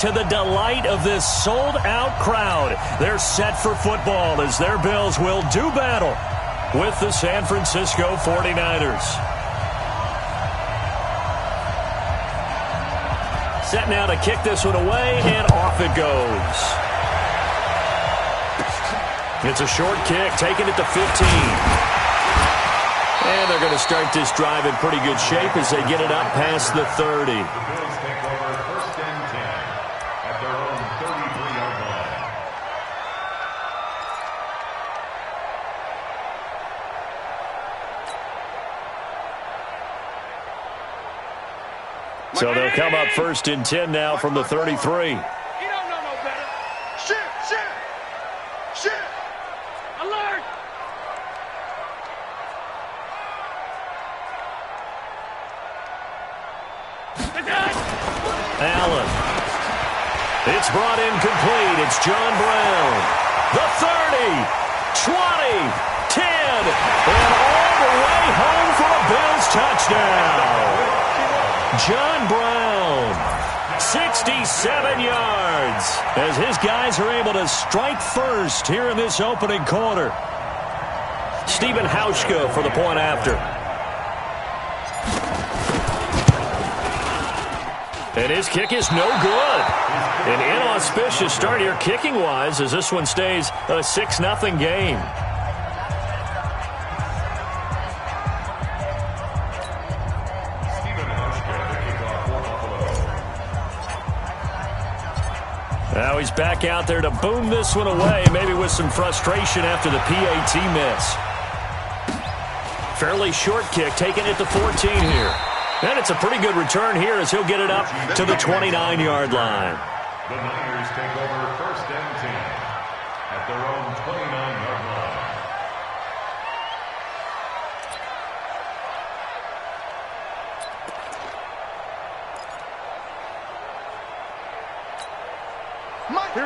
To the delight of this sold-out crowd, they're set for football as their Bills will do battle with the San Francisco 49ers. Set now to kick this one away, and off it goes. It's a short kick, taking it to 15. And they're going to start this drive in pretty good shape as they get it up past the 30. So they'll come up 1st and 10 now from the 33. You don't know no better. Shit. Alert. Allen. It's brought in complete. It's John Brown. The 30, 20, 10, and all the way home for a Bills touchdown. John Brown, 67 yards, as his guys are able to strike first here in this opening quarter. Stephen Hauschka for the point after. And his kick is no good. An inauspicious start here kicking-wise as this one stays a 6-0 game. Now he's back out there to boom this one away, maybe with some frustration after the PAT miss. Fairly short kick, taking it to 14 here. And it's a pretty good return here as he'll get it up to the 29-yard line. The Niners take over 1st and 10 at their own 29-yard line.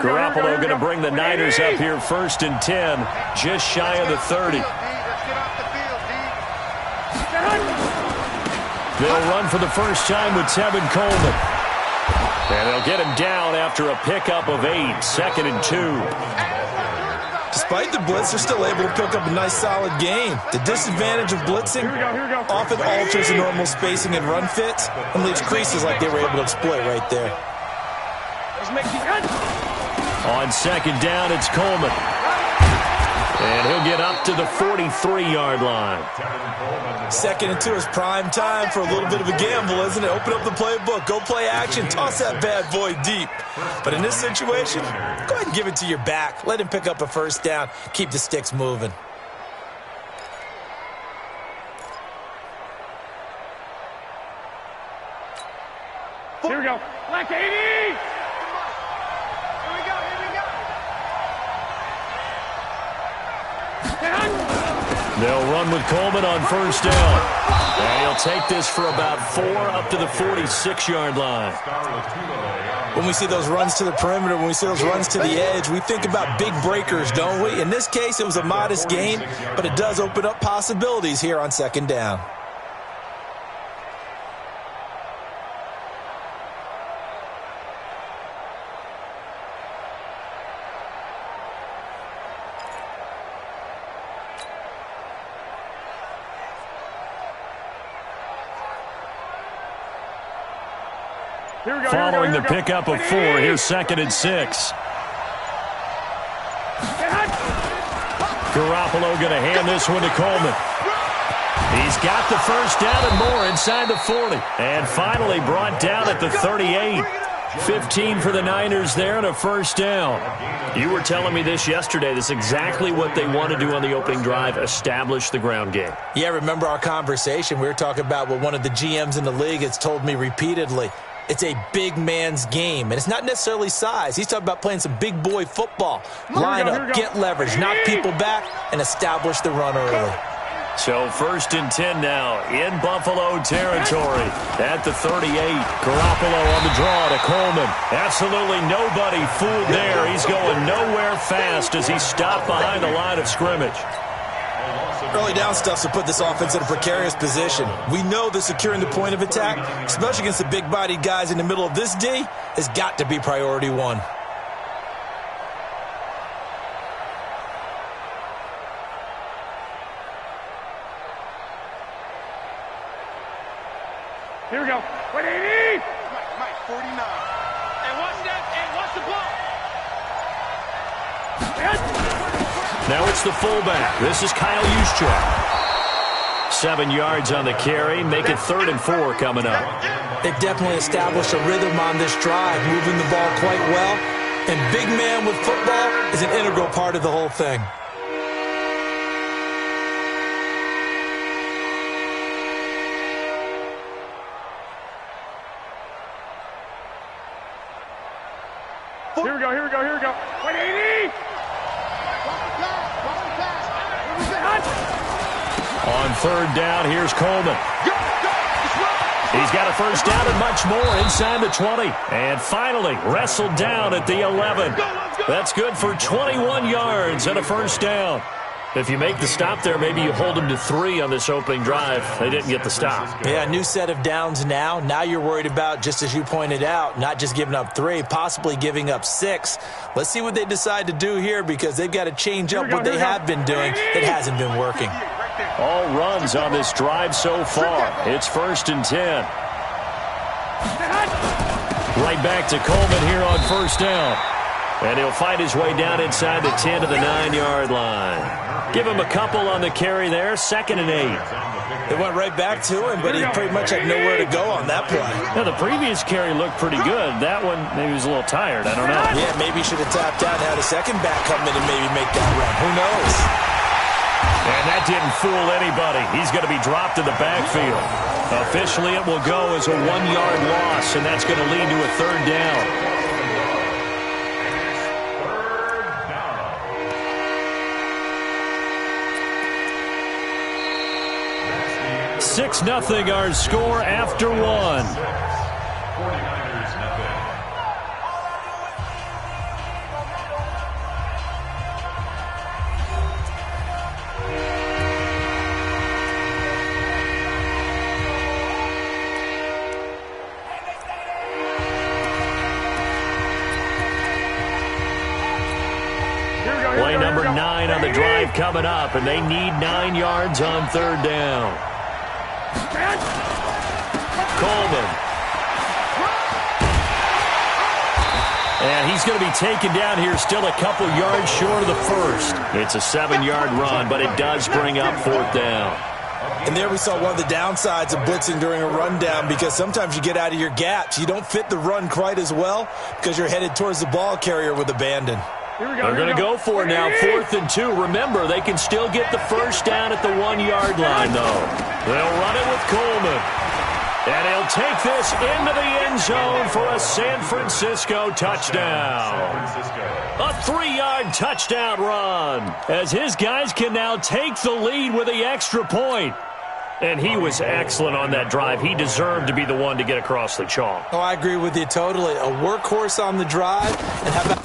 Garoppolo going to bring the Niners up here 1st and 10, just shy of the 30. They'll run for the first time with Tevin Coleman. And they'll get him down after a pickup of 8, 2nd and 2. Despite the blitz, they're still able to pick up a nice, solid game. The disadvantage of blitzing often alters the normal spacing and run fits and leaves creases like they were able to exploit right there. On 2nd down, it's Coleman. And he'll get up to the 43-yard line. 2nd and 2 is prime time for a little bit of a gamble, isn't it? Open up the playbook, go play action, toss that bad boy deep. But in this situation, go ahead and give it to your back. Let him pick up a 1st down, keep the sticks moving. Here we go. Black 80. They'll run with Coleman on 1st down. And he'll take this for about 4 up to the 46-yard line. When we see those runs to the perimeter, when we see those runs to the edge, we think about big breakers, don't we? In this case, it was a modest gain, but it does open up possibilities here on 2nd down. Following the pickup of 4, here's 2nd and 6. Garoppolo going to hand this one to Coleman. He's got the 1st down and more inside the 40. And finally brought down at the 38. 15 for the Niners there and a 1st down. You were telling me this yesterday. This is exactly what they want to do on the opening drive, establish the ground game. Yeah, remember our conversation? We were talking about what one of the GMs in the league has told me repeatedly. It's a big man's game, and it's not necessarily size. He's talking about playing some big boy football. Line up, get leverage, knock people back, and establish the run early. So 1st and 10 now in Buffalo territory at the 38. Garoppolo on the draw to Coleman. Absolutely nobody fooled there. He's going nowhere fast as he stopped behind the line of scrimmage. Early down stuffs will put this offense in a precarious position. We know that securing the point of attack, especially against the big-bodied guys in the middle of this D, has got to be priority one. Here we go. 180! Mike, 49. And watch that, and watch the ball. Now it's the fullback. This is Kyle Juszczyk. 7 yards on the carry. Make it 3rd and 4 coming up. They've definitely established a rhythm on this drive, moving the ball quite well. And big man with football is an integral part of the whole thing. Here we go, here we go, here we go. 180! On 3rd down, here's Coleman. He's got a first down and much more inside the 20. And finally, wrestled down at the 11. That's good for 21 yards and a first down. If you make the stop there, maybe you hold them to 3 on this opening drive. They didn't get the stop. Yeah, new set of downs now. Now you're worried about, just as you pointed out, not just giving up 3, possibly giving up 6. Let's see what they decide to do here, because they've got to change up what they have been doing. It hasn't been working. All runs on this drive so far. It's 1st and 10. Right back to Coleman here on 1st down. And he'll fight his way down inside the 10 to the 9-yard line. Give him a couple on the carry there. 2nd and 8. They went right back to him, but he pretty much had nowhere to go on that play. Now, the previous carry looked pretty good. That one, maybe he was a little tired. I don't know. Yeah, maybe he should have tapped out and had a second back come in and maybe make that run. Who knows? And that didn't fool anybody. He's going to be dropped in the backfield. Officially, it will go as a 1-yard loss, and that's going to lead to a 3rd down. 6-0 our score after 1. 49ers nothing. Play number 9 on the drive coming up, and they need 9 yards on 3rd down. Coleman. And he's going to be taken down here, still a couple yards short of the first. It's a 7-yard run, but it does bring up 4th down. And there we saw one of the downsides of blitzing during a rundown, because sometimes you get out of your gaps. You don't fit the run quite as well because you're headed towards the ball carrier with abandon. They're going to go for it now, 4th and 2. Remember, they can still get the first down at the 1-yard line, though. They'll run it with Coleman. And he'll take this into the end zone for a San Francisco touchdown. A 3-yard touchdown run, as his guys can now take the lead with the extra point. And he was excellent on that drive. He deserved to be the one to get across the chalk. Oh, I agree with you totally. A workhorse on the drive. And how about...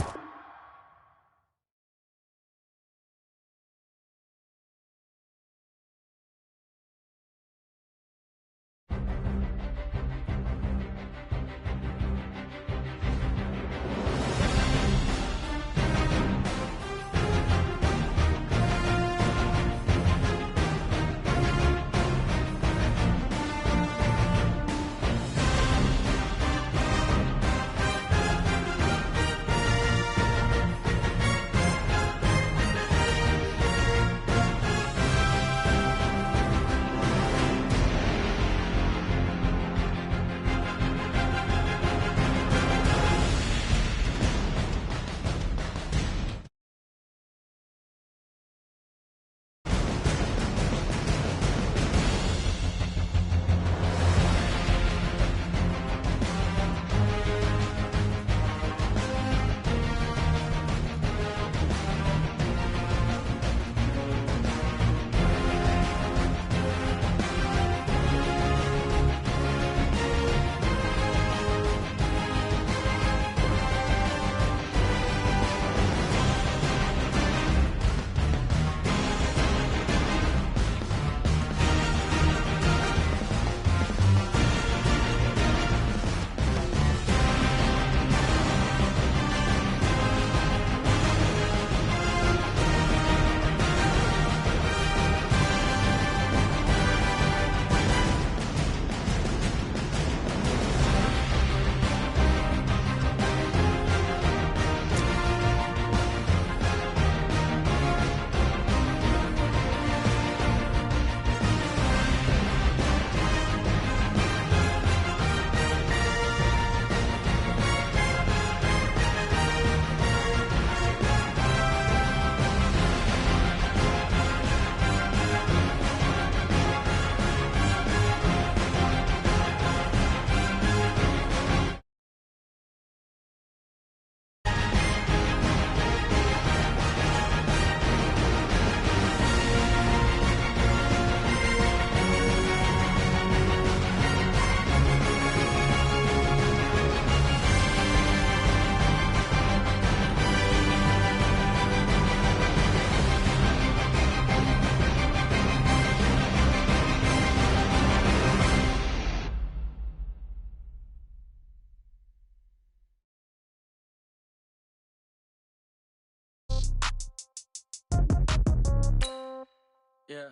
Yeah.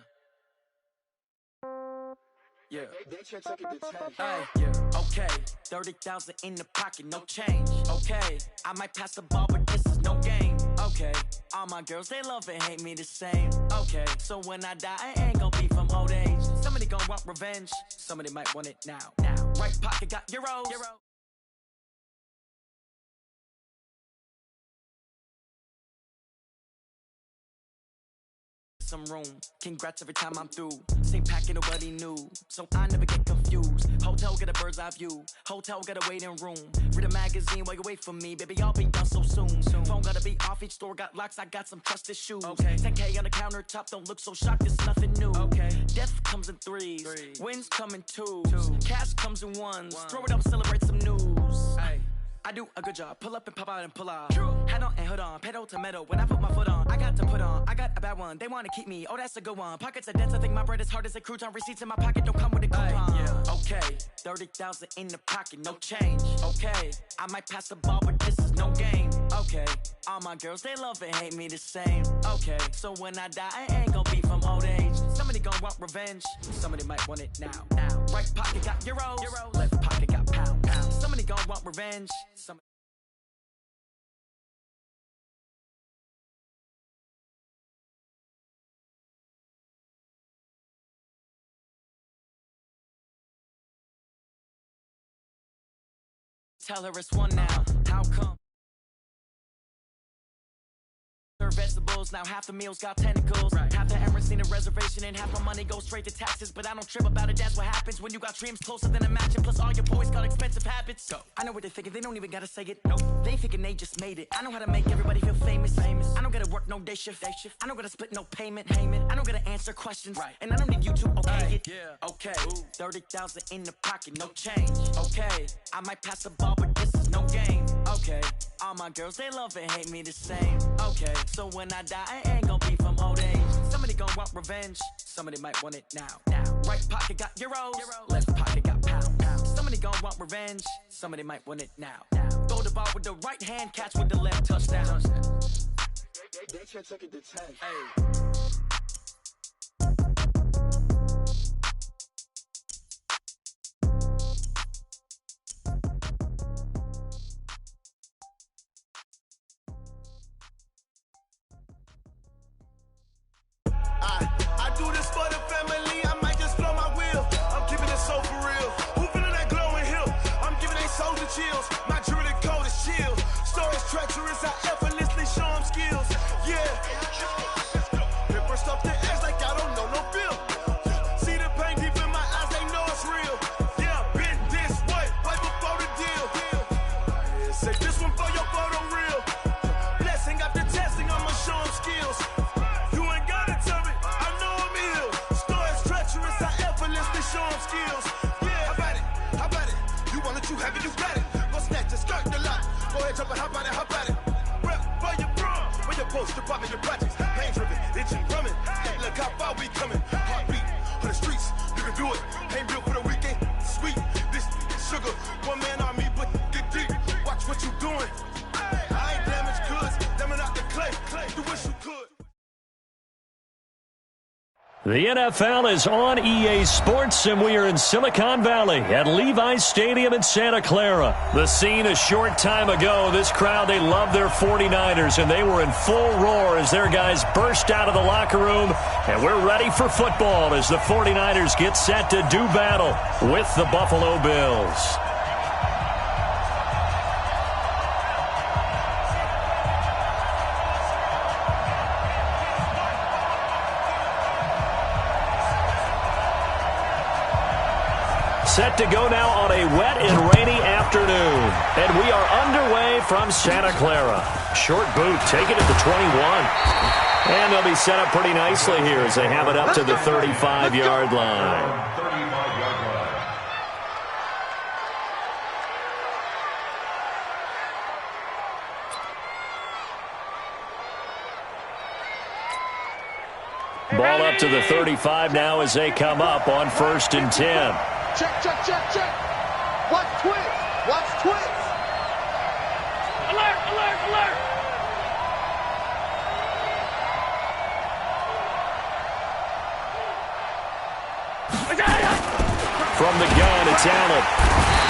Yeah. Hey, yeah. Okay. 30,000 in the pocket, no change. Okay. I might pass the ball, but this is no game. Okay. All my girls, they love and hate me the same. Okay. So when I die, I ain't gon' be from old age. Somebody gon' want revenge. Somebody might want it now. Right pocket got euros. Some room. Congrats every time I'm through. Same packet, nobody knew. So I never get confused. Hotel get a bird's eye view. Hotel got a waiting room. Read a magazine while you wait for me. Baby, I'll be done so soon. Phone gotta be off. Each store got locks. I got some trusted shoes. Okay. 10K on the countertop. Don't look so shocked. It's nothing new. Okay. Death comes in threes. Wins come in twos. Cash comes in ones. Throw it up, celebrate some news. Ay. I do a good job. Pull up and pop out and pull out. True. Head on and hood on. Pedal to metal. When I put my foot on, I got to put on. I got a bad one. They want to keep me. Oh, that's a good one. Pockets are dense. I think my bread is hard as a crouton. Receipts in my pocket don't come with a coupon. Yeah. Okay. 30,000 in the pocket. No change. Okay. I might pass the ball, but this is no game. Okay. All my girls, they love and hate me the same. Okay. So when I die, I ain't gon' be from old age. Somebody gon' want revenge. Somebody might want it now. Right pocket got euros. Left pocket got pound. Somebody gon' want revenge. Tell her it's one now. How come? Vegetables, now half the meals got tentacles. Half the Emirates need a reservation and half my money goes straight to taxes. But I don't trip about it, that's what happens when you got dreams closer than a match. And plus all your boys got expensive habits. Go. I know what they're thinking, they don't even gotta say it. Nope. They thinking they just made it. I know how to make everybody feel famous. I don't gotta work no day shift. I don't gotta split no payment. I don't gotta answer questions. And I don't need you to okay it. Yeah. Okay. 30,000 in the pocket, no change. Okay. I might pass the ball, but this is no game. Okay. All my girls, they love and hate me the same. Okay. So when I die, I ain't gon' be from old age. Somebody gon' want revenge. Somebody might want it now. Right pocket got euros. Left pocket got pound. Somebody gon' want revenge. Somebody might want it now. Throw the ball with the right hand, catch with the left, touchdown. They can't take it to 10. Hey. I do this for the family, I might just blow my wheel. I'm keeping it so for real. Who feeling that glowing hill? I'm giving they soldier chills. My jewelry code is chill. Stories treacherous, I effortlessly show them skills. Yeah. Paper stuff the edge like I don't know no feel. See the pain deep in my eyes, they know it's real. Yeah, been this way, right before the deal. Say this one for your photo reel. Blessing after testing, I'ma show them skills. Show them skills. Yeah, how about it? You want it, you have it, you got it. Go snatch it, skirt the lot. Go ahead, jump it, how about it? Rep for your bro, where your post, your pop, and your projects. Pain driven, engine drumming. Look how far we coming. Heartbeat on the streets, you can do it. Ain't built for the weekend, sweet. This sugar, one man army, but get deep. Watch what you doing. I ain't damaged goods, damn out the clay. You wish you could. The NFL is on EA Sports, and we are in Silicon Valley at Levi's Stadium in Santa Clara. The scene a short time ago, this crowd, they love their 49ers, and they were in full roar as their guys burst out of the locker room, and we're ready for football as the 49ers get set to do battle with the Buffalo Bills. Set to go now on a wet and rainy afternoon. And we are underway from Santa Clara. Short boot taken at the 21. And they'll be set up pretty nicely here as they have it up to the 35-yard line. Ball up to the 35 now as they come up on 1st and 10. Check. Watch twist. Alert. It's Allen.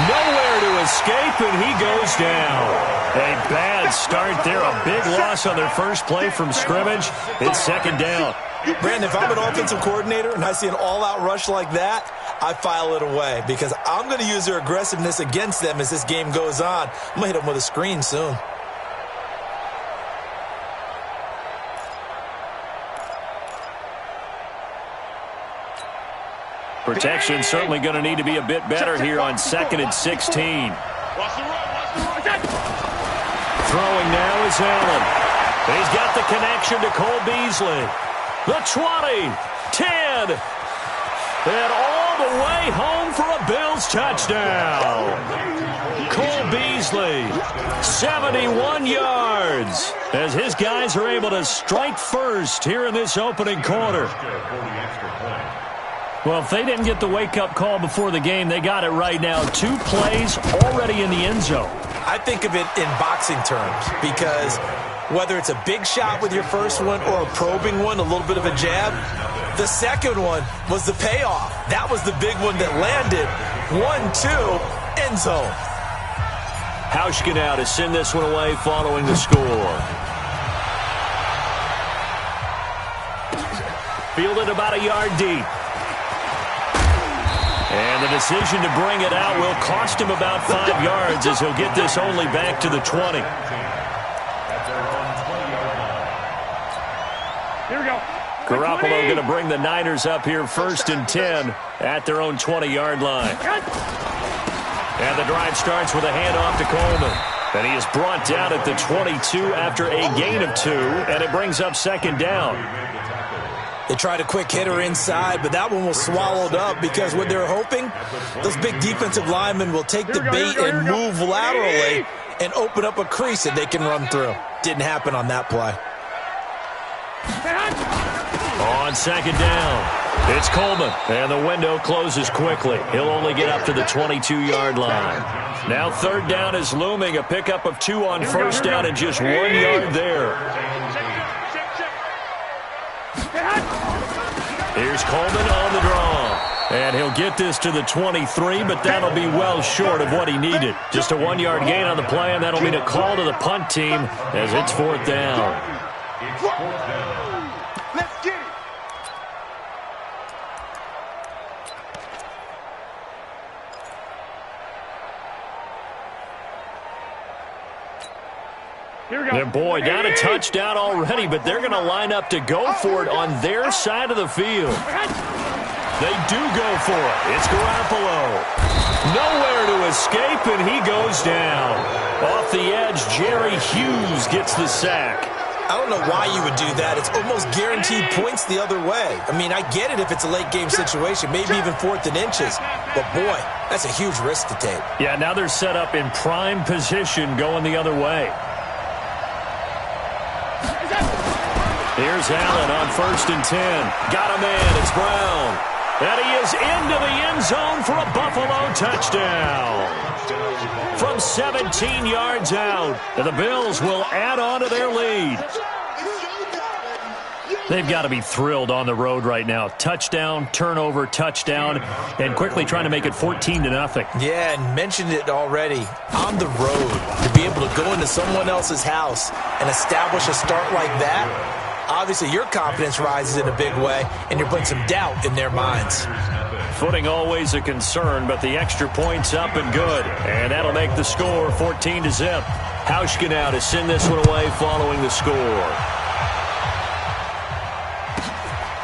Nowhere to escape, and he goes down. A bad start there. A big loss on their first play from scrimmage. It's second down. Brandon, if I'm an offensive coordinator and I see an all-out rush like that, I file it away because I'm going to use their aggressiveness against them as this game goes on. I'm going to hit them with a screen soon. Protection certainly going to need to be a bit better here on 2nd and 16. Throwing now is Allen. He's got the connection to Cole Beasley. The 20, 10, and all the way home for a Bills touchdown. Cole Beasley, 71 yards, as his guys are able to strike first here in this opening quarter. Well, if they didn't get the wake-up call before the game, they got it right now. 2 plays already in the end zone. I think of it in boxing terms because whether it's a big shot with your first one or a probing one, a little bit of a jab, the second one was the payoff. That was the big one that landed. 1-2, end zone. Hauschka now to send this one away following the score. Fielded about a yard deep. And the decision to bring it out will cost him about 5 yards as he'll get this only back to the 20. Here we go. Garoppolo going to bring the Niners up here 1st and 10 at their own 20-yard line. And the drive starts with a handoff to Coleman. And he is brought down at the 22 after a gain of 2, and it brings up 2nd down. They tried a quick hitter inside, but that one was swallowed up because what they're hoping, those big defensive linemen will take the bait and move laterally and open up a crease that they can run through. Didn't happen on that play. On 2nd down, it's Coleman, and the window closes quickly. He'll only get up to the 22-yard line. Now 3rd down is looming, a pickup of 2 on 1st down and just 1 yard there. Here's Coleman on the draw. And he'll get this to the 23, but that'll be well short of what he needed. Just a 1 yard gain on the play, and that'll mean a call to the punt team as it's 4th down. Let's get it. Here we go. And boy, down a touchdown already, but they're going to line up to go for it on their side of the field. They do go for it. It's Garoppolo. Nowhere to escape, and he goes down. Off the edge, Jerry Hughes gets the sack. I don't know why you would do that. It's almost guaranteed points the other way. I mean, I get it if it's a late game situation, maybe even 4th and inches. But, boy, that's a huge risk to take. Yeah, now they're set up in prime position going the other way. Here's Allen on 1st and 10. Got a man. It's Brown. And he is into the end zone for a Buffalo touchdown. From 17 yards out, and the Bills will add on to their lead. They've got to be thrilled on the road right now. Touchdown, turnover, touchdown, and quickly trying to make it 14-0. Yeah, and mentioned it already. On the road, to be able to go into someone else's house and establish a start like that, obviously your confidence rises in a big way, and you're putting some doubt in their minds. Footing always a concern, but the extra point's up and good. And that'll make the score 14-0. Hauschka now to send this one away following the score.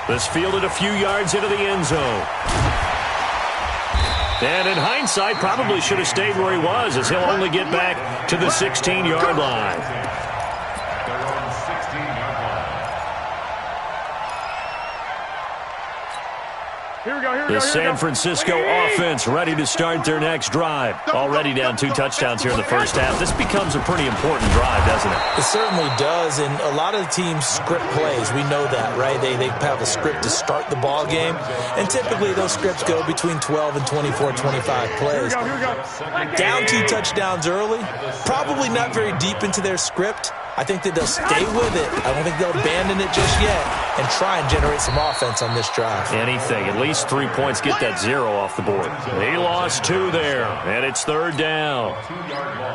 This fielded a few yards into the end zone. And in hindsight, probably should have stayed where he was, as he'll only get back to the 16-yard line. Here we go. The San Francisco offense ready to start their next drive. Already down 2 touchdowns here in the first half. This becomes a pretty important drive, doesn't it? It certainly does, and a lot of the teams script plays. We know that, right? They have a script to start the ball game, and typically those scripts go between 12 and 24, 25 plays. Here we go. Down 2 touchdowns early, probably not very deep into their script, I think that they'll stay with it. I don't think they'll abandon it just yet and try and generate some offense on this drive. Anything. At least 3 points. Get that 0 off the board. He lost 2 there, and it's third down.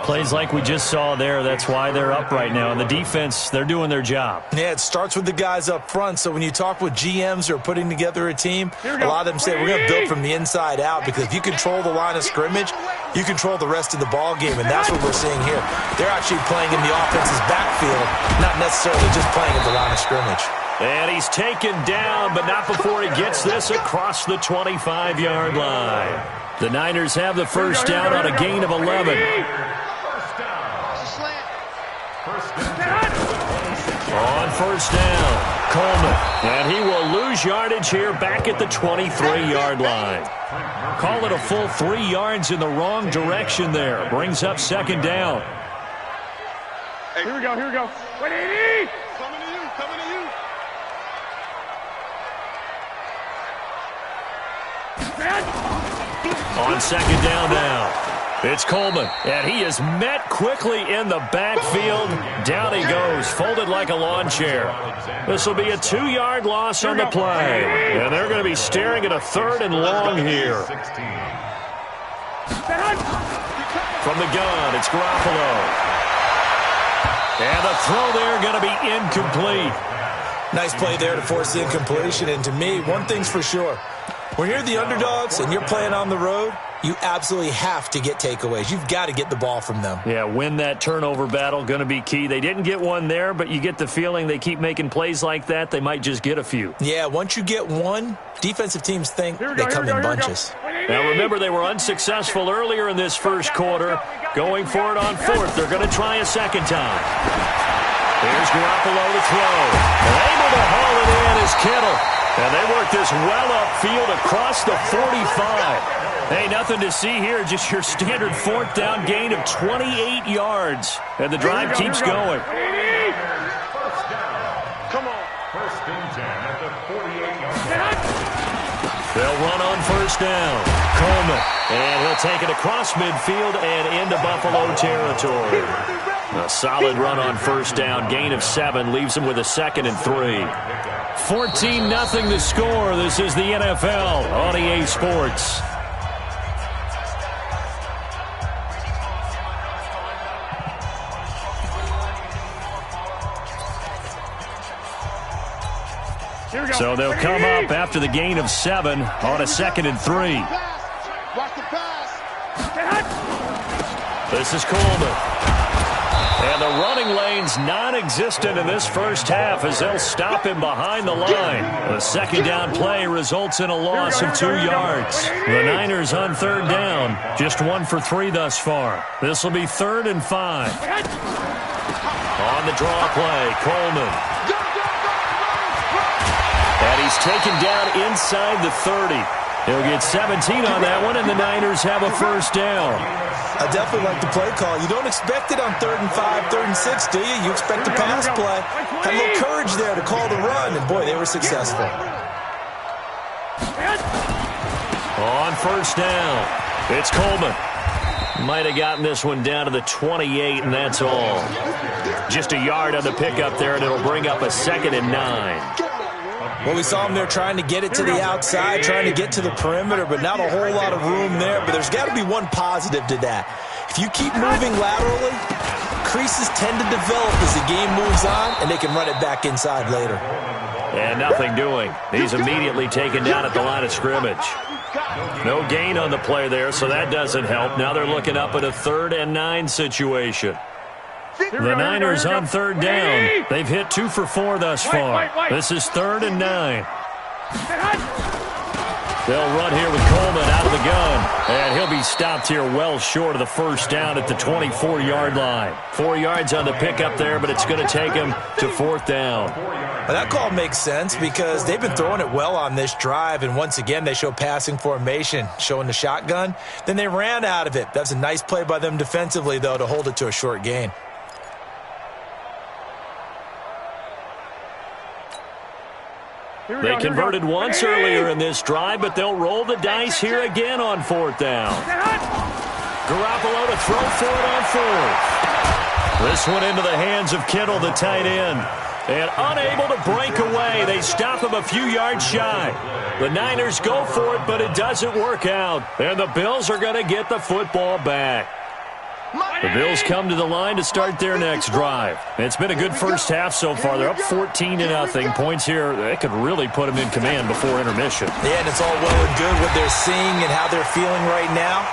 Plays like we just saw there. That's why they're up right now. And the defense, they're doing their job. Yeah, it starts with the guys up front. So when you talk with GMs who are putting together a team, a lot of them say we're going to build from the inside out, because if you control the line of scrimmage, you control the rest of the ball game, and that's what we're seeing here. They're actually playing in the offense's backfield, not necessarily just playing at the line of scrimmage. And he's taken down, but not before he gets this across the 25-yard line. The Niners have the first down on a gain of 11. On first down, Coleman. And he will lose yardage here back at the 23-yard line. Call it a full 3 yards in the wrong direction there. Brings up second down. Hey, here we go. 180! Coming to you. On second down now. It's Coleman, and he is met quickly in the backfield. Down he goes, folded like a lawn chair. This will be a 2-yard loss on the play, and they're going to be staring at a 3rd and long here. From the gun, it's Garoppolo. And the throw there going to be incomplete. Nice play there to force the incompletion, and to me, one thing's for sure. When you're the underdogs and you're playing on the road, you absolutely have to get takeaways. You've got to get the ball from them. Yeah, win that turnover battle, going to be key. They didn't get one there, but you get the feeling they keep making plays like that, they might just get a few. Yeah, once you get one, defensive teams think they come in bunches. Now remember, they were unsuccessful earlier in this first quarter. Going for it on 4th. They're going to try a second time. Here's Garoppolo to throw. And able to haul it in is Kittle. And they work this well upfield across the 45. Hey, nothing to see here, just your standard 4th down gain of 28 yards. And the drive keeps going. Come on. First and 10 at the 48-yard line. They'll run on first down. Coleman. And he'll take it across midfield and into Buffalo territory. A solid run on first down. Gain of 7 leaves him with a 2nd and 3. 14-0 the score. This is the NFL on EA Sports. So they'll come up after the gain of 7 on a 2nd and 3. Watch the pass. This is Coleman. And the running lane's non-existent in this first half as they'll stop him behind the line. The second down play results in a loss of 2 yards. The Niners on 3rd down, just 1 for 3 thus far. This will be 3rd and 5. On the draw play, Coleman. And he's taken down inside the 30. He'll get 17 on that one, and the Niners have a first down. I definitely like the play call. You don't expect it on 3rd and 5, 3rd and 6, do you? You expect the pass play. Had a little courage there to call the run, and boy, they were successful. On first down, it's Coleman. Might have gotten this one down to the 28, and that's all. Just a yard on the pickup there, and it'll bring up a 2nd and 9. Well, we saw them there trying to get it to the outside, trying to get to the perimeter, but not a whole lot of room there. But there's got to be one positive to that. If you keep moving laterally, creases tend to develop as the game moves on, and they can run it back inside later. And nothing doing. He's immediately taken down at the line of scrimmage. No gain on the play there, so that doesn't help. Now they're looking up at a 3rd and 9 situation. The Niners on 3rd down. They've hit 2 for 4 thus far. This is 3rd and 9. They'll run here with Coleman out of the gun. And he'll be stopped here well short of the first down at the 24-yard line. 4 yards on the pickup there, but it's going to take him to 4th down. Well, that call makes sense because they've been throwing it well on this drive, and once again they show passing formation, showing the shotgun. Then they ran out of it. That's a nice play by them defensively, though, to hold it to a short gain. They converted once earlier in this drive, but they'll roll the dice here again on 4th down. Garoppolo to throw for it on 4th. This one into the hands of Kittle, the tight end. And unable to break away. They stop him a few yards shy. The Niners go for it, but it doesn't work out. And the Bills are going to get the football back. The Bills come to the line to start their next drive. It's been a good first half so far. They're up 14-0. Points here, they could really put them in command before intermission. Yeah, and it's all well and good what they're seeing and how they're feeling right now.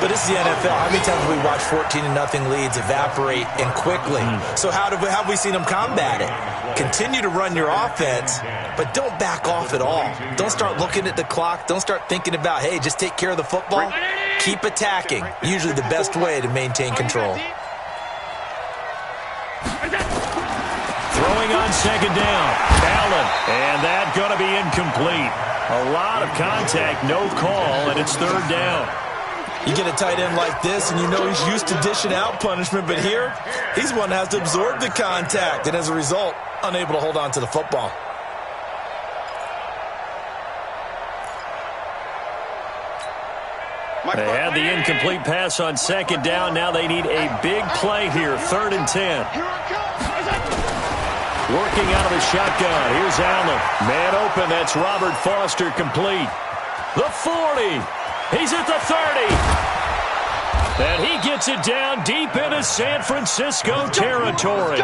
But this is the NFL. How many times have we watched 14-0 leads evaporate and quickly? So how have we seen them combat it? Continue to run your offense, but don't back off at all. Don't start looking at the clock. Don't start thinking about, hey, just take care of the football. Keep attacking. Usually the best way to maintain control. Throwing on second down. Allen, and that's going to be incomplete. A lot of contact, no call, and it's third down. You get a tight end like this, and you know he's used to dishing out punishment, but here, he's one that has to absorb the contact, and as a result, unable to hold on to the football. They had the incomplete pass on second down. Now they need a big play here, 3rd and 10. Working out of the shotgun. Here's Allen. Man open. That's Robert Foster complete. The 40. He's at the 30. And he gets it down deep into San Francisco territory.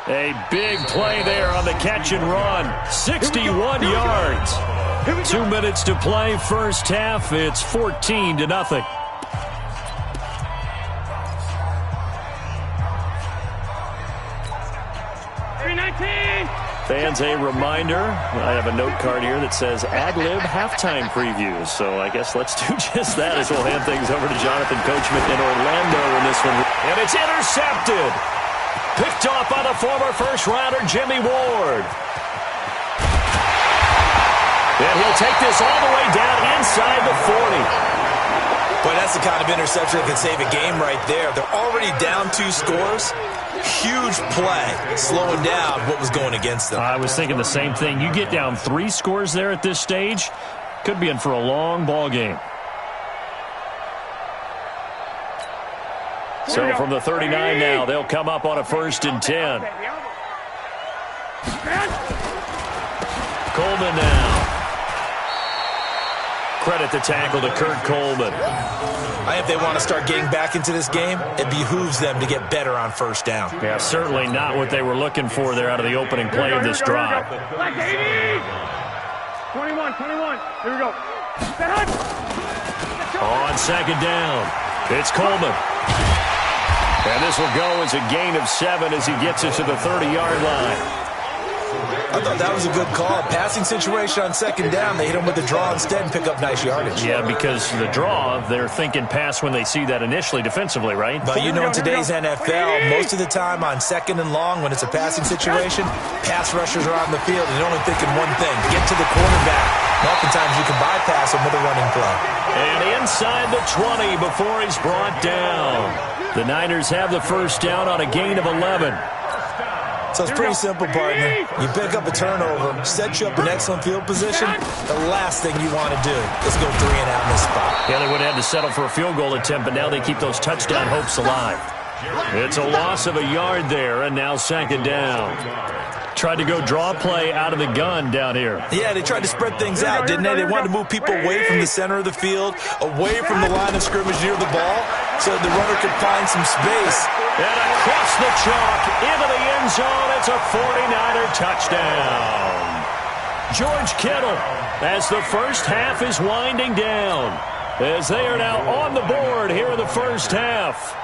A big play there on the catch and run. 61 yards. 2 minutes to play, first half. It's 14-0. Fans, a reminder, I have a note card here that says Ad-Lib halftime previews. So I guess let's do just that as we'll hand things over to Jonathan Coachman in Orlando in this one. And it's intercepted. Picked off by the former first-rounder Jimmy Ward. And he'll take this all the way down inside the 40. Boy, that's the kind of interception that can save a game right there. They're already down 2 scores. Huge play, slowing down what was going against them. I was thinking the same thing. You get down 3 scores there at this stage, could be in for a long ball game. So from the 39 now, they'll come up on a 1st and 10. Coleman now. Credit the tackle to Kurt Coleman. I think if they want to start getting back into this game, it behooves them to get better on 1st down. Yeah, certainly not what they were looking for there out of the opening play of this drive. 21. Here we go. On second down, it's Coleman. And this will go as a gain of 7 as he gets it to the 30-yard line. I thought that was a good call. Passing situation on second down. They hit him with the draw instead and pick up nice yardage. Yeah, because the draw, they're thinking pass when they see that initially defensively, right? But you know in today's NFL, most of the time on 2nd and long, when it's a passing situation, pass rushers are on the field and they're only thinking one thing, get to the quarterback. And oftentimes you can bypass him with a running play. And inside the 20 before he's brought down. The Niners have the 1st down on a gain of 11. So it's pretty simple, partner. You pick up a turnover, set you up in excellent field position. The last thing you want to do is go 3 and out in this spot. Yeah, they would have had to settle for a field goal attempt, but now they keep those touchdown hopes alive. It's a loss of a yard there, and now 2nd down. Tried to go draw play out of the gun down here. Yeah, they tried to spread things out, didn't they? They wanted to move people away from the center of the field, away from the line of scrimmage near the ball, so the runner could find some space. And across the chalk, into the end zone, it's a 49er touchdown. George Kittle, as the first half is winding down, as they are now on the board here in the first half.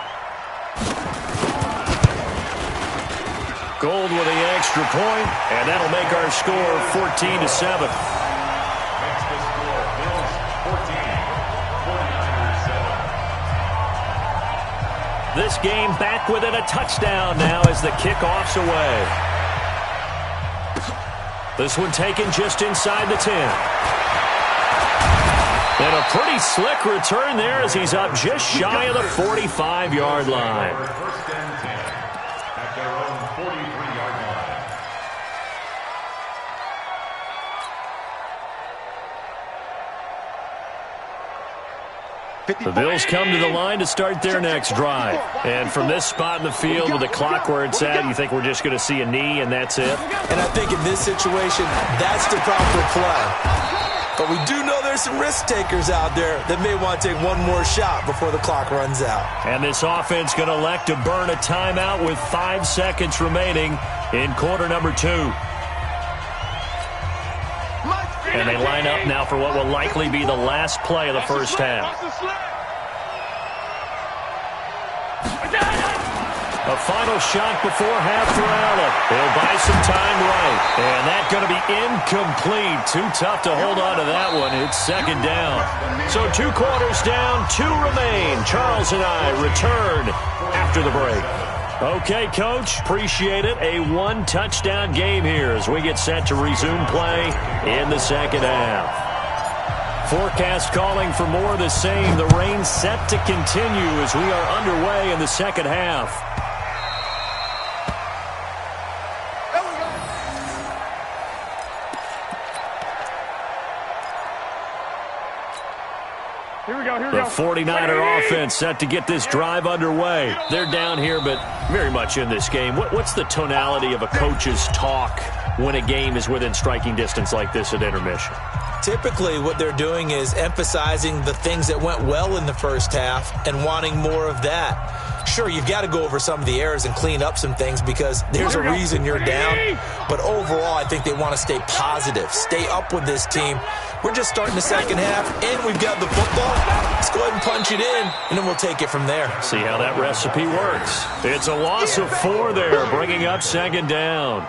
Gold with the extra point, and that'll make our score 14-7. Makes the score Bills 14, 49ers 7. This game back within a touchdown now as the kickoff's away. This one taken just inside the 10. And a pretty slick return there as he's up just shy of the 45-yard line. First and 10 at their own 43-yard line. The Bills come to the line to start their next drive. And from this spot in the field with the clock where it's at, you think we're just going to see a knee and that's it? And I think in this situation, that's the proper play. But we do know there's some risk takers out there that may want to take one more shot before the clock runs out. And this offense going to elect to burn a timeout with 5 seconds remaining in quarter number 2. And they line up now for what will likely be the last play of the first half. A final shot before half for Allen. He'll buy some time right. And that's going to be incomplete. Too tough to hold on to that one. It's second down. So 2 quarters down, 2 remain. Charles and I return after the break. Okay, Coach, appreciate it. A 1-touchdown game here as we get set to resume play in the second half. Forecast calling for more of the same. The rain set to continue as we are underway in the second half. The 49er offense set to get this drive underway. They're down here, but very much in this game. What's the tonality of a coach's talk when a game is within striking distance like this at intermission? Typically, what they're doing is emphasizing the things that went well in the first half and wanting more of that. Sure, you've got to go over some of the errors and clean up some things because there's a reason you're down. But overall, I think they want to stay positive, stay up with this team. We're just starting the second half, and we've got the football. Let's go ahead and punch it in, and then we'll take it from there. See how that recipe works. It's a loss of 4 there, bringing up second down.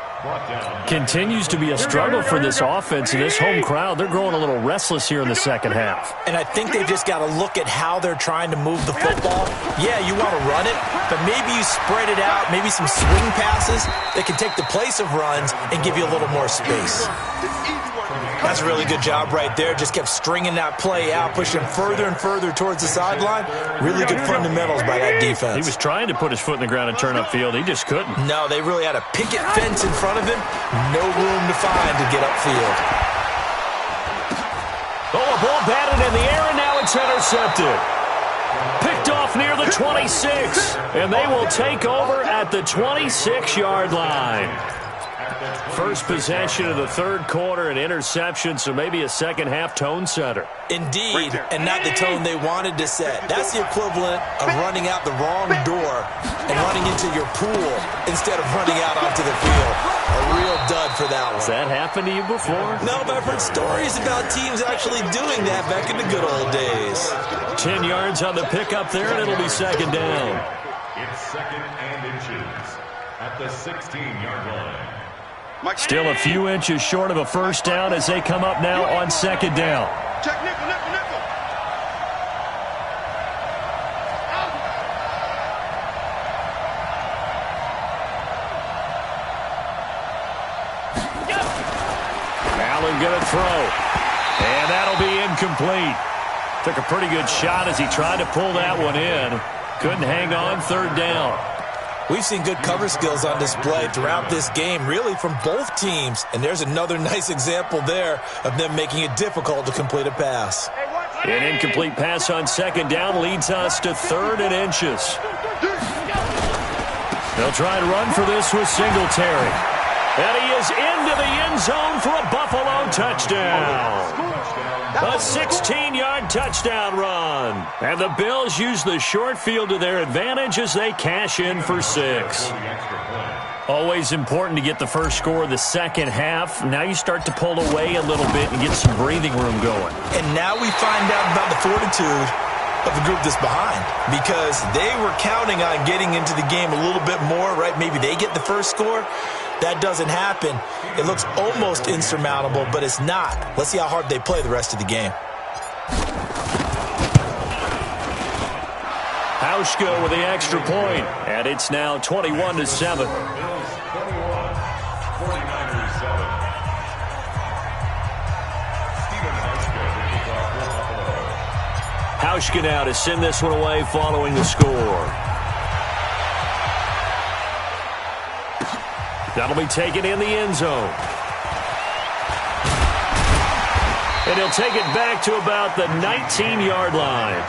Continues to be a struggle for this offense and this home crowd. They're growing a little restless here in the second half. And I think they've just got to look at how they're trying to move the football. Yeah, you want to run it, but maybe you spread it out, maybe some swing passes that can take the place of runs and give you a little more space. That's a really good job right there. Just kept stringing that play out, pushing further and further towards the sideline. Really good fundamentals by that defense. He was trying to put his foot in the ground and turn upfield. He just couldn't. No, they really had a picket fence in front of him. No room to find to get upfield. Oh, a ball batted in the air, and now it's intercepted. Picked off near the 26, and they will take over at the 26-yard line. First possession of the third quarter, an interception, so maybe a second-half tone setter. Indeed, and not the tone they wanted to set. That's the equivalent of running out the wrong door and running into your pool instead of running out onto the field. A real dud for that one. Has that happened to you before? No, but I've heard stories about teams actually doing that back in the good old days. 10 yards on the pickup there, and it'll be second down. It's second and inches at the 16-yard line. Still a few inches short of a first down as they come up now on second down. Check nickel, nickel, nickel. Allen going to throw. And that'll be incomplete. Took a pretty good shot as he tried to pull that one in. Couldn't hang on, third down. We've seen good cover skills on display throughout this game, really from both teams. And there's another nice example there of them making it difficult to complete a pass. An incomplete pass on second down leads us to third and inches. They'll try and run for this with Singletary. And he is into the end zone for a Buffalo touchdown. A 16-yard touchdown run. And the Bills use the short field to their advantage as they cash in for 6. Always important to get the first score of the second half. Now you start to pull away a little bit and get some breathing room going. And now we find out about the fortitude of the group that's behind, because they were counting on getting into the game a little bit more, right? Maybe they get the first score. That doesn't happen. It looks almost insurmountable, but it's not. Let's see how hard they play the rest of the game. Hauschka with the extra point, and it's now 21-7. Hauschka now to send this one away following the score. That'll be taken in the end zone. And he'll take it back to about the 19-yard line.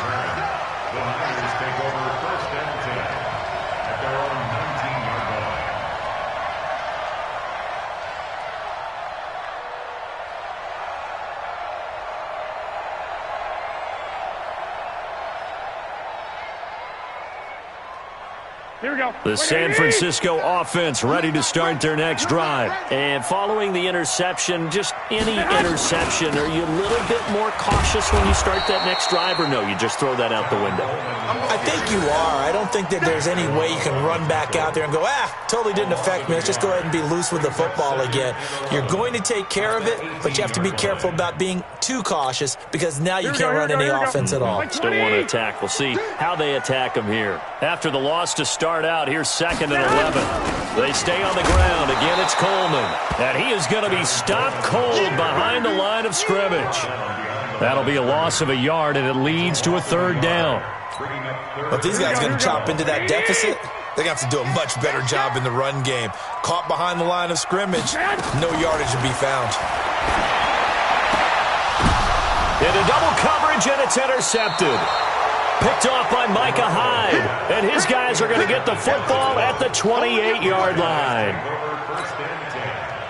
Here we go. The San Francisco offense ready to start their next drive. And following the interception, just any interception, are you a little bit more cautious when you start that next drive, or no, you just throw that out the window? I think you are. I don't think that there's any way you can run back out there and go, totally didn't affect me. Let's just go ahead and be loose with the football again. You're going to take care of it, but you have to be careful about being too cautious because now you can't run any offense at all. Still want to attack. We'll see how they attack them here. After the loss to start out, here's 2nd and 11. They stay on the ground. Again, it's Coleman. And he is going to be stopped cold behind the line of scrimmage. That'll be a loss of a yard, and it leads to a 3rd down. If these guys are going to chop into that deficit, they're going to have to do a much better job in the run game. Caught behind the line of scrimmage, no yardage to be found. Into double coverage, and it's intercepted. Picked off by Micah Hyde. And his guys are going to get the football at the 28-yard line.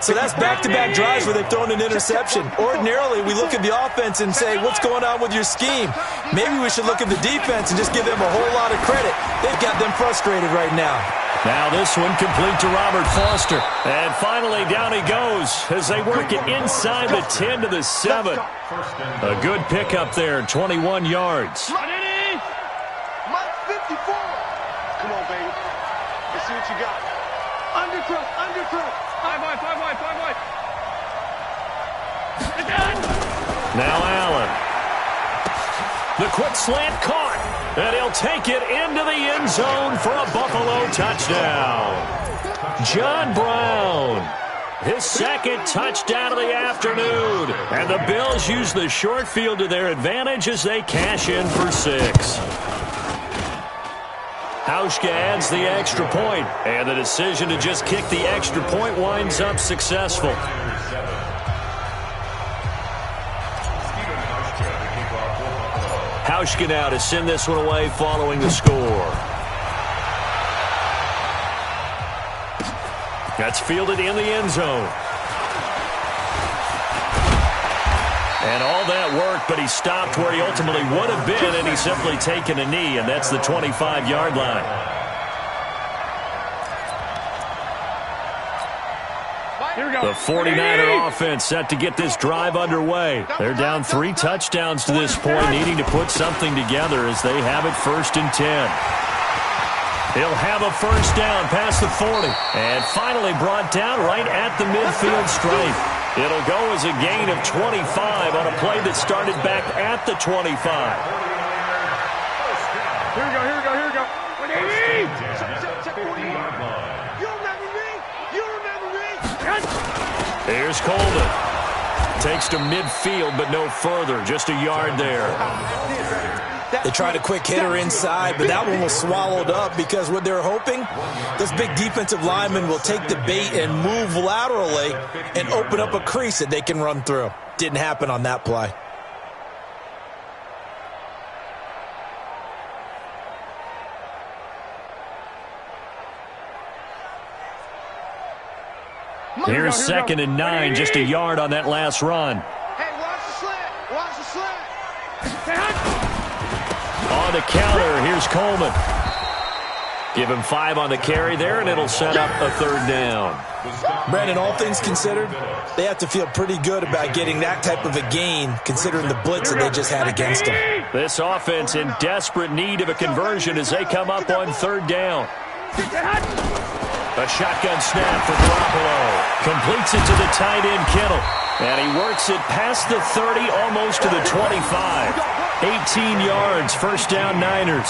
So that's back-to-back drives where they've thrown an interception. Ordinarily, we look at the offense and say, what's going on with your scheme? Maybe we should look at the defense and just give them a whole lot of credit. They've got them frustrated right now. Now this one complete to Robert Foster. And finally down he goes as they work it inside the 10 to the 7. A good pickup there, 21 yards. Mike 54. Come on, baby. Let's see what you got. Undercrook. 5 wide. Now Allen. The quick slant caught. And he'll take it into the end zone for a Buffalo touchdown. John Brown. His 2nd touchdown of the afternoon. And the Bills use the short field to their advantage as they cash in for 6. Hauschka adds the extra point, and the decision to just kick the extra point winds up successful. Hauschka now to send this one away following the score. That's fielded in the end zone. And all that work, but he stopped where he ultimately would have been, and he's simply taken a knee, and that's the 25-yard line. Here we go. The 49er offense set to get this drive underway. They're down 3 touchdowns to this point, needing to put something together as they have it 1st and 10. He'll have a first down past the 40, and finally brought down right at the midfield stripe. It'll go as a gain of 25 on a play that started back at the 25. Here we go. 180. You remember me? Here's Coleman. Takes to midfield, but no further. Just a yard there. They tried a quick hitter inside, but that one was swallowed up because what they're hoping, this big defensive lineman will take the bait and move laterally and open up a crease that they can run through. Didn't happen on that play. Here's 2nd and 9, just a yard on that last run. Hey, watch the slant. On the counter, here's Coleman. Give him 5 on the carry there, and it'll set up a 3rd down. Brandon, all things considered, they have to feel pretty good about getting that type of a gain, considering the blitz that they just had against them. This offense in desperate need of a conversion as they come up on 3rd down. A shotgun snap for Garoppolo. Completes it to the tight end, Kittle. And he works it past the 30, almost to the 25. 18 yards, first down Niners.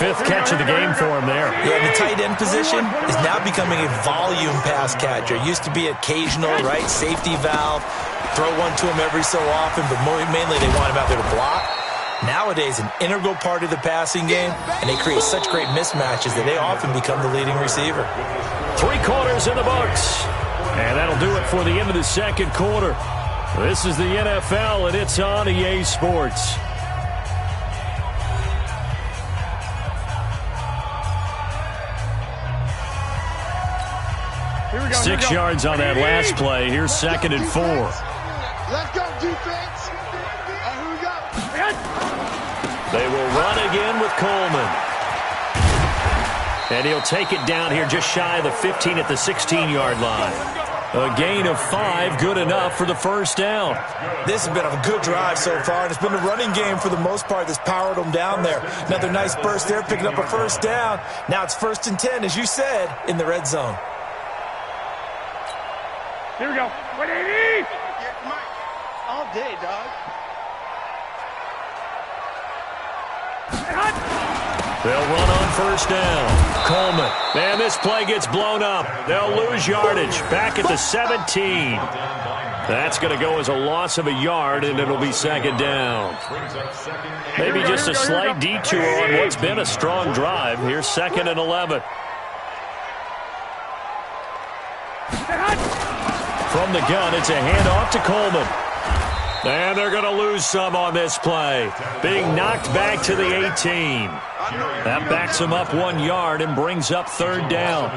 5th catch of the game for him there. Yeah, the tight end position is now becoming a volume pass catcher. Used to be occasional, right, safety valve. Throw one to him every so often, but mainly they want him out there to block. Nowadays, an integral part of the passing game, and they create such great mismatches that they often become the leading receiver. 3 quarters in the books. And that'll do it for the end of the 2nd quarter. This is the NFL, and it's on EA Sports. Here we go. 6 yards on that last play. Here's 2nd and 4. Let's go, defense. Here we go. They will run again with Coleman. And he'll take it down here just shy of the 15 at the 16-yard line. A gain of 5, good enough for the first down. This has been a good drive so far, and it's been a running game for the most part that's powered them down there. Another nice burst there, picking up a first down. Now it's 1st and 10, as you said, in the red zone. Here we go. 180! Yeah, Mike. All day, dog. They'll run on first down. Coleman. And this play gets blown up. They'll lose yardage. Back at the 17. That's going to go as a loss of a yard, and it'll be 2nd down. Maybe just a slight detour on what's been a strong drive. Here's 2nd and 11. From the gun, it's a handoff to Coleman. And they're going to lose some on this play. Being knocked back to the 18. That backs him up 1 yard and brings up 3rd down.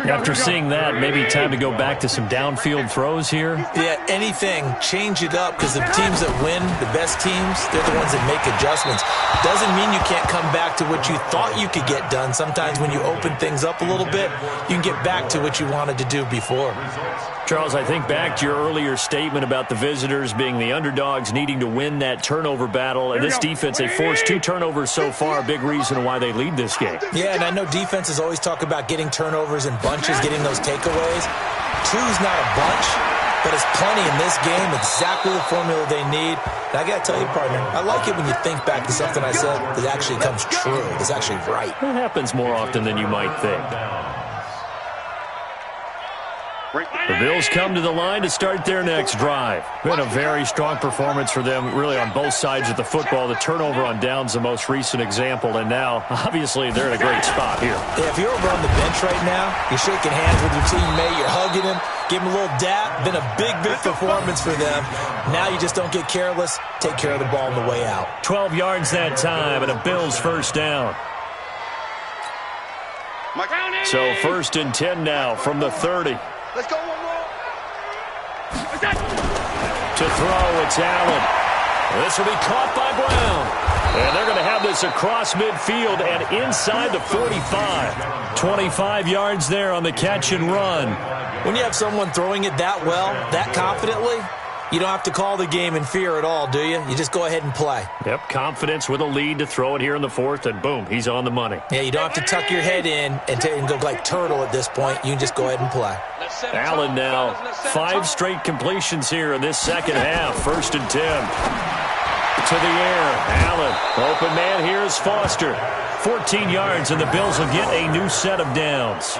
After seeing that, maybe time to go back to some downfield throws here. Yeah, anything. Change it up, because the teams that win, the best teams, they're the ones that make adjustments. Doesn't mean you can't come back to what you thought you could get done. Sometimes when you open things up a little bit, you can get back to what you wanted to do before. Charles, I think back to your earlier statement about the visitors being the underdogs needing to win that turnover battle. And this defense, they forced 2 turnovers so far, a big reason why they lead this game. Yeah, and I know defenses always talk about getting turnovers in bunches, getting those takeaways. 2's not a bunch, but it's plenty in this game, exactly the formula they need. And I got to tell you, partner, I like it when you think back to something I said that actually comes true, that's actually right. That happens more often than you might think. The Bills come to the line to start their next drive. Been a very strong performance for them, really, on both sides of the football. The turnover on downs, the most recent example, and now, obviously, they're in a great spot here. Yeah, if you're over on the bench right now, you're shaking hands with your teammate, you're hugging him, give him a little dap. Been a big performance for them. Now you just don't get careless. Take care of the ball on the way out. 12 yards that time, and a Bills first down. So 1st and 10 now from the 30. Let's go one more. To throw, it's Allen. This will be caught by Brown. And they're going to have this across midfield and inside the 45. 25 yards there on the catch and run. When you have someone throwing it that well, that confidently, you don't have to call the game in fear at all, do you? You just go ahead and play. Yep, confidence with a lead to throw it here in the 4th, and boom, he's on the money. Yeah, you don't have to tuck your head in and go like turtle at this point. You can just go ahead and play. Allen now, 5 straight completions here in this second half. 1st and 10. To the air, Allen. Open man here is Foster. 14 yards, and the Bills will get a new set of downs.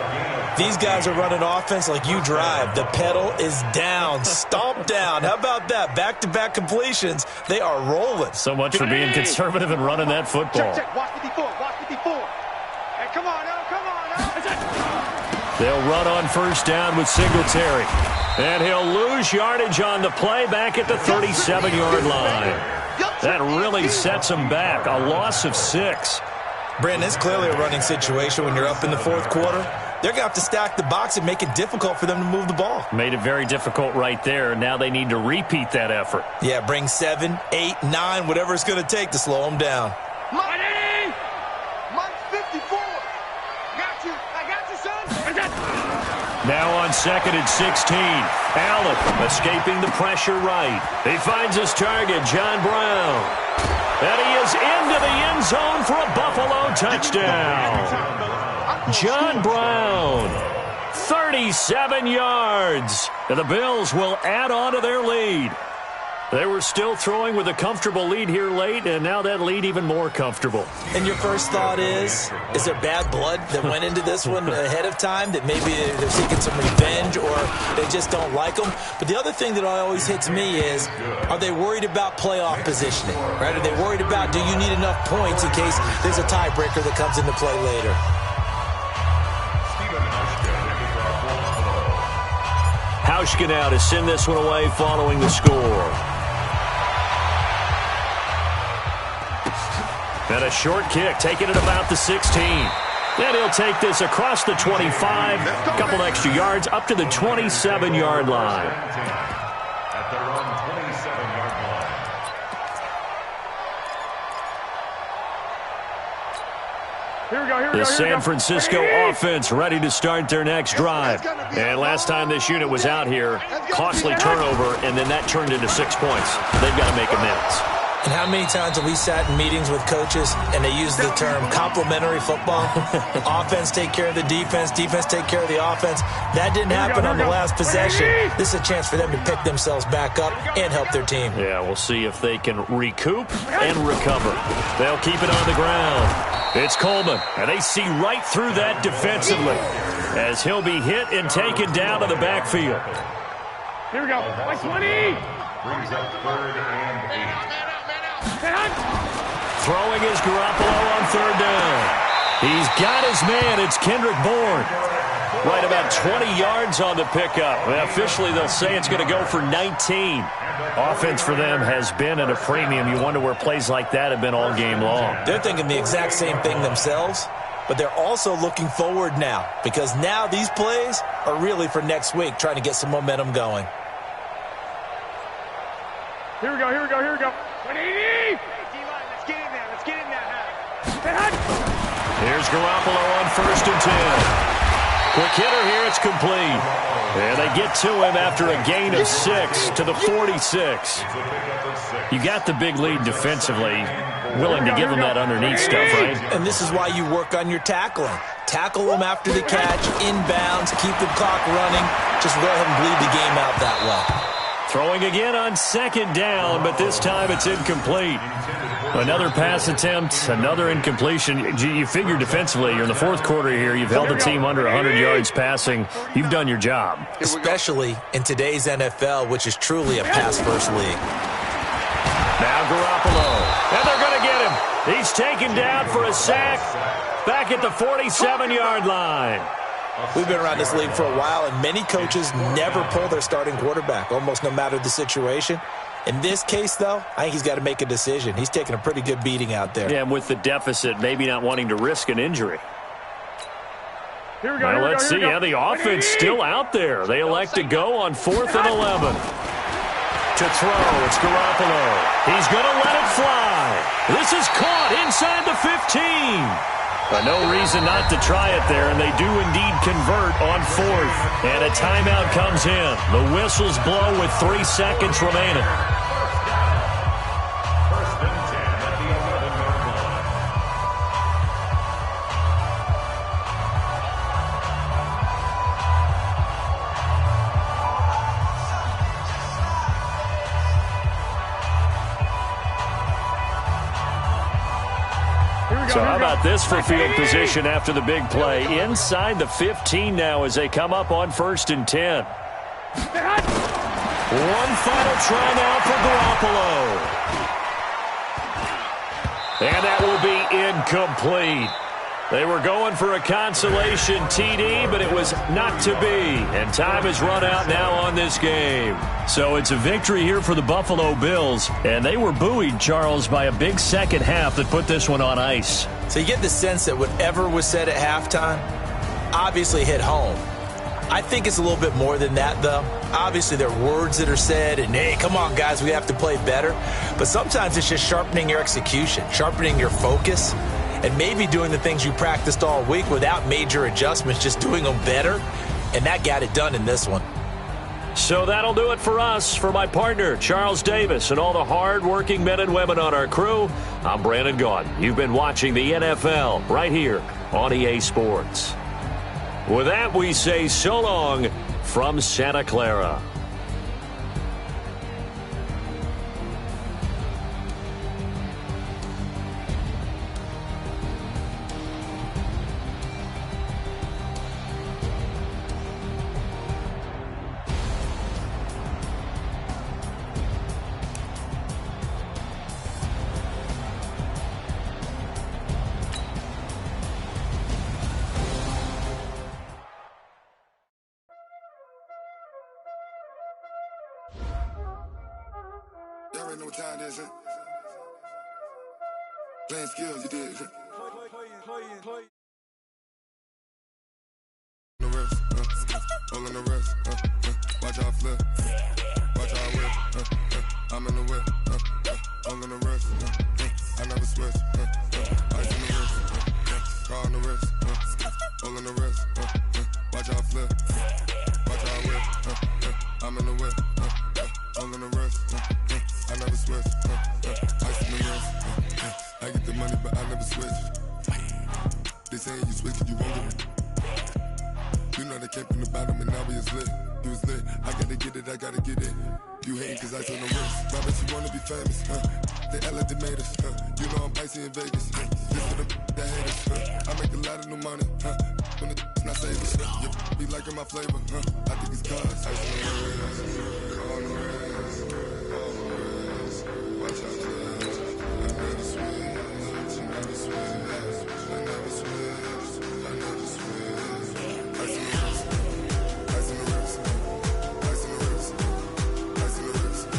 These guys are running offense like you drive. The pedal is down, stomp down. How about that? Back-to-back completions. They are rolling. So much for being conservative and running that football. Check. Watch 54. Watch 54. Hey, come on, now. Come on, now. They'll run on first down with Singletary. And he'll lose yardage on the play back at the 37-yard line. That really sets him back. A loss of 6. Brandon, it's clearly a running situation when you're up in the 4th quarter. They're going to have to stack the box and make it difficult for them to move the ball. Made it very difficult right there. Now they need to repeat that effort. Yeah, bring 7, 8, 9, whatever it's going to take to slow them down. Mike 54. I got you, son. Now on 2nd and 16. Allen escaping the pressure right. He finds his target, John Brown. And he is into the end zone for a Buffalo touchdown. John Brown, 37 yards. And the Bills will add on to their lead. They were still throwing with a comfortable lead here late, and now that lead even more comfortable. And your first thought is there bad blood that went into this one ahead of time, that maybe they're seeking some revenge or they just don't like them? But the other thing that always hits me is, are they worried about playoff positioning? Right? Are they worried about, do you need enough points in case there's a tiebreaker that comes into play later? Hauschka now to send this one away following the score. And a short kick, taking it about the 16. Then he'll take this across the 25, a couple extra yards, up to the 27-yard line. At their own 27-yard line. The San Francisco offense ready to start their next drive. And last time this unit was out here, costly turnover, and then that turned into 6 points. They've got to make amends. And how many times have we sat in meetings with coaches and they use the term complementary football? Offense take care of the defense, defense take care of the offense. That didn't happen on the last possession. This is a chance for them to pick themselves back up and help their team. Yeah, we'll see if they can recoup and recover. They'll keep it on the ground. It's Coleman, and they see right through that defensively as he'll be hit and taken down to the backfield. Here we go. Like 20. Brings up 3rd and 8. Throwing is Garoppolo on 3rd down. He's got his man. It's Kendrick Bourne. Right about 20 yards on the pickup. Well, officially, they'll say it's going to go for 19. Offense for them has been at a premium. You wonder where plays like that have been all game long. They're thinking the exact same thing themselves, but they're also looking forward now because now these plays are really for next week, trying to get some momentum going. Here we go. 180. Let's get in there. Here's Garoppolo on 1st and 10. Quick hitter here, it's complete. And they get to him after a gain of 6 to the 46. You got the big lead defensively, willing to give them that underneath stuff, right? And this is why you work on your tackling. Tackle them after the catch, inbounds, keep the clock running. Just go ahead and bleed the game out that way. Throwing again on 2nd down, but this time it's incomplete. Another pass attempt, another incompletion. You figure defensively, you're in the 4th quarter here. You've held the team under 100 yards passing. You've done your job. Especially in today's NFL, which is truly a pass-first league. Now Garoppolo, and they're going to get him. He's taken down for a sack back at the 47-yard line. We've been around this league for a while, and many coaches never pull their starting quarterback, almost no matter the situation. In this case, though, I think he's got to make a decision. He's taking a pretty good beating out there. Yeah, and with the deficit, maybe not wanting to risk an injury. Here we go. Well, let's see. Yeah, the offense still out there. They elect to go on 4th and 11. To throw, it's Garoppolo. He's going to let it fly. This is caught inside the 15. But no reason not to try it there, and they do indeed convert on 4th. And a timeout comes in. The whistles blow with 3 seconds remaining. So how about this for field position after the big play? Inside the 15 now as they come up on 1st and 10. One final try now for Garoppolo. And that will be incomplete. They were going for a consolation TD, but it was not to be. And time has run out now on this game. So it's a victory here for the Buffalo Bills. And they were buoyed, Charles, by a big second half that put this one on ice. So you get the sense that whatever was said at halftime obviously hit home. I think it's a little bit more than that, though. Obviously, there are words that are said, and, hey, come on, guys, we have to play better. But sometimes it's just sharpening your execution, sharpening your focus, and maybe doing the things you practiced all week without major adjustments, just doing them better. And that got it done in this one. So that'll do it for us. For my partner, Charles Davis, and all the hard-working men and women on our crew, I'm Brandon Gaudin. You've been watching the NFL right here on EA Sports. With that, we say so long from Santa Clara. Y'all already know what time it is, huh? Playing skills, you did. The rest, all in the rest, watch how I flip, watch how I whip, I'm in the whip, all in the rest, I never switch, ice in the wrist, car I'm in the whip, all in the rest, I never switch, ice in the wrist, I get the money but I never switch. They saying you switch, you won't get it. You know they came from the bottom and now we is lit. You was lit, I gotta get it, I gotta get it. You hating cause ice on the wrist, I bet you wanna be famous, They made us, you know I'm icy in Vegas, This for the that hate us, I make a lot of new money, When it's not savings, you be liking my flavor, I think it's cause ice on the wrist, on the wrist, on the wrist. Watch out, cuz I never switch, I never switch, I never switch, I never switch. Ice on the wrist, ice on the wrist, ice on the wrist, ice on the wrist, ice on the wrist.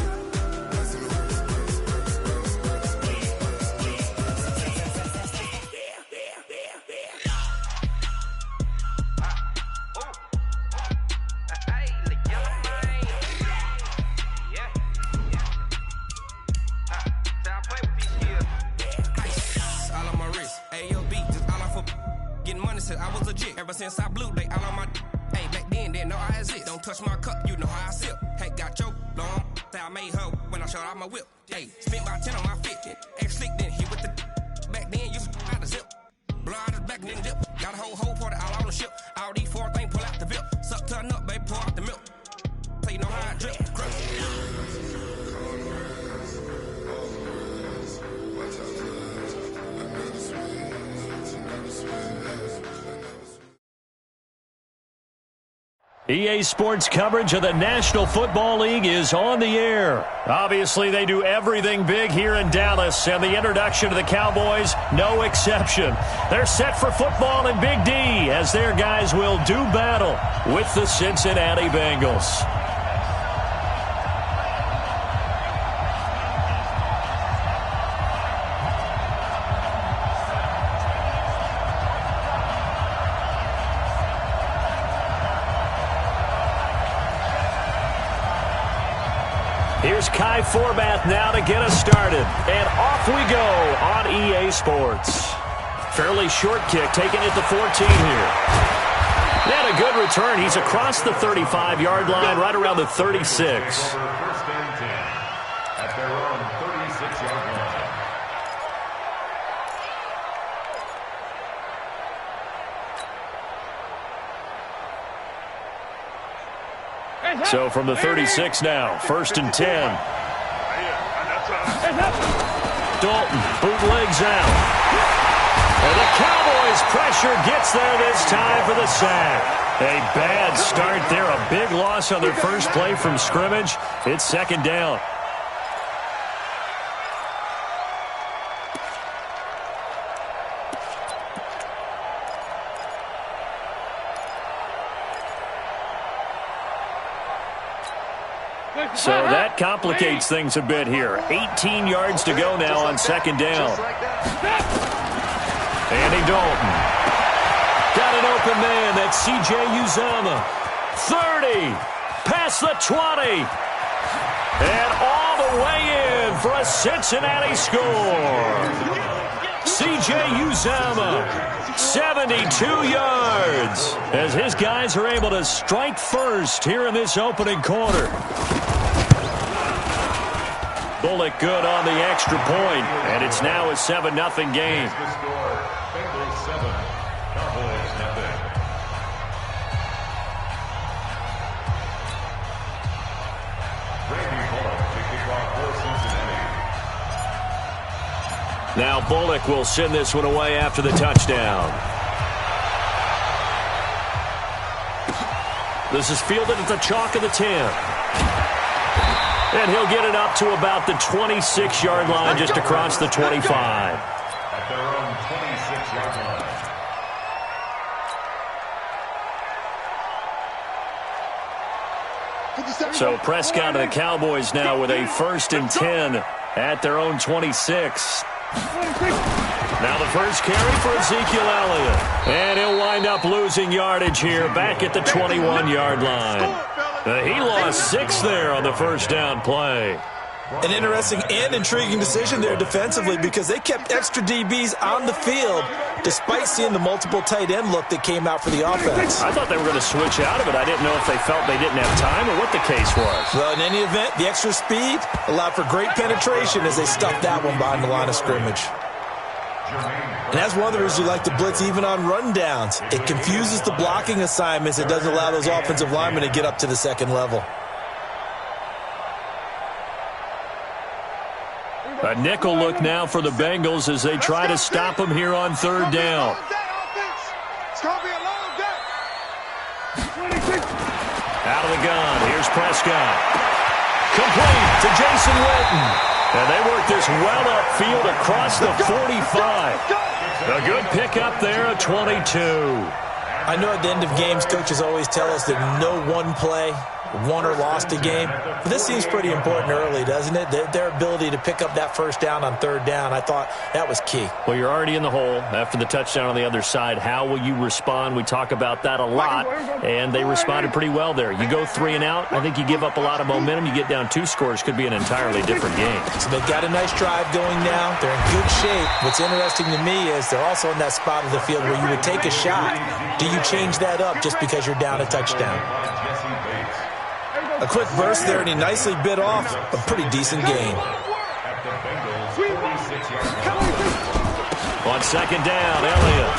I was legit. Ever since I blew, they all on my. Hey, back then, didn't know I exist. Don't touch my cup, you know how I sip. Hey, got your long. I made her when I showed out my whip. Hey, spent about 10 on my fit. Ex-slick, then hit with the. Back then, you out the zip. Blow out his back, then dip. Got a whole party all on the ship. All these four things pull out the VIP. Suck, turn up, baby, pour out the milk. So you know how I drip. Crush. EA Sports coverage of the National Football League is on the air. Obviously, they do everything big here in Dallas, and the introduction to the Cowboys, no exception. They're set for football in Big D as their guys will do battle with the Cincinnati Bengals. Here's Kai Forbath now to get us started. And off we go on EA Sports. Fairly short kick taken at the 14 here. And a good return. He's across the 35-yard line, right around the 36. First and 10 at their own 36-yard line. So from the 36 now, first and 10. Dalton bootlegs out. And the Cowboys pressure gets there this time for the sack. A bad start there, a big loss on their first play from scrimmage. It's second down. So that complicates things a bit here. 18 yards to go now on second down. Andy Dalton. Got an open man. That's C.J. Uzomah. 30. Past the 20. And all the way in for a Cincinnati score. C.J. Uzomah, 72 yards, as his guys are able to strike first here in this opening quarter. Bullock good on the extra point, and it's now a 7-0 game. The score, Bengals 7, Cowboys nothing. Randy Bullock to kick off for Cincinnati. Now Bullock will send this one away after the touchdown. This is fielded at the chalk of the 10. And he'll get it up to about the 26-yard line, just across the 25. At their own 26-yard line. So Prescott and the Cowboys now with a first and 10 at their own 26. Now the first carry for Ezekiel Elliott. And he'll wind up losing yardage here back at the 21-yard line. He lost 6 there on the first down play. An interesting and intriguing decision there defensively because they kept extra DBs on the field despite seeing the multiple tight end look that came out for the offense. I thought they were going to switch out of it. I didn't know if they felt they didn't have time or what the case was. Well, in any event, the extra speed allowed for great penetration as they stuffed that one behind the line of scrimmage. And that's one of the reasons you like to blitz even on rundowns. It confuses the blocking assignments. It doesn't allow those offensive linemen to get up to the second level. A nickel look now for the Bengals as they try to stop them here on third down. It's going to be a long day. Out of the gun. Here's Prescott. Complete to Jason Witten. And they work this well upfield across the 45. A good pickup there at 22. I know at the end of games, coaches always tell us that no one play won or lost a game. But this seems pretty important early, doesn't it? Their ability to pick up that first down on third down, I thought that was key. Well, you're already in the hole after the touchdown on the other side. How will you respond? We talk about that a lot, and they responded pretty well there. You go 3 and out, I think you give up a lot of momentum. You get down 2 scores, could be an entirely different game. So they've got a nice drive going now. They're in good shape. What's interesting to me is they're also in that spot of the field where you would take a shot. Do you change that up just because you're down a touchdown? A quick burst there, and he nicely bit off a pretty decent gain. On second down, Elliott.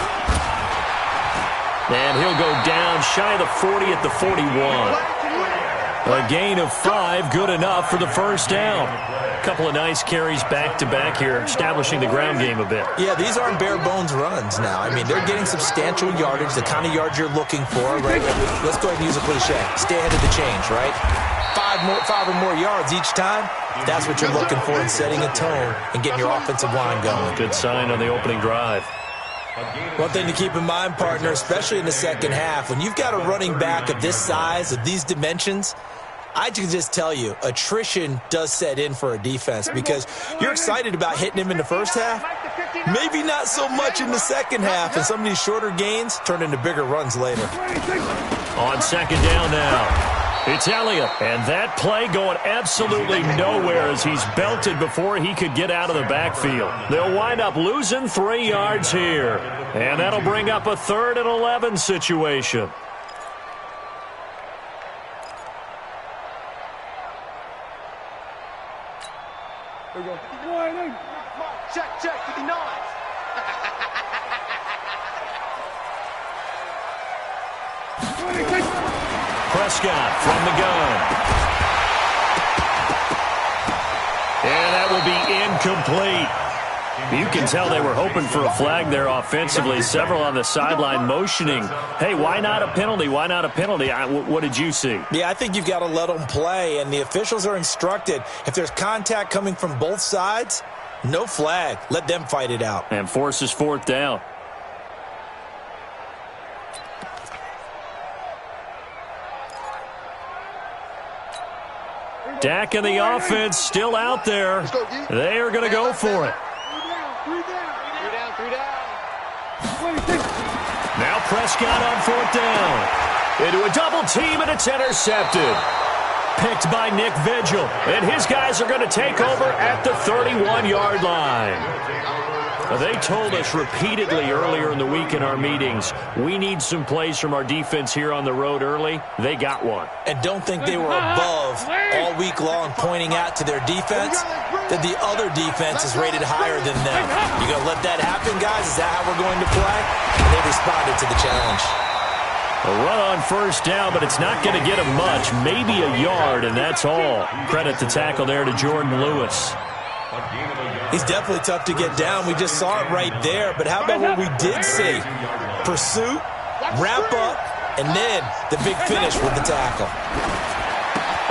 And he'll go down shy of the 40 at the 41. A gain of 5, good enough for the first down. A couple of nice carries back-to-back here, establishing the ground game a bit. Yeah, these aren't bare-bones runs now. I mean, they're getting substantial yardage, the kind of yards you're looking for, right? Let's go ahead and use a cliche. Stay ahead of the change, right? 5 or more yards each time. That's what you're looking for in setting a tone and getting your offensive line going. Good sign on the opening drive. One thing to keep in mind, partner, especially in the second half, when you've got a running back of this size, of these dimensions, I can just tell you, attrition does set in for a defense because you're excited about hitting him in the first half. Maybe not so much in the second half, and some of these shorter gains turn into bigger runs later. On second down now. It's Elliott, and that play going absolutely nowhere as he's belted before he could get out of the backfield. They'll wind up losing 3 yards here, and that'll bring up a 3rd and 11 situation. There we go. Check, 59. Prescott from the gun. And that will be incomplete. You can tell they were hoping for a flag there offensively. Several on the sideline motioning, hey, why not a penalty? Why not a penalty? What did you see? Yeah, I think you've got to let them play, and the officials are instructed, if there's contact coming from both sides, no flag. Let them fight it out. And forces 4th down. Dak and the offense still out there. They are going to go for it. Now Prescott on 4th down. Into a double team, and it's intercepted. Picked by Nick Vigil. And his guys are going to take over at the 31-yard line. They told us repeatedly earlier in the week in our meetings, we need some plays from our defense here on the road early. They got one. And don't think they were above all week long pointing out to their defense that the other defense is rated higher than them. You going to let that happen, guys? Is that how we're going to play? And they responded to the challenge. A run on first down, but it's not going to get him much. Maybe a yard, and that's all. Credit the tackle there to Jordan Lewis. He's definitely tough to get down. We just saw it right there. But how about what we did see? Pursuit, wrap up, and then the big finish with the tackle.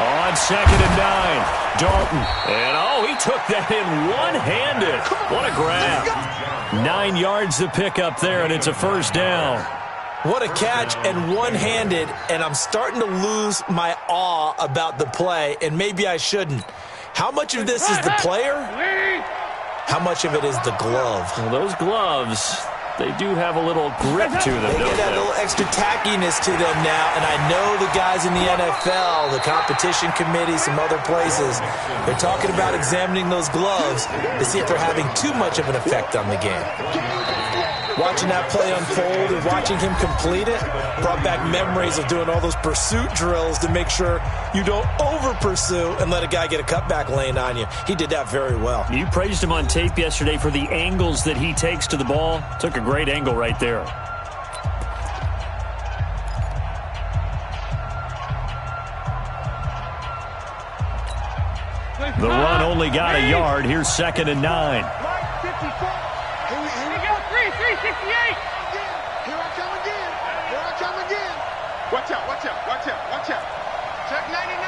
On 2nd and 9, Dalton. And, he took that in one-handed. What a grab. 9 yards to pick up there, and it's a first down. What a catch, and one-handed, and I'm starting to lose my awe about the play, and maybe I shouldn't. How much of this is the player? How much of it is the glove? Well, those gloves, they do have a little grip to them. They get that little extra tackiness to them now, and I know the guys in the NFL, the competition committee, some other places, they're talking about examining those gloves to see if they're having too much of an effect on the game. Watching that play unfold and watching him complete it brought back memories of doing all those pursuit drills to make sure you don't over-pursue and let a guy get a cutback lane on you. He did that very well. You praised him on tape yesterday for the angles that he takes to the ball. Took a great angle right there. The run only got a yard. Here's 2nd and 9. Here we go, 368. Here I come again. Here I come again. Watch out, watch out, watch out, watch out. Check 99.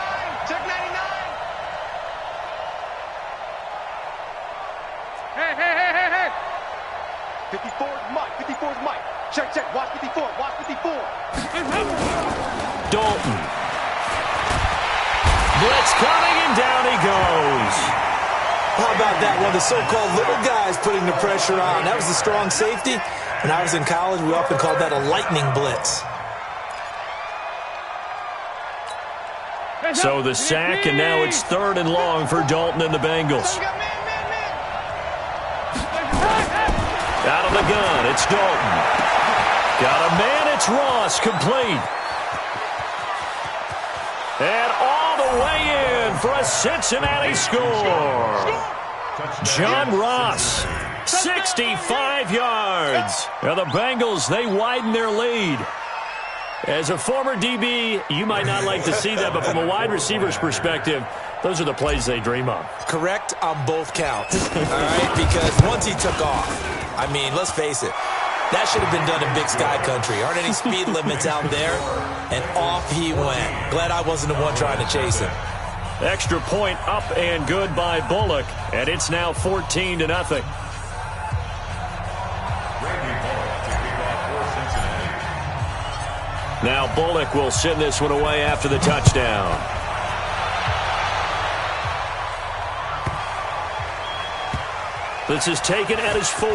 Check 99. Hey. 54's Mike. 54's Mike. Check. Watch 54. Watch 54. Dalton. Blitz coming, and down he goes. How about that? One of the so-called little guys putting the pressure on. That was the strong safety. When I was in college, we often called that a lightning blitz. So the sack, and now it's 3rd and long for Dalton and the Bengals. Out of the gun, it's Dalton. Got a man, it's Ross, complete. And all the way in for a Cincinnati score. John Ross, 65 yards. Now the Bengals, they widen their lead. As a former DB, you might not like to see that, but from a wide receiver's perspective, those are the plays they dream of. Correct on both counts, all right? Because once he took off, I mean, let's face it, that should have been done in Big Sky Country. Aren't any speed limits out there? And off he went. Glad I wasn't the one trying to chase him. Extra point up and good by Bullock, and it's now 14-0. Now Bullock will send this one away after the touchdown. This is taken at his 4.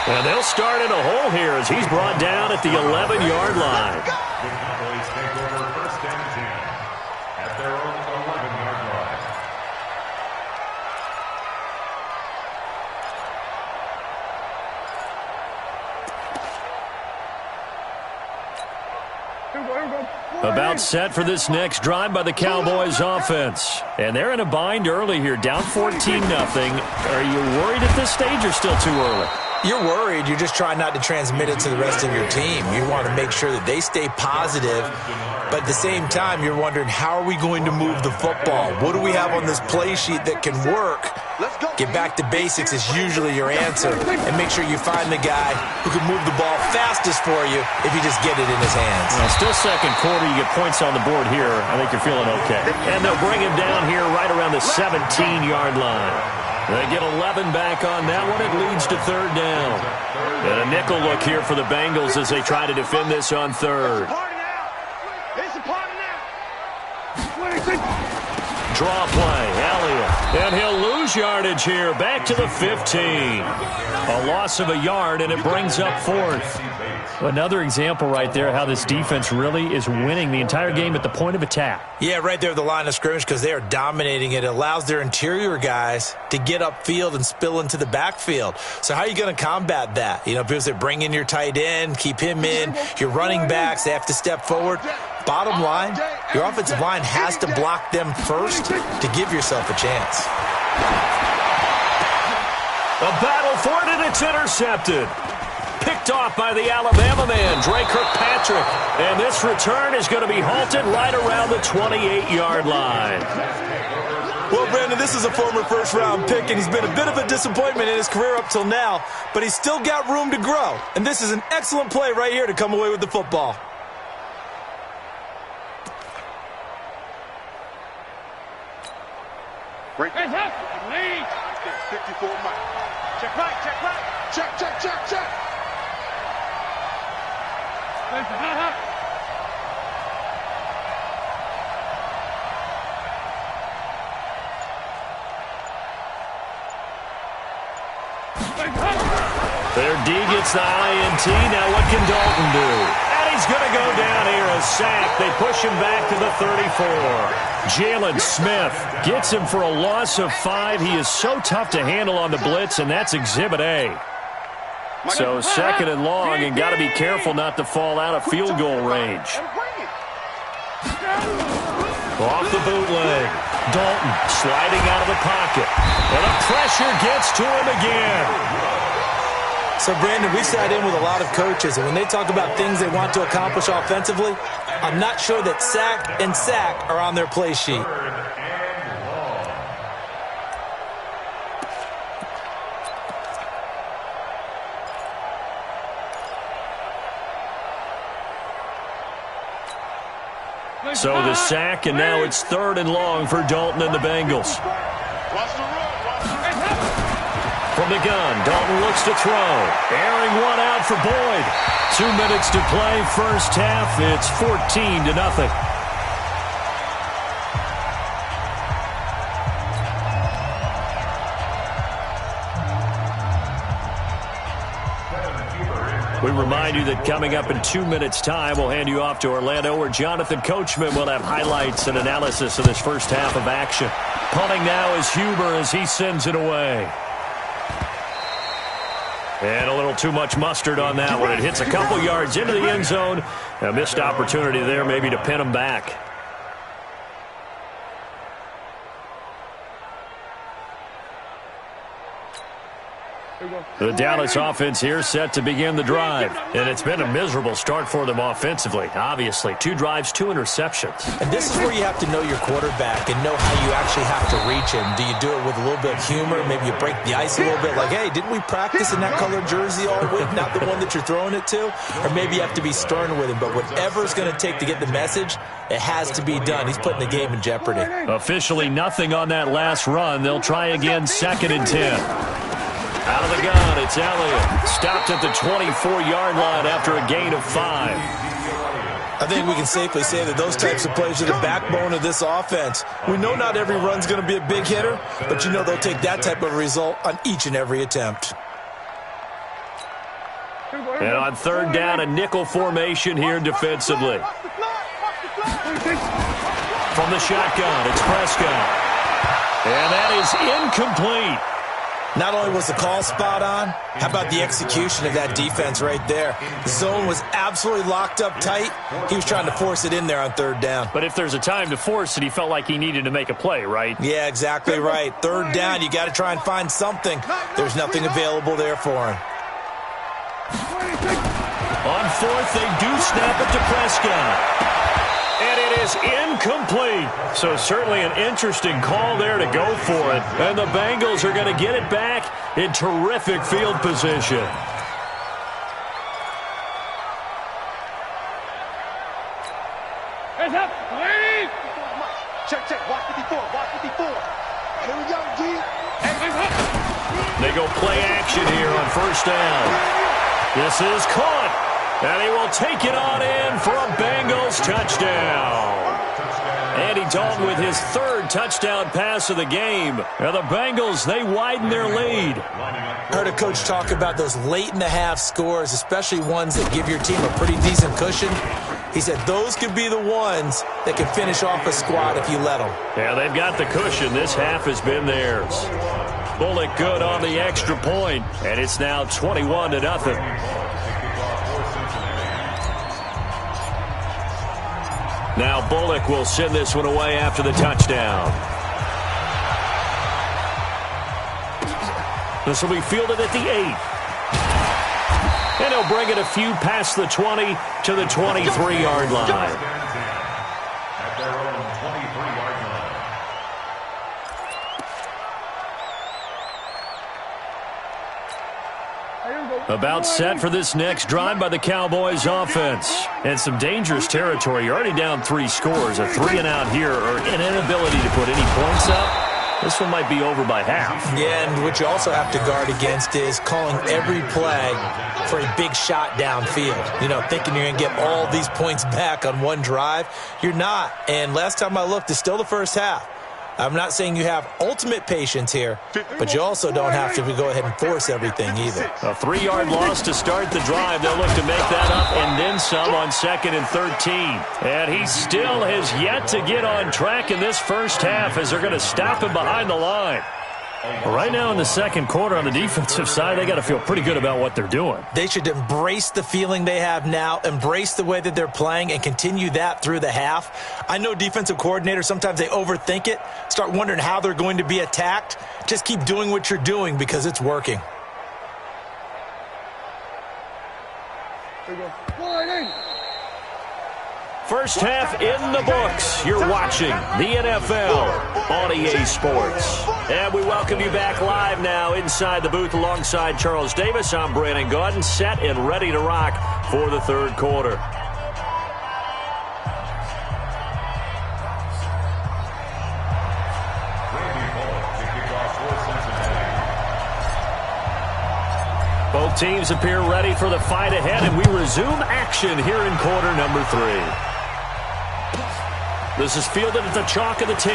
And they'll start in a hole here as he's brought down at the 11-yard line. The Cowboys take over 1st and 10 at their own 11-yard line. About set for this next drive by the Cowboys offense. And they're in a bind early here, down 14-0. Are you worried at this stage or still too early? You're worried. You're just trying not to transmit it to the rest of your team. You want to make sure that they stay positive. But at the same time, you're wondering, how are we going to move the football? What do we have on this play sheet that can work? Get back to basics is usually your answer. And make sure you find the guy who can move the ball fastest for you if you just get it in his hands. Well, still second quarter. You get points on the board here. I think you're feeling okay. And they'll bring him down here right around the 17-yard line. They get 11 back on that one. It leads to 3rd down. And a nickel look here for the Bengals as they try to defend this on 3rd. Draw play, Elliott. And he'll lose yardage here. Back to the 15. A loss of a yard, and it brings up 4th. Another example right there how this defense really is winning the entire game at the point of attack. Yeah, right there at the line of scrimmage because they are dominating it. It allows their interior guys to get upfield and spill into the backfield. So how are you going to combat that? You know, people say bring in your tight end, keep him in. Your running backs, they have to step forward. Bottom line, your offensive line has to block them first to give yourself a chance. A battle for it, and it's intercepted. Picked off by the Alabama man, Dre Kirkpatrick. And this return is going to be halted right around the 28-yard line. Well, Brandon, this is a former first-round pick, and he's been a bit of a disappointment in his career up till now, but he's still got room to grow. And this is an excellent play right here to come away with the football. Break. Lead. 54 Mike. Check right. Check. They're D gets the INT. Now what can Dalton do? And he's going to go down here, a sack. They push him back to the 34. Jalen Smith gets him for a loss of 5. He is so tough to handle on the blitz, and that's Exhibit A. So 2nd and long, and got to be careful not to fall out of field goal range. Off the bootleg. Dalton sliding out of the pocket. And the pressure gets to him again. So, Brandon, we sat in with a lot of coaches, and when they talk about things they want to accomplish offensively, I'm not sure that sack and sack are on their play sheet. So the sack, and now it's 3rd and long for Dalton and the Bengals. From the gun, Dalton looks to throw. Airing one out for Boyd. 2 minutes to play, first half. It's 14-0. We remind you that coming up in 2 minutes' time, we'll hand you off to Orlando, where Jonathan Coachman will have highlights and analysis of this first half of action. Punting now is Huber as he sends it away. And a little too much mustard on that one. It hits a couple yards into the end zone. A missed opportunity there maybe to pin him back. The Dallas offense here set to begin the drive. And it's been a miserable start for them offensively, obviously. 2 drives, 2 interceptions. And this is where you have to know your quarterback and know how you actually have to reach him. Do you do it with a little bit of humor? Maybe you break the ice a little bit like, hey, didn't we practice in that colored jersey all week, not the one that you're throwing it to? Or maybe you have to be stern with him. But whatever it's going to take to get the message, it has to be done. He's putting the game in jeopardy. Officially nothing on that last run. They'll try again 2nd and 10. Out of the gun, it's Elliott. Stopped at the 24-yard line after a gain of 5. I think we can safely say that those types of plays are the backbone of this offense. We know not every run's going to be a big hitter, but you know they'll take that type of result on each and every attempt. And on 3rd down, a nickel formation here defensively. From the shotgun, it's Prescott. And that is incomplete. Not only was the call spot on, how about the execution of that defense right there? The zone was absolutely locked up tight. He was trying to force it in there on 3rd down. But if there's a time to force it, he felt like he needed to make a play, right? Yeah, exactly right. 3rd down, you got to try and find something. There's nothing available there for him. On 4th, they do snap it to Prescott. And it is incomplete. So certainly an interesting call there to go for it. And the Bengals are going to get it back in terrific field position. Hands up, ladies! Check. Watch 54. Here we go, G. They go play action here on 1st down. This is caught. And he will take it on in for a Bengals touchdown. Andy Dalton with his 3rd touchdown pass of the game. And the Bengals, they widen their lead. I heard a coach talk about those late-in-the-half scores, especially ones that give your team a pretty decent cushion. He said those could be the ones that can finish off a squad if you let them. Yeah, they've got the cushion. This half has been theirs. Bullock good on the extra point, and it's now 21-0. Now Bullock will send this one away after the touchdown. This will be fielded at the 8. And he'll bring it a few past the 20 to the 23-yard line. At their own 23-yard line. About set for this next drive by the Cowboys offense. And some dangerous territory. You're already down 3 scores. A 3-and-out here, or an inability to put any points up. This one might be over by half. Yeah, and what you also have to guard against is calling every play for a big shot downfield. You know, thinking you're going to get all these points back on one drive. You're not. And last time I looked, it's still the first half. I'm not saying you have ultimate patience here, but you also don't have to go ahead and force everything either. A 3-yard loss to start the drive. They'll look to make that up and then some on 2nd and 13. And he still has yet to get on track in this first half as they're going to stop him behind the line. Right now in the second quarter on the defensive side, they got to feel pretty good about what they're doing. They should embrace the feeling they have now, embrace the way that they're playing, and continue that through the half. I know defensive coordinators, sometimes they overthink it, start wondering how they're going to be attacked. Just keep doing what you're doing because it's working. First half in the books. You're watching the NFL on EA Sports. And we welcome you back live now inside the booth alongside Charles Davis. I'm Brandon Gaudin, set and ready to rock for the third quarter. Both teams appear ready for the fight ahead, and we resume action here in quarter number 3. This is fielded at the chalk of the 10.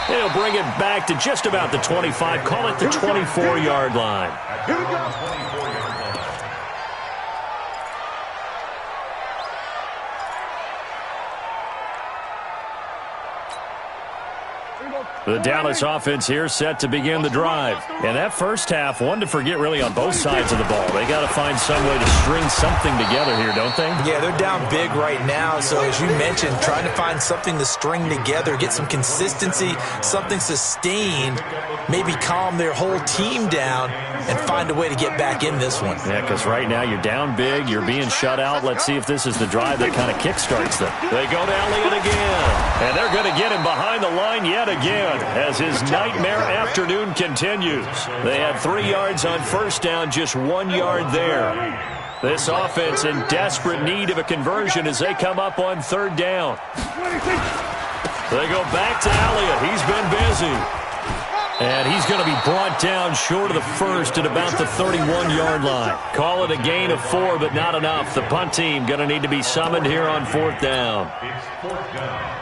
He'll bring it back to just about the 25. Call it the 24-yard line. Here we go. The Dallas offense here set to begin the drive. And that first half, one to forget really on both sides of the ball. They got to find some way to string something together here, don't they? Yeah, they're down big right now. So as you mentioned, trying to find something to string together, get some consistency, something sustained, maybe calm their whole team down and find a way to get back in this one. Yeah, because right now you're down big, you're being shut out. Let's see if this is the drive that kind of kickstarts them. They go to Elliott again, and they're going to get him behind the line yet again as his nightmare afternoon continues. They had 3 yards on first down, just 1 yard there. This offense in desperate need of a conversion as they come up on third down. They go back to Elliott. He's been busy. And he's going to be brought down short of the first at about the 31-yard line. Call it a gain of 4, but not enough. The punt team going to need to be summoned here on fourth down. It's fourth down.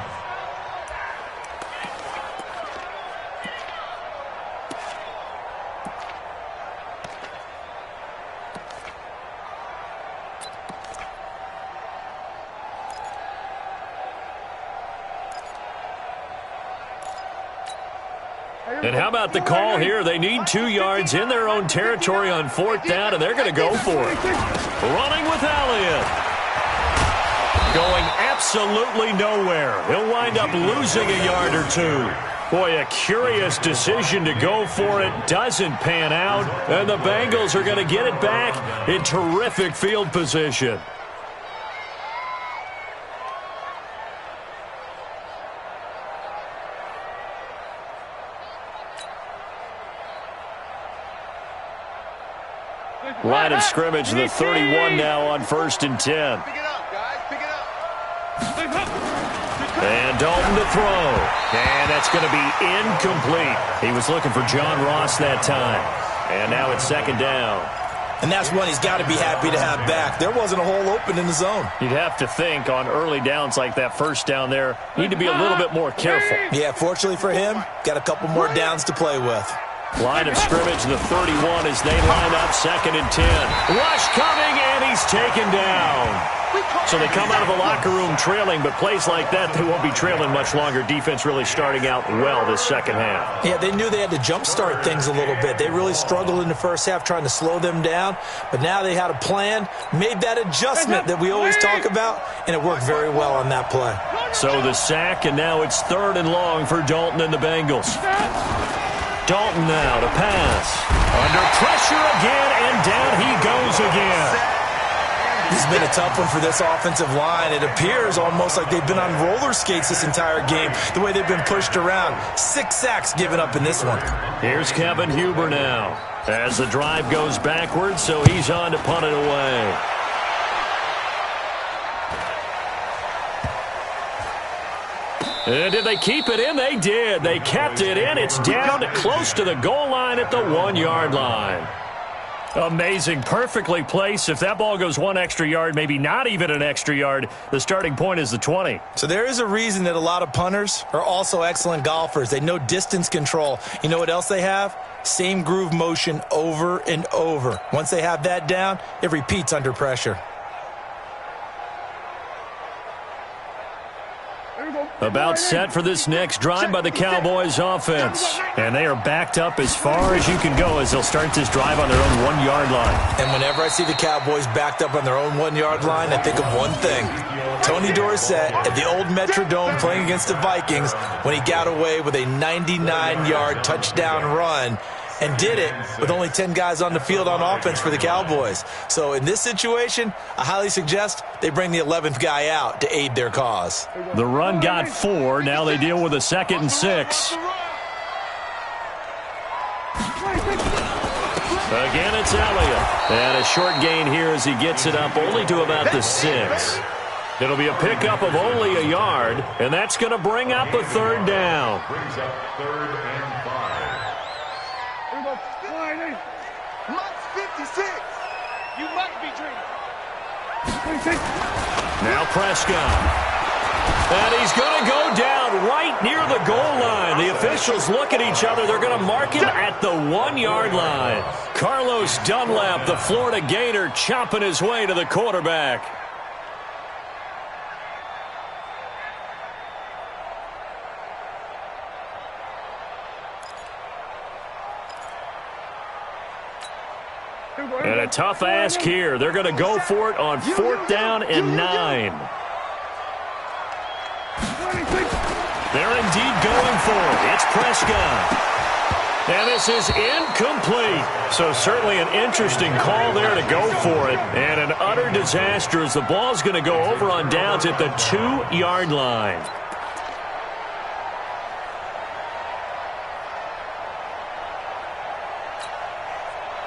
And how about the call here? They need 2 yards in their own territory on fourth down, and they're going to go for it. Running with Elliott. Going absolutely nowhere. He'll wind up losing a yard or 2. Boy, a curious decision to go for it. Doesn't pan out, and the Bengals are going to get it back in terrific field position. Line of scrimmage, the 31 now on 1st and 10. Pick it up, guys. Pick it up. And Dalton to throw. And that's going to be incomplete. He was looking for John Ross that time. And now it's 2nd down. And that's one he's got to be happy to have back. There wasn't a hole open in the zone. You'd have to think on early downs like that first down there, need to be a little bit more careful. Yeah, fortunately for him, got a couple more downs to play with. Line of scrimmage, the 31 as they line up 2nd and 10. Rush coming, and he's taken down. So they come out of the locker room trailing, but plays like that, they won't be trailing much longer. Defense really starting out well this second half. Yeah, they knew they had to jumpstart things a little bit. They really struggled in the first half trying to slow them down, but now they had a plan, made that adjustment that we always talk about, and it worked very well on that play. So the sack, and now it's 3rd and long for Dalton and the Bengals. Dalton now to pass. Under pressure again, and down he goes again. This has been a tough one for this offensive line. It appears almost like they've been on roller skates this entire game, the way they've been pushed around. 6 sacks given up in this one. Here's Kevin Huber now as the drive goes backwards, so he's on to punt it away. And did they keep it in? They did. They kept it in. It's down to close to the goal line at the 1 yard line. Amazing. Perfectly placed. If that ball goes one extra yard, maybe not even an extra yard, the starting point is the 20. So there is a reason that a lot of punters are also excellent golfers. They know distance control. You know what else they have? Same groove motion over and over. Once they have that down, it repeats under pressure. About set for this next drive by the Cowboys offense. And they are backed up as far as you can go as they'll start this drive on their own 1-yard line. And whenever I see the Cowboys backed up on their own 1-yard line, I think of one thing. Tony Dorsett at the old Metrodome playing against the Vikings when he got away with a 99-yard touchdown run and did it with only 10 guys on the field on offense for the Cowboys. So in this situation, I highly suggest they bring the 11th guy out to aid their cause. The run got 4. Now they deal with a 2nd and 6. Again, it's Elliott. And a short gain here as he gets it up only to about the 6. It'll be a pickup of only a yard, and that's going to bring up a 3rd down. Brings up 3rd and 5. Mike's 56. You must be dreaming. Now Prescott. And he's going to go down right near the goal line. The officials look at each other. They're going to mark him at the 1-yard line. Carlos Dunlap, the Florida Gator, chopping his way to the quarterback. And a tough ask here. They're going to go for it on 4th down and 9. They're indeed going for it. It's Prescott. And this is incomplete. So certainly an interesting call there to go for it. And an utter disaster as the ball's going to go over on downs at the 2-yard line.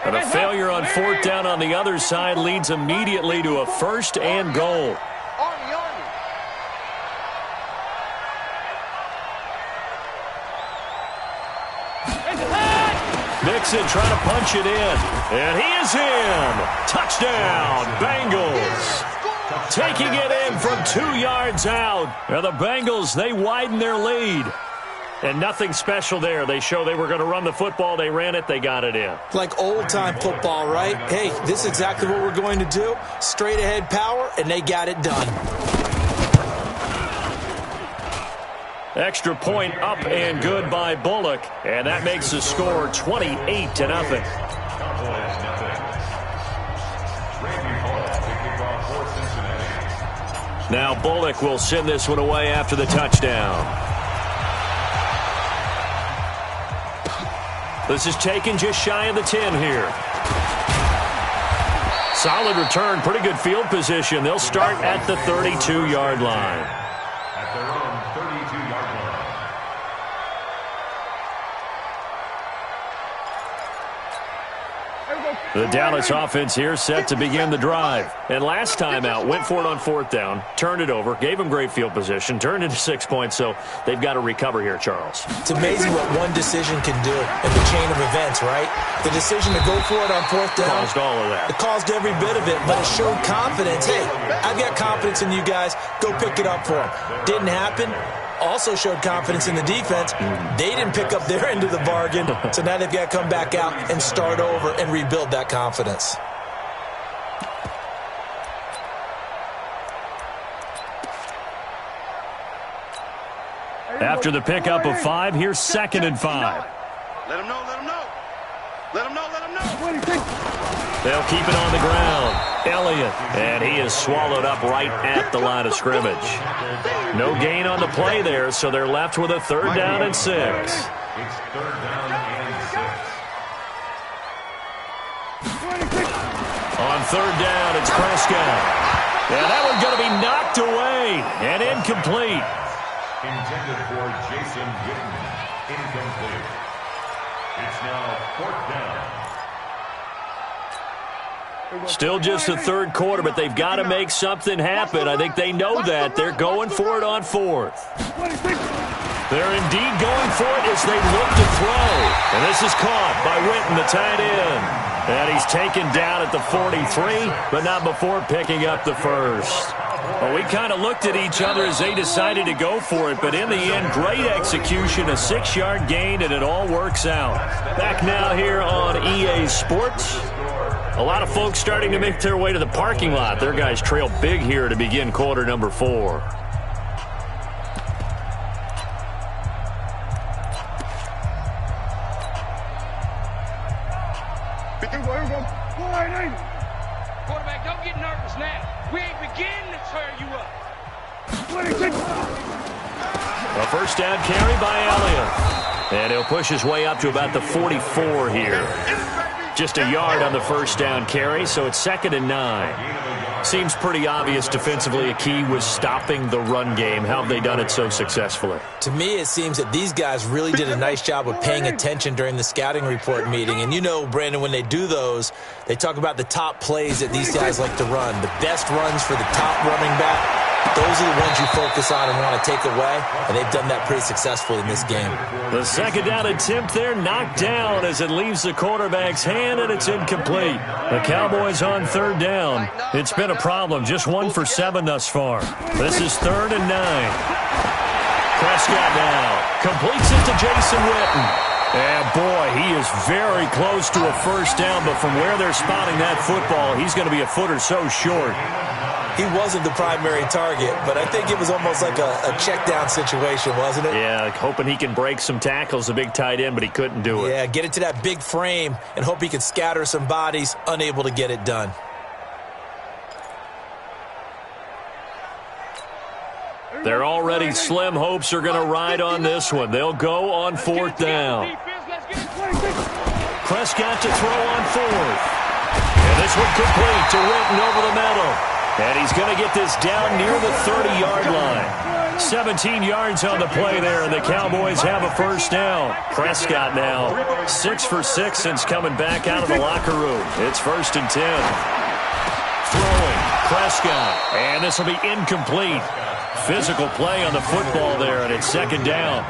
And a failure on 4th down on the other side leads immediately to a 1st and goal. Mixon trying to punch it in. And he is in. Touchdown, Bengals. Taking it in from 2 yards out. And the Bengals, they widen their lead. And nothing special there. They show they were going to run the football. They ran it. They got it in. Like old-time football, right? Hey, this is exactly what we're going to do. Straight-ahead power, and they got it done. Extra point up and good by Bullock. And that makes the score 28-0. Now Bullock will send this one away after the touchdown. This is taken just shy of the 10 here. Solid return, pretty good field position. They'll start at the 32-yard line. At their own 32-yard line. The Dallas offense here set to begin the drive. And last time out, went for it on 4th down, turned it over, gave them great field position, turned into 6 points, so they've got to recover here, Charles. It's amazing what one decision can do in the chain of events, right? The decision to go for it on 4th down. Caused all of that. It caused every bit of it, but it showed confidence. Hey, I've got confidence in you guys. Go pick it up for them. Didn't happen. Also showed confidence in the defense. They didn't pick up their end of the bargain, so now they've got to come back out and start over and rebuild that confidence. After the pickup of 5, here's 2nd and 5. Let him know, let him know. Let him know, let him know. They'll keep it on the ground. Elliott, and he is swallowed up right at the line of scrimmage. No gain on the play there, so they're left with a 3rd down and 6. It's 3rd down and 6. On 3rd down, it's Prescott. And that one's going to be knocked away and incomplete. Intended for Jason Witten. Incomplete. It's now 4th down. Still just the 3rd quarter, but they've got to make something happen. I think they know that. They're going for it on 4th. They're indeed going for it as they look to throw. And this is caught by Witten, the tight end. And he's taken down at the 43, but not before picking up the first. Well, we kind of looked at each other as they decided to go for it, but in the end, great execution, a 6-yard gain, and it all works out. Back now here on EA Sports. A lot of folks starting to make their way to the parking lot. Their guys trail big here to begin quarter number 4. Quarterback, don't get nervous now. We ain't beginning to tear you up. A first down carry by Elliott. And he'll push his way up to about the 44 here. Just a yard on the first down carry, so it's 2nd and 9. Seems pretty obvious defensively a key was stopping the run game. How have they done it so successfully? To me, it seems that these guys really did a nice job of paying attention during the scouting report meeting. And you know, Brandon, when they do those, they talk about the top plays that these guys like to run. The best runs for the top running back. Those are the ones you focus on and want to take away, and they've done that pretty successfully in this game. The second down attempt there knocked down as it leaves the quarterback's hand, and it's incomplete. The Cowboys on 3rd down. It's been a problem, just 1 for 7 thus far. This is 3rd and 9. Prescott now completes it to Jason Witten. And boy, he is very close to a first down, but from where they're spotting that football, he's going to be a foot or so short. He wasn't the primary target, but I think it was almost like a check-down situation, wasn't it? Yeah, hoping he can break some tackles, the big tight end, but he couldn't do it. Yeah, get it to that big frame and hope he can scatter some bodies, unable to get it done. Their already slim hopes are going to ride on this one. They'll go on 4th down. Prescott to throw on 4th. And this one complete to Witten over the middle. And he's going to get this down near the 30-yard line. 17 yards on the play there, and the Cowboys have a first down. Prescott now 6 for 6 since coming back out of the locker room. It's 1st and 10. Throwing, Prescott, and this will be incomplete. Physical play on the football there, and it's 2nd down.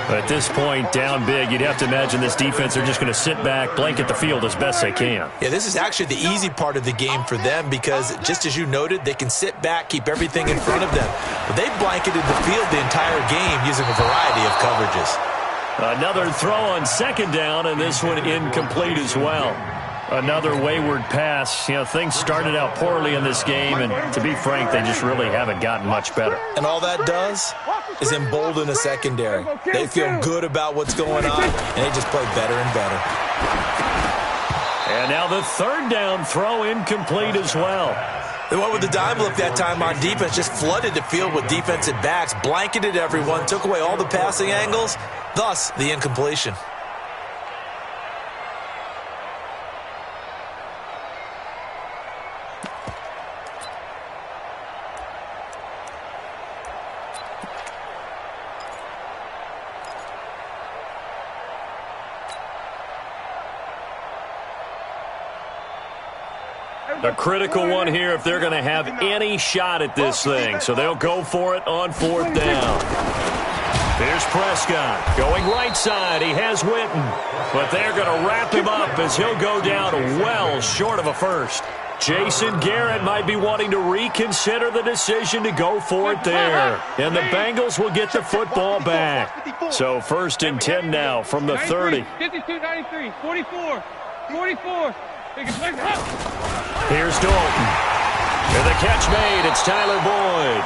At this point, down big, you'd have to imagine this defense are just going to sit back, blanket the field as best they can. Yeah, this is actually the easy part of the game for them because, just as you noted, they can sit back, keep everything in front of them. But they blanketed the field the entire game using a variety of coverages. Another throw on 2nd down, and this one incomplete as well. Another wayward pass. You know, things started out poorly in this game, and to be frank, they just really haven't gotten much better. And all that does is embolden a secondary. They feel good about what's going on, and they just play better and better. And now the 3rd down throw incomplete as well. They went with the dime look that time on defense, just flooded the field with defensive backs, blanketed everyone, took away all the passing angles, thus the incompletion. A critical one here if they're going to have any shot at this thing. So they'll go for it on 4th down. Here's Prescott going right side. He has Witten. But they're going to wrap him up as he'll go down well short of a first. Jason Garrett might be wanting to reconsider the decision to go for it there. And the Bengals will get the football back. So 1st and 10 now from the 30. 52, 93, 44, 44. Here's Dalton. And the catch made. It's Tyler Boyd.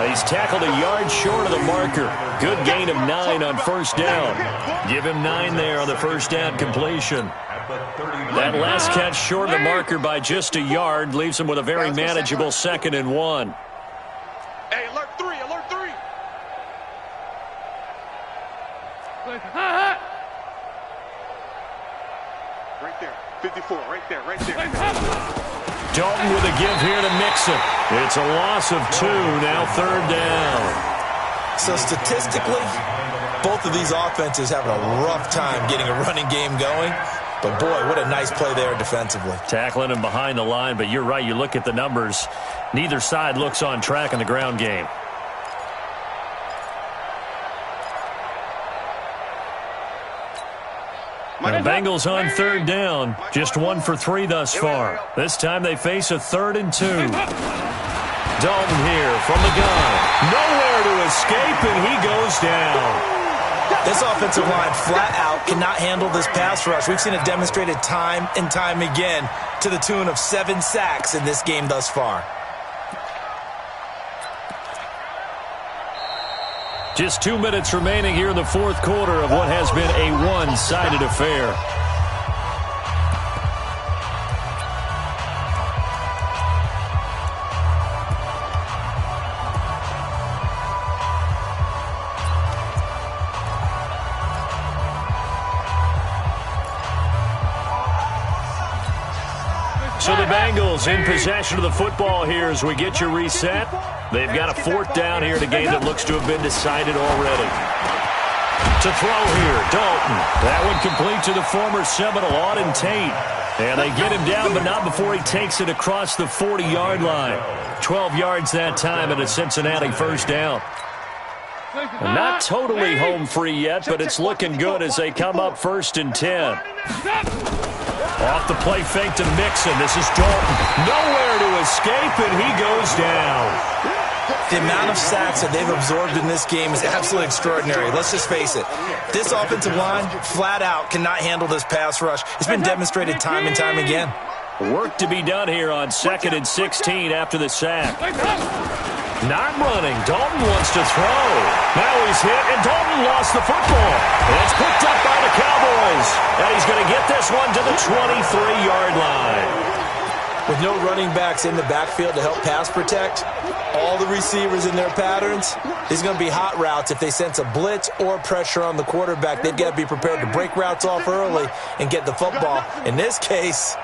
He's tackled a yard short of the marker. Good gain of 9 on 1st down. Give him 9 there on the first down completion. That last catch short of the marker by just a yard leaves him with a very manageable 2nd and 1. Hey, alert 3, alert 3. Right there. 54, right there, right there. Dalton with a give here to Mixon. It's a loss of 2, now 3rd down. So statistically, both of these offenses having a rough time getting a running game going. But boy, what a nice play there defensively. Tackling him behind the line, but you're right, you look at the numbers. Neither side looks on track in the ground game. The Bengals on third down. Just 1 for 3 thus far. This time they face a 3rd and 2. Dalton here from the gun. Nowhere to escape, and he goes down. This offensive line flat out cannot handle this pass rush. We've seen it demonstrated time and time again to the tune of 7 sacks in this game thus far. Just 2 minutes remaining here in the fourth quarter of what has been a one-sided affair. So the Bengals in possession of the football here as we get you reset. They've got a 4th down here in a game that looks to have been decided already. To throw here, Dalton. That one complete to the former Seminole, Auden Tate. And they get him down, but not before he takes it across the 40-yard line. 12 yards that time and a Cincinnati first down. Not totally home free yet, but it's looking good as they come up 1st and 10. Off the play fake to Mixon. This is Dalton. Nowhere to escape, and he goes down. The amount of sacks that they've absorbed in this game is absolutely extraordinary. Let's just face it. This offensive line, flat out, cannot handle this pass rush. It's been demonstrated time and time again. Work to be done here on 2nd and 16 after the sack. Not running. Dalton wants to throw. Now he's hit, and Dalton lost the football. And it's picked up by the Cowboys. And he's going to get this one to the 23-yard line. With no running backs in the backfield to help pass protect, all the receivers in their patterns, these are going to be hot routes. If they sense a blitz or pressure on the quarterback, they've got to be prepared to break routes off early and get the football. In this case,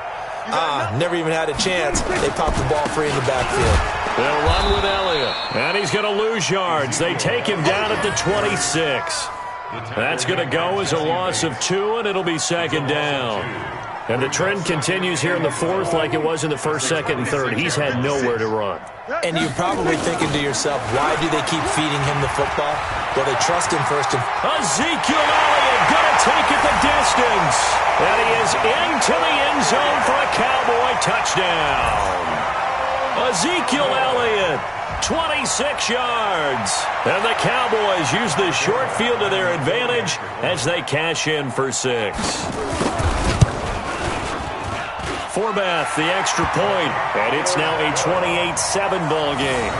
never even had a chance. They popped the ball free in the backfield. They'll run with Elliott. And he's going to lose yards. They take him down at the 26. That's going to go as a loss of 2, and it'll be 2nd down. And the trend continues here in the 4th like it was in the 1st, 2nd, and 3rd. He's had nowhere to run. And you're probably thinking to yourself, why do they keep feeding him the football? Well, they trust him first. Ezekiel Elliott going to take it the distance. And he is into the end zone for a Cowboy touchdown. Ezekiel Elliott, 26 yards. And the Cowboys use the short field to their advantage as they cash in for 6. Forbath, the extra point, and it's now a 28-7 ball game.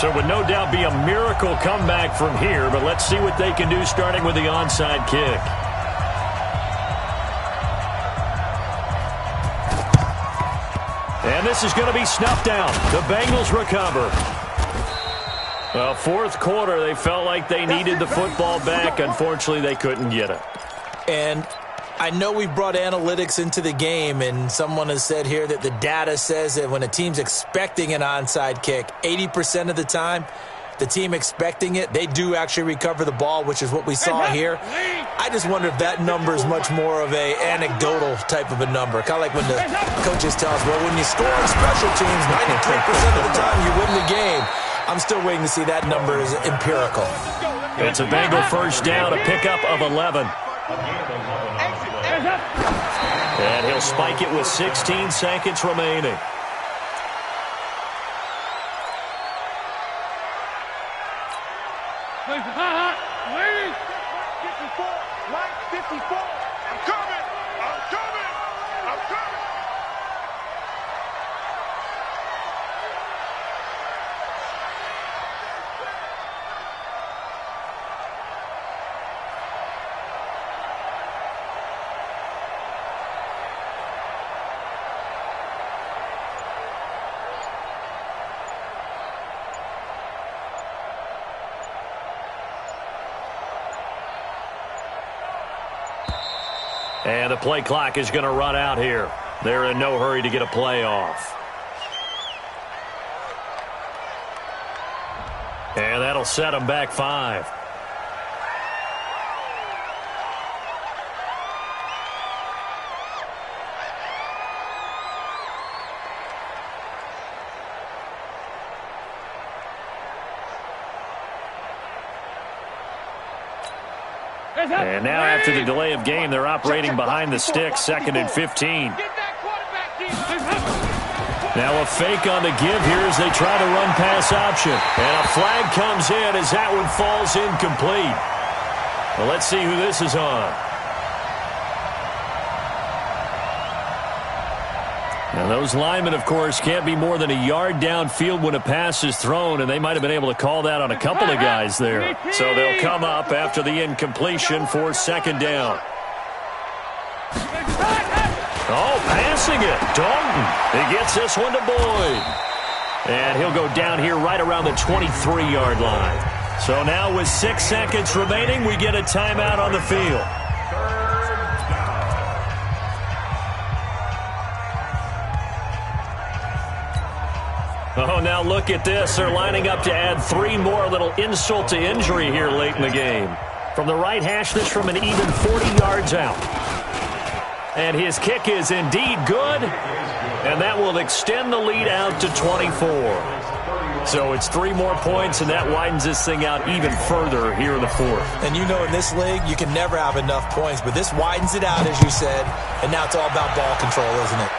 So it would no doubt be a miracle comeback from here, but let's see what they can do starting with the onside kick. And this is going to be snuffed out. The Bengals recover. Well, 4th quarter, they felt like they needed the football back. Unfortunately, they couldn't get it. And I know we brought analytics into the game, and someone has said here that the data says that when a team's expecting an onside kick, 80% of the time, the team expecting it, they do actually recover the ball, which is what we saw here. I just wonder if that number is much more of a anecdotal type of a number. Kind of like when the coaches tell us, well, when you score on special teams, 93% of the time you win the game. I'm still waiting to see that number is empirical. It's a Bengal first down, a pickup of 11. And he'll spike it with 16 seconds remaining. Line 54. I'm coming. I'm coming. I'm coming. And the play clock is going to run out here. They're in no hurry to get a play off. And that'll set them back 5. And now after the delay of game, they're operating behind the sticks, 2nd and 15. Now a fake on the give here as they try to run pass option. And a flag comes in as that one falls incomplete. Well, let's see who this is on. Now those linemen, of course, can't be more than a yard downfield when a pass is thrown, and they might have been able to call that on a couple of guys there. So they'll come up after the incompletion for 2nd down. Oh, passing it. Dalton. He gets this one to Boyd. And he'll go down here right around the 23-yard line. So now with 6 seconds remaining, we get a timeout on the field. Oh, now look at this. They're lining up to add 3 more, a little insult to injury here late in the game. From the right hash, this from an even 40 yards out. And his kick is indeed good, and that will extend the lead out to 24. So it's 3 more points, and that widens this thing out even further here in the 4th. And you know in this league, you can never have enough points, but this widens it out, as you said, and now it's all about ball control, isn't it?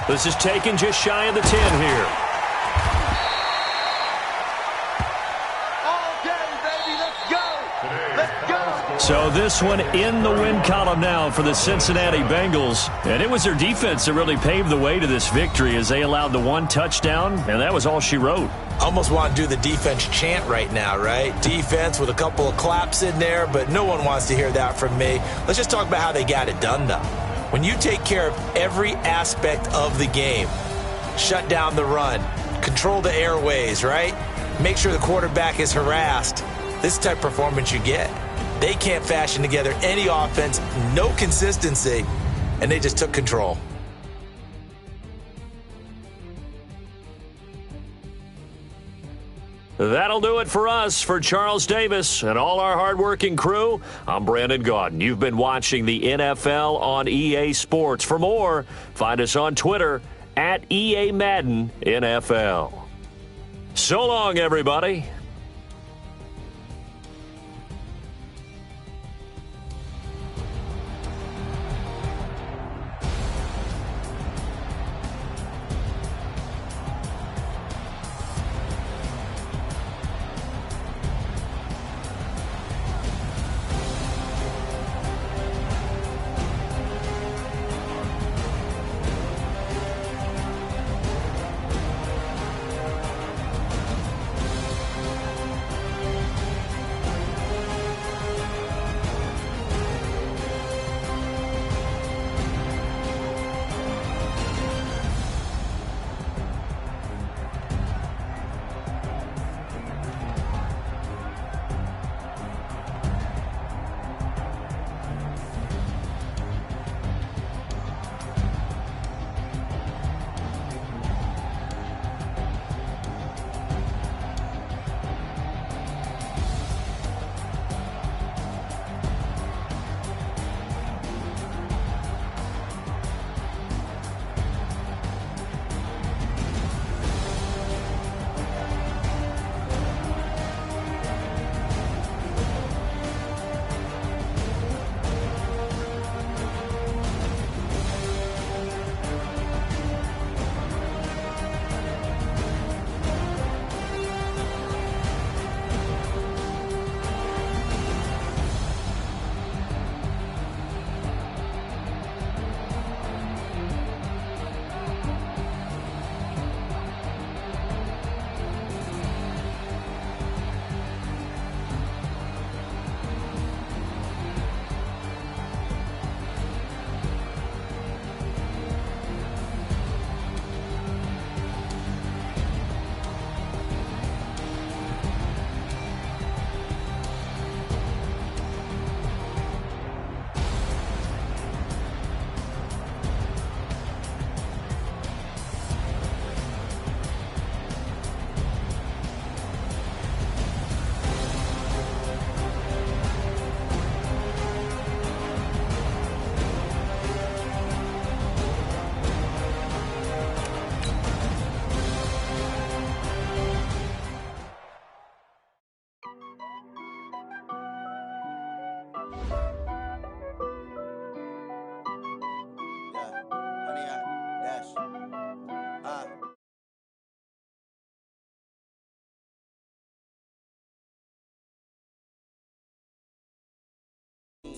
This is taken just shy of the 10 here. All day, baby. Let's go. Let's go. So this one in the win column now for the Cincinnati Bengals. And it was their defense that really paved the way to this victory as they allowed the 1 touchdown, and that was all she wrote. Almost want to do the defense chant right now, right? Defense with a couple of claps in there, but no one wants to hear that from me. Let's just talk about how they got it done, though. When you take care of every aspect of the game, shut down the run, control the airways, right? Make sure the quarterback is harassed. This type of performance you get. They can't fashion together any offense, no consistency, and they just took control. That'll do it for us. For Charles Davis and all our hardworking crew, I'm Brandon Gaudin. You've been watching the NFL on EA Sports. For more, find us on Twitter at EA Madden NFL. So long, everybody.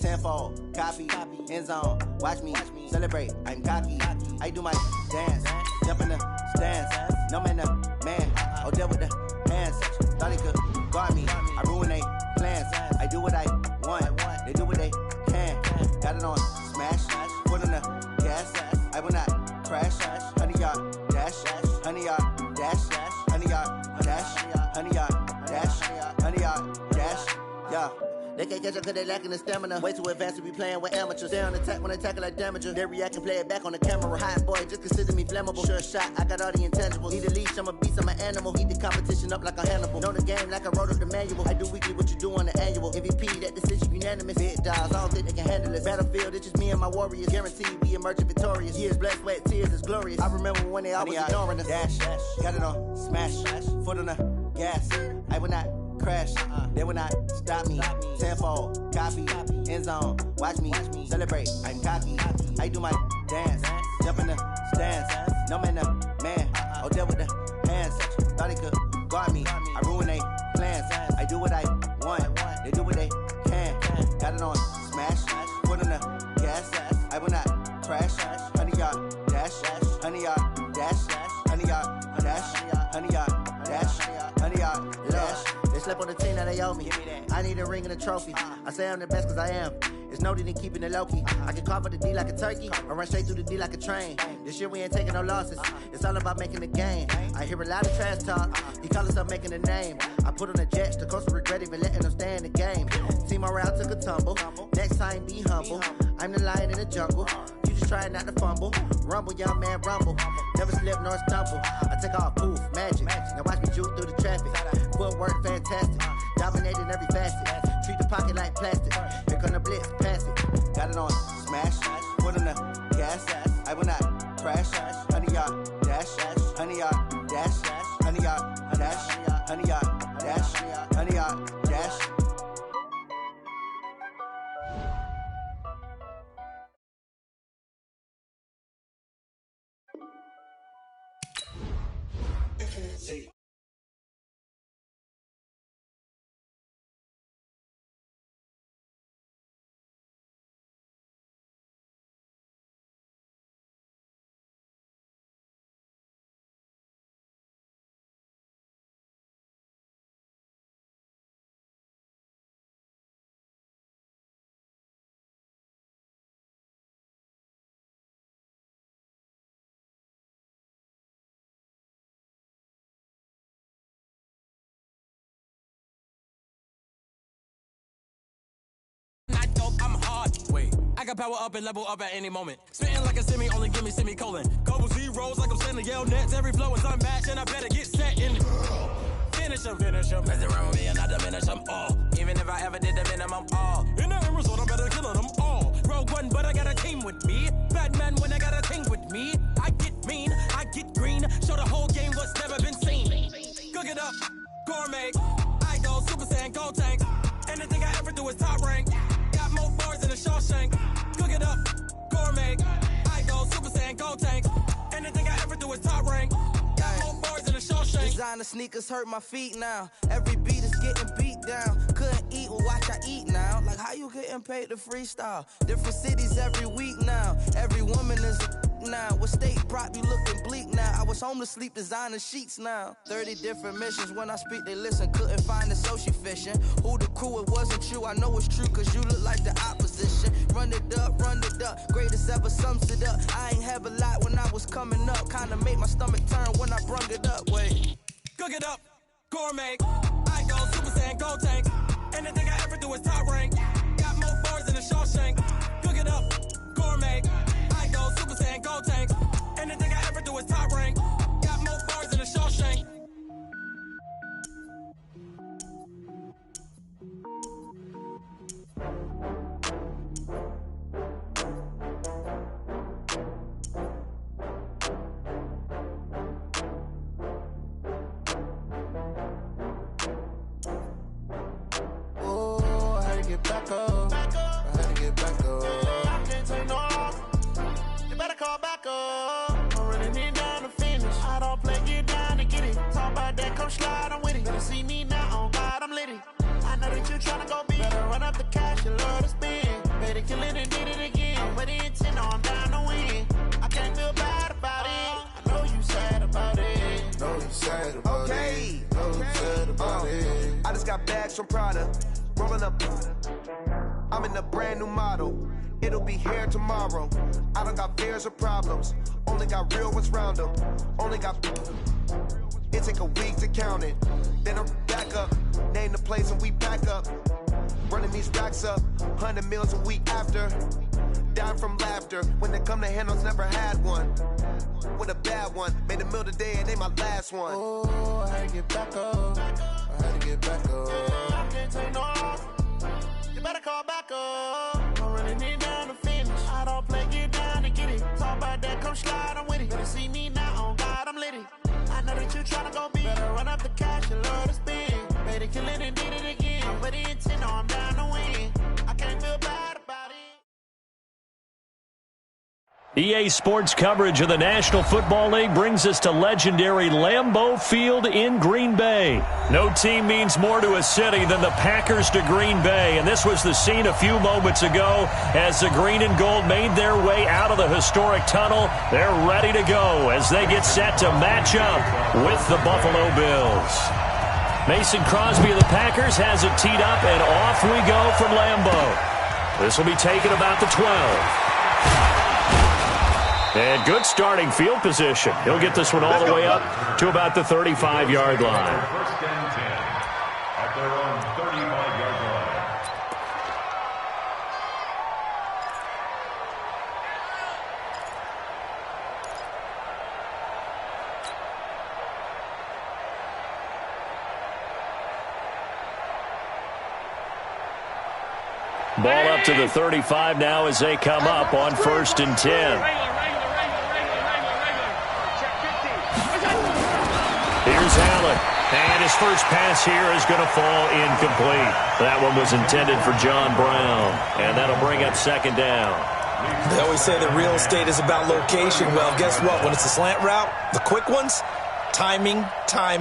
Tenfold, copy, end zone, watch me celebrate, I'm cocky. I do my dance, jump in the stands, no man the man, oh deal with the hands, thought he could guard me, I ruin they plans, I do what I want, they do what they can, got it on smash, foot on the gas, I will not crash, 100 yard dash, 100 yard dash, 100 yard dash, 100 yard dash, 100 yard dash, yeah. They can't catch up cause they lacking the stamina. Way too advanced to be playing with amateurs. Stay on attack when they tackle like damager. They react and play it back on the camera. Hot boy, just consider me flammable. Sure shot, I got all the intangibles. Need a leash, I'm a beast, I'm an animal. Heat the competition up like a Hannibal. Know the game like I wrote up the manual. I do weekly what you do on the annual. MVP, that decision unanimous. Big dogs, I don't think they can handle it. Battlefield, it's just me and my warriors. Guaranteed we emerging victorious. Years, blood, sweat, tears, it's glorious. I remember when they always ignoring us. Dash, got it on smash, foot on the gas. I will not crash, they will not stop me. Tenfold, copy, end zone, watch me celebrate, I'm cocky. I do my dance, jump in the stands, no man the man, oh deal with the hands, thought he could guard me, I ruin they plans, I do what I want, they do what they can, got it on smash, foot on the gas, I will not crash, 100 yard dash, 100 yard dash, 100 yard dash, 100 yard dash, 100 yard dash. They slept on the team, now they owe me. I need a ring and a trophy. I say I'm the best cause I am. It's no need in keeping it low-key. I can carve up the D like a turkey, or run straight through the D like a train. This year we ain't taking no losses. It's all about making the game. I hear a lot of trash talk. He call himself making a name. I put on the Jets, the coach will regret even letting them stay in the game. Team morale took a tumble. Next time be humble. I'm the lion in the jungle. You just try not to fumble. Rumble, young man, rumble. Never slip nor stumble. I take off, poof, magic. Now watch me juke through the traffic. Footwork fantastic. Dominating every facet. Treat the pocket like plastic. Here come the blitz, pass it. Got it on smash. Foot on the gas. I will not crash. 100 yard dash. 100 yard dash. 100 yard dash. 100 yard dash. 100 yard dash. See. I'm hard. Wait, I got power up and level up at any moment. Spitting like a semi, only give me semicolon. Couple zeros like I'm sending yell nets. Every flow is unmatched and I better get set in. Finish them. Mess around with me and I diminish them all. Even if I ever did the minimum all. In the end result, I'm better killing them all. Rogue one, but I got a team with me. Batman when I got a team with me. I get mean, I get green. Show the whole game what's never been seen. Cook it up, gourmet. I go Super Saiyan, gold tank. Anything I ever do is top rank. Got more bars than a Shawshank. Cook it up, gourmet. I go Super Saiyan, gold tank. Anything I ever do is top rank. Got more bars than a Shawshank. Designer sneakers hurt my feet now. Every beat is getting beat down. Couldn't eat, well watch I eat now. Like how you getting paid to freestyle? Different cities every week now. Every woman is now. What state prop you looking bleak now? I was home to sleep designer sheets now. 30 different missions. When I speak they listen. Couldn't find it so she fishing. Who the crew, it wasn't you. I know it's true cause you look like the opposition. Run it up. Greatest ever sums it up. I ain't have a lot when I was coming up. Kinda made my stomach turn when I brung it up. Wait. Cook it up, gourmet. I go Super Saiyan, gold tank. Anything I ever do is top rank. Got more bars than a Shawshank. Cook it up, gourmet. I go Super Saiyan, gold tank. Anything I ever do is top rank. Got more bars than a Shawshank. Back up. I had to get back up. I can't take no loss. You better call back up. I really need down to finish. I don't play, get down to get it. Talk about that, come slide, I'm with it. Better see me now, on God, I'm litty. I know that you tryna go big. Better run up the cash, you love to spend. they kill it and did it again. But the intent, no, I'm down to win. I can't feel bad about it. I know you sad about it. Know you sad about it. Know you sad about it. I just got bags from Prada. Rolling up. I'm in a brand new model. It'll be here tomorrow. I don't got fears or problems. Only got real ones round them. Only got. It take a week to count it. Then I'm back up. Name the place and we pack up. Running these racks up. 100 meals a week after. Down from laughter. When they come to handles, never had one. With a bad one. Made a meal today and they my last one. Oh, I had to get back up. I had to get back up. I can't take no off. You better call back up. I'm running it down to finish. I don't play, get down to get it. Talk about that, come slide, I'm with it. Better see me now, on God, I'm litty. I know that you tryna go big. Better run up the cash, you love to spend. Better kill it and did it again. But the intent, no, I'm down to win. I can't feel bad about it. EA Sports coverage of the National Football League brings us to legendary Lambeau Field in Green Bay. No team means more to a city than the Packers to Green Bay, and this was the scene a few moments ago as the green and gold made their way out of the historic tunnel. They're ready to go as they get set to match up with the Buffalo Bills. Mason Crosby of the Packers has it teed up, and off we go from Lambeau. This will be taken about the 12. And good starting field position. He'll get this one all the way up to about the 35-yard line. First and 10 at their own 35-yard line. Ball up to the 35 now as they come up on 1st and 10. Here's Allen, and his first pass here is going to fall incomplete. That one was intended for John Brown, and that'll bring up 2nd down. They always say that real estate is about location. Well, guess what? When it's a slant route, the quick ones, timing. Got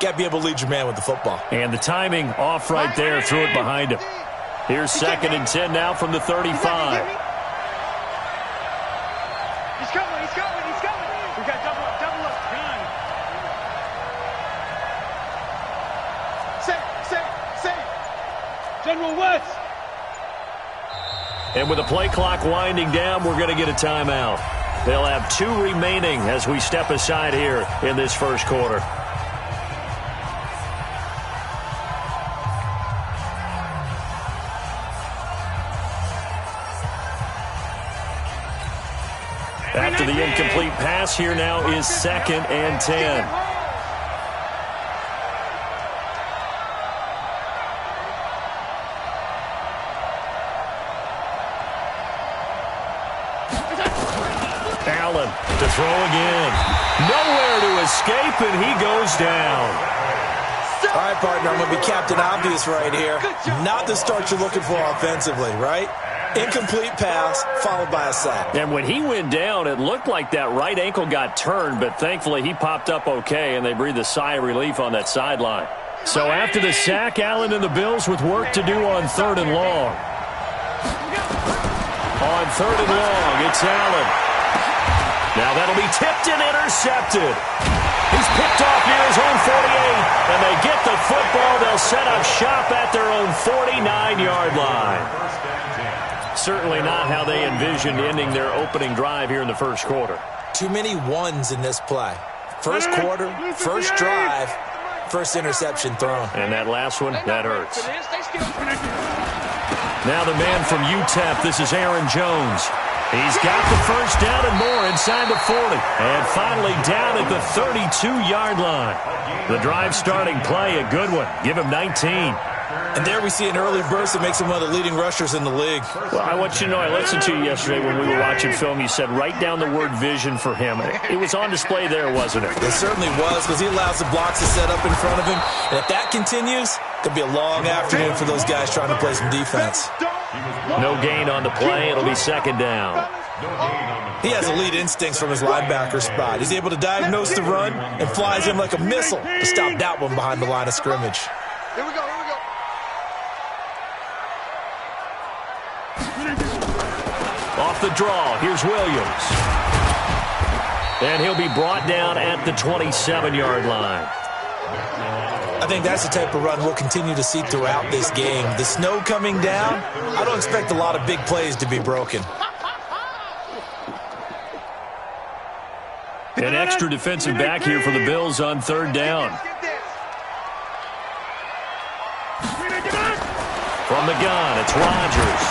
to be able to lead your man with the football. And the timing off right there, threw it behind him. Here's 2nd and 10 now from the 35. He's coming. We got double up. Gun. Safe. General West. And with the play clock winding down, we're going to get a timeout. They'll have 2 remaining as we step aside here in this first quarter. After the incomplete pass, here now is 2nd and 10. Allen to throw again. Nowhere to escape, and he goes down. All right, partner, I'm going to be Captain Obvious right here. Not the start you're looking for offensively, right? Incomplete pass, followed by a sack. And when he went down, it looked like that right ankle got turned, but thankfully he popped up okay, and they breathed a sigh of relief on that sideline. So after the sack, Allen and the Bills with work to do on 3rd and long. On 3rd and long, it's Allen. Now that'll be tipped and intercepted. He's picked off near his own 48, and they get the football. They'll set up shop at their own 49-yard line. Certainly not how they envisioned ending their opening drive here in the first quarter. Too many ones in this play. First quarter, first drive, first interception thrown. And that last one, that hurts. Now the man from UTEP, this is Aaron Jones. He's got the first down and more inside the 40. And finally down at the 32-yard line. The drive starting play, a good one. Give him 19. And there we see an early burst that makes him one of the leading rushers in the league. Well, I want you to know, I listened to you yesterday when we were watching film. You said write down the word vision for him. It was on display there, wasn't it? It certainly was, because he allows the blocks to set up in front of him. And if that continues, it could be a long afternoon for those guys trying to play some defense. No gain on the play. It'll be 2nd down. He has elite instincts from his linebacker spot. He's able to diagnose the run and flies in like a missile to stop that one behind the line of scrimmage. Here we go. the draw. Here's Williams. And he'll be brought down at the 27-yard line. I think that's the type of run we'll continue to see throughout this game. The snow coming down, I don't expect a lot of big plays to be broken. An extra defensive back here for the Bills on third down. From the gun, it's Rodgers.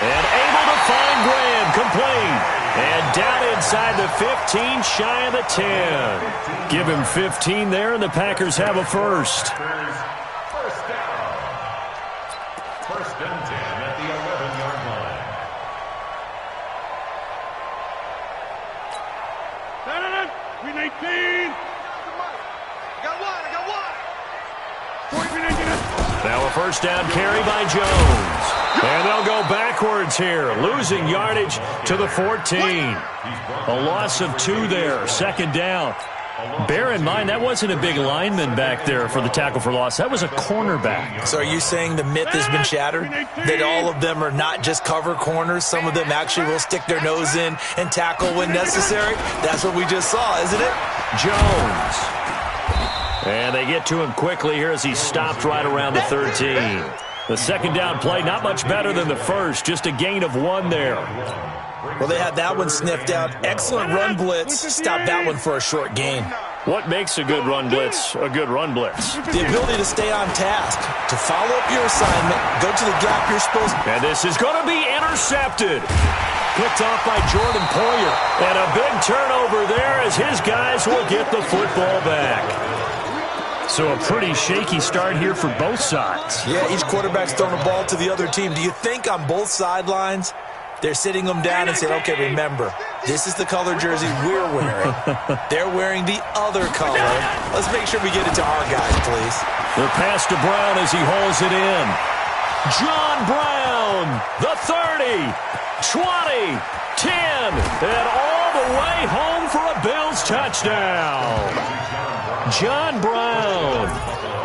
And able to find Graham, complete. And down inside the 15, shy of the 10. Give him 15 there, and the Packers have a first. First down. First and 10 at the 11-yard line. Green 18. Now a first down carry by Jones. And they'll go backwards here, losing yardage to the 14. A loss of 2 there, second down. Bear in mind, that wasn't a big lineman back there for the tackle for loss. That was a cornerback. So are you saying the myth has been shattered? That all of them are not just cover corners? Some of them actually will stick their nose in and tackle when necessary? That's what we just saw, isn't it? Jones. And they get to him quickly here as he stopped right around the 13. The second down play, not much better than the first, just a gain of 1 there. Well, they had that one sniffed out. Excellent run blitz. Stop that one for a short gain. What makes a good run blitz a good run blitz? The ability to stay on task, to follow up your assignment, go to the gap you're supposed to. And this is going to be intercepted. Picked off by Jordan Poyer. And a big turnover there as his guys will get the football back. So a pretty shaky start here for both sides. Yeah, each quarterback's throwing the ball to the other team. Do you think on both sidelines they're sitting them down and saying, okay, remember, this is the color jersey we're wearing. They're wearing the other color. Let's make sure we get it to our guys, please. The pass to Brown as he hauls it in. John Brown, the 30, 20, 10, and all the way home for a Bills touchdown. John Brown,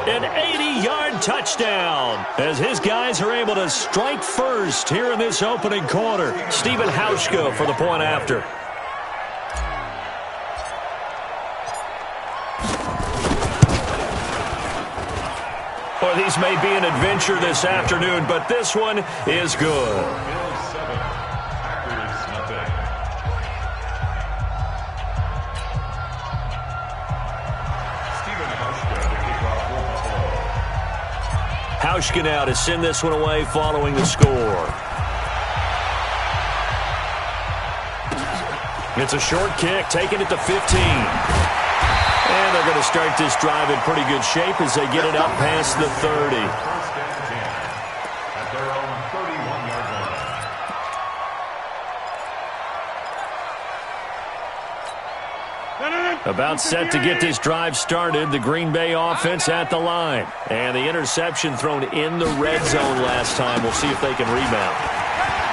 an 80-yard touchdown as his guys are able to strike first here in this opening quarter. Stephen Hauschka for the point after. Well, these may be an adventure this afternoon, but this one is good. Hauschka now to send this one away following the score. It's a short kick, taking it to 15. And they're going to start this drive in pretty good shape as they get it up past the 30. First and 10 at their own 31-yard line. About set to get this drive started. The Green Bay offense at the line. And the interception thrown in the red zone last time. We'll see if they can rebound.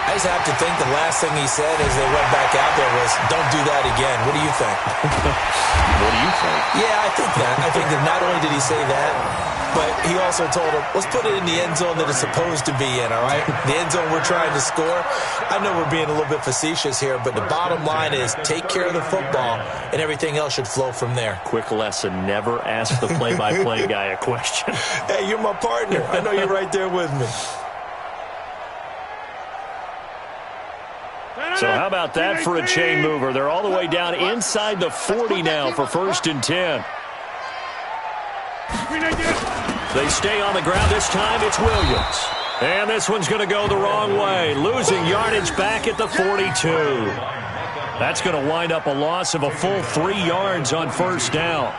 I just have to think the last thing he said as they went back out there was, don't do that again. What do you think? What do you think? Yeah, I think that. I think that not only did he say that, but he also told him, let's put it in the end zone that it's supposed to be in, all right? The end zone we're trying to score. I know we're being a little bit facetious here, but the bottom line is take care of the football, and everything else should flow from there. Quick lesson, never ask the play-by-play guy a question. Hey, you're my partner. I know you're right there with me. So how about that for a chain mover? They're all the way down inside the 40 now for first and 10. They stay on the ground. This time it's Williams. And this one's going to go the wrong way. Losing yardage back at the 42. That's going to wind up a loss of a full 3 yards on first down.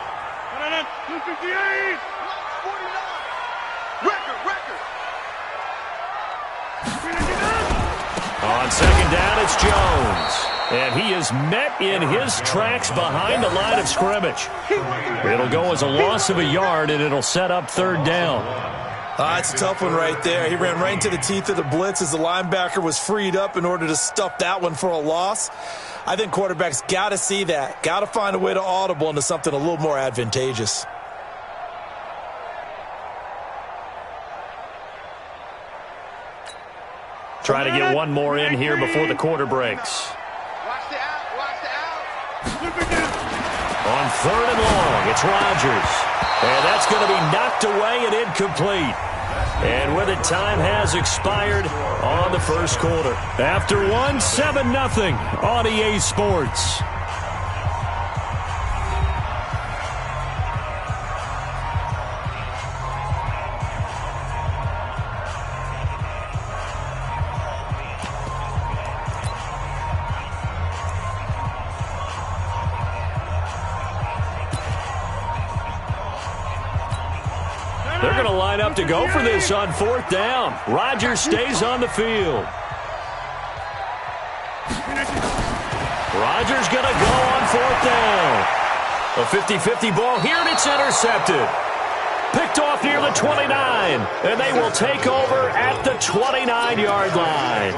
On second down, it's Jones. And he is met in his tracks behind the line of scrimmage. It'll go as a loss of a yard, and it'll set up third down. It's a tough one right there. He ran right into the teeth of the blitz as the linebacker was freed up in order to stuff that one for a loss. I think quarterbacks got to see that. Got to find a way to audible into something a little more advantageous. Try to get one more in here before the quarter breaks. Watch the out. Watch the out. On 3rd and long, it's Rodgers. And that's going to be knocked away and incomplete. And with it, time has expired on the first quarter. After one, 7-0 on EA Sports. They're going to line up to go for this on 4th down. Rodgers stays on the field. Rodgers going to go on 4th down. A 50-50 ball here, and it's intercepted. Picked off near the 29, and they will take over at the 29-yard line.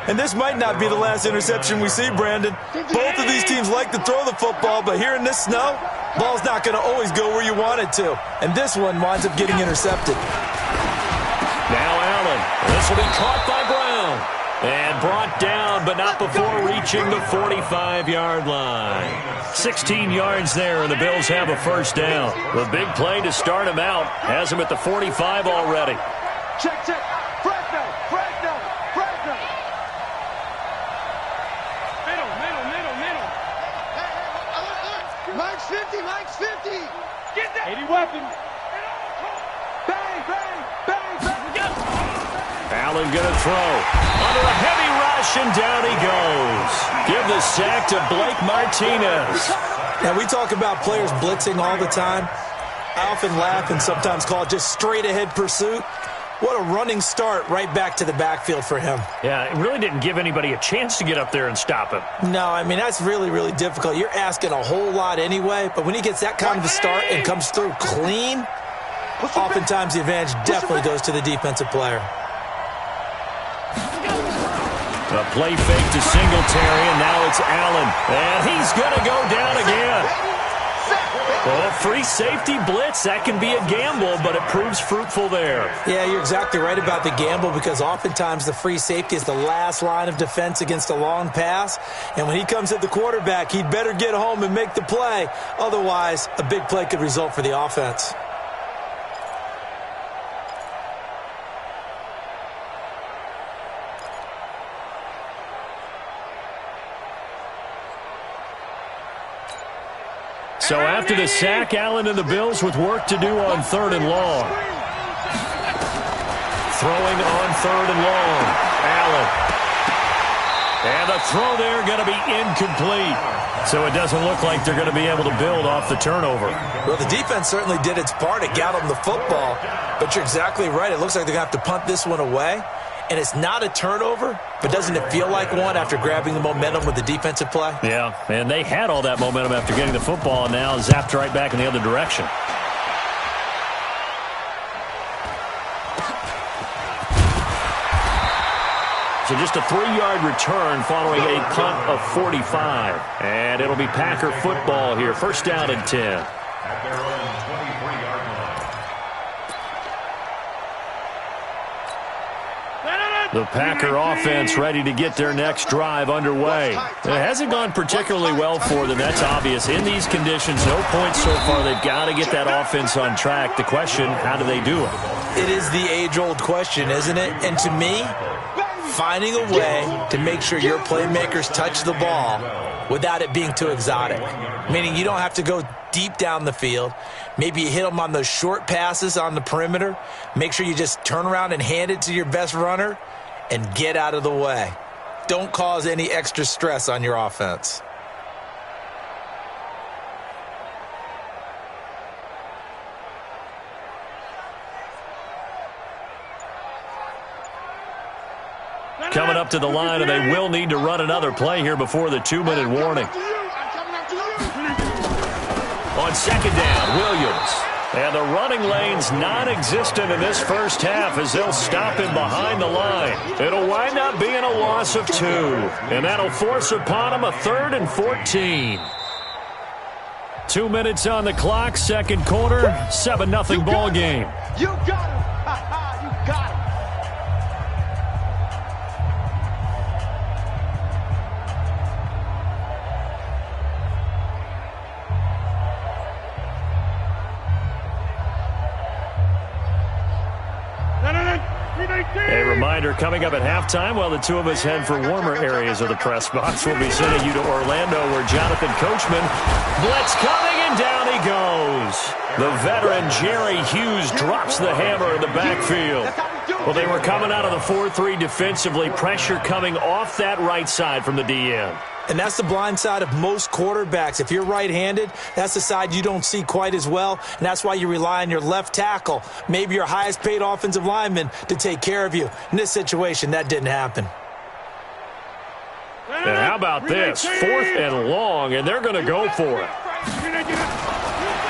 And this might not be the last interception we see, Brandon. Both of these teams like to throw the football, but here in this snow, ball's not going to always go where you want it to. And this one winds up getting intercepted. Now Allen. This will be caught by Brown. And brought down, but not before reaching the 45-yard line. 16 yards there, and the Bills have a first down. The big play to start him out has him at the 45 already. Check. Fresno. Middle. Hey, Mike's 50. Get that. 80 weapon. Bang. Allen going to throw. Under a heavy rush, and down he goes. Give the sack to Blake Martinez. Now, we talk about players blitzing all the time. I often laugh and sometimes call it just straight-ahead pursuit. What a running start right back to the backfield for him. Yeah, it really didn't give anybody a chance to get up there and stop him. No, I mean, that's really, really difficult. You're asking a whole lot anyway, but when he gets that kind of a start and comes through clean, oftentimes the advantage definitely goes to the defensive player. A play fake to Singletary, and now it's Allen. And he's going to go down again. Well, free safety blitz, that can be a gamble, but it proves fruitful there. Yeah, you're exactly right about the gamble, because oftentimes the free safety is the last line of defense against a long pass. And when he comes at the quarterback, he'd better get home and make the play. Otherwise, a big play could result for the offense. So after the sack, Allen and the Bills with work to do on 3rd and long. Throwing on 3rd and long. Allen. And the throw there going to be incomplete. So it doesn't look like they're going to be able to build off the turnover. Well, the defense certainly did its part. It got them the football. But you're exactly right. It looks like they're going to have to punt this one away. And it's not a turnover, but doesn't it feel like one after grabbing the momentum with the defensive play? Yeah, and they had all that momentum after getting the football, and now zapped right back in the other direction. So just a 3-yard return following a punt of 45. And it'll be Packer football here. First down and 10. At their own 23-yard line. The Packer offense ready to get their next drive underway. It hasn't gone particularly well for them, that's obvious. In these conditions, no points so far. They've got to get that offense on track. The question, how do they do it? It is the age-old question, isn't it? And to me, finding a way to make sure your playmakers touch the ball without it being too exotic. Meaning you don't have to go deep down the field. Maybe you hit them on those short passes on the perimeter. Make sure you just turn around and hand it to your best runner and get out of the way. Don't cause any extra stress on your offense. Coming up to the line, and they will need to run another play here before the 2-minute warning. On second down, Williams. And the running lane's non-existent in this first half as they'll stop him behind the line. It'll wind up being a loss of 2. And that'll force upon him a 3rd and 14. 2 minutes on the clock, second quarter, 7-0 ball game. You got him. You got him. reminder, coming up at halftime, while the two of us head for warmer areas of the press box, we'll be sending you to Orlando, where Jonathan Coachman, blitz coming, and down he goes. The veteran Jerry Hughes drops the hammer in the backfield. Well, they were coming out of the 4-3 defensively, pressure coming off that right side from the DN. And that's the blind side of most quarterbacks. If you're right-handed, that's the side you don't see quite as well, and that's why you rely on your left tackle, maybe your highest-paid offensive lineman, to take care of you. In this situation, that didn't happen. And how about this? 4th and long, and they're going to go for it.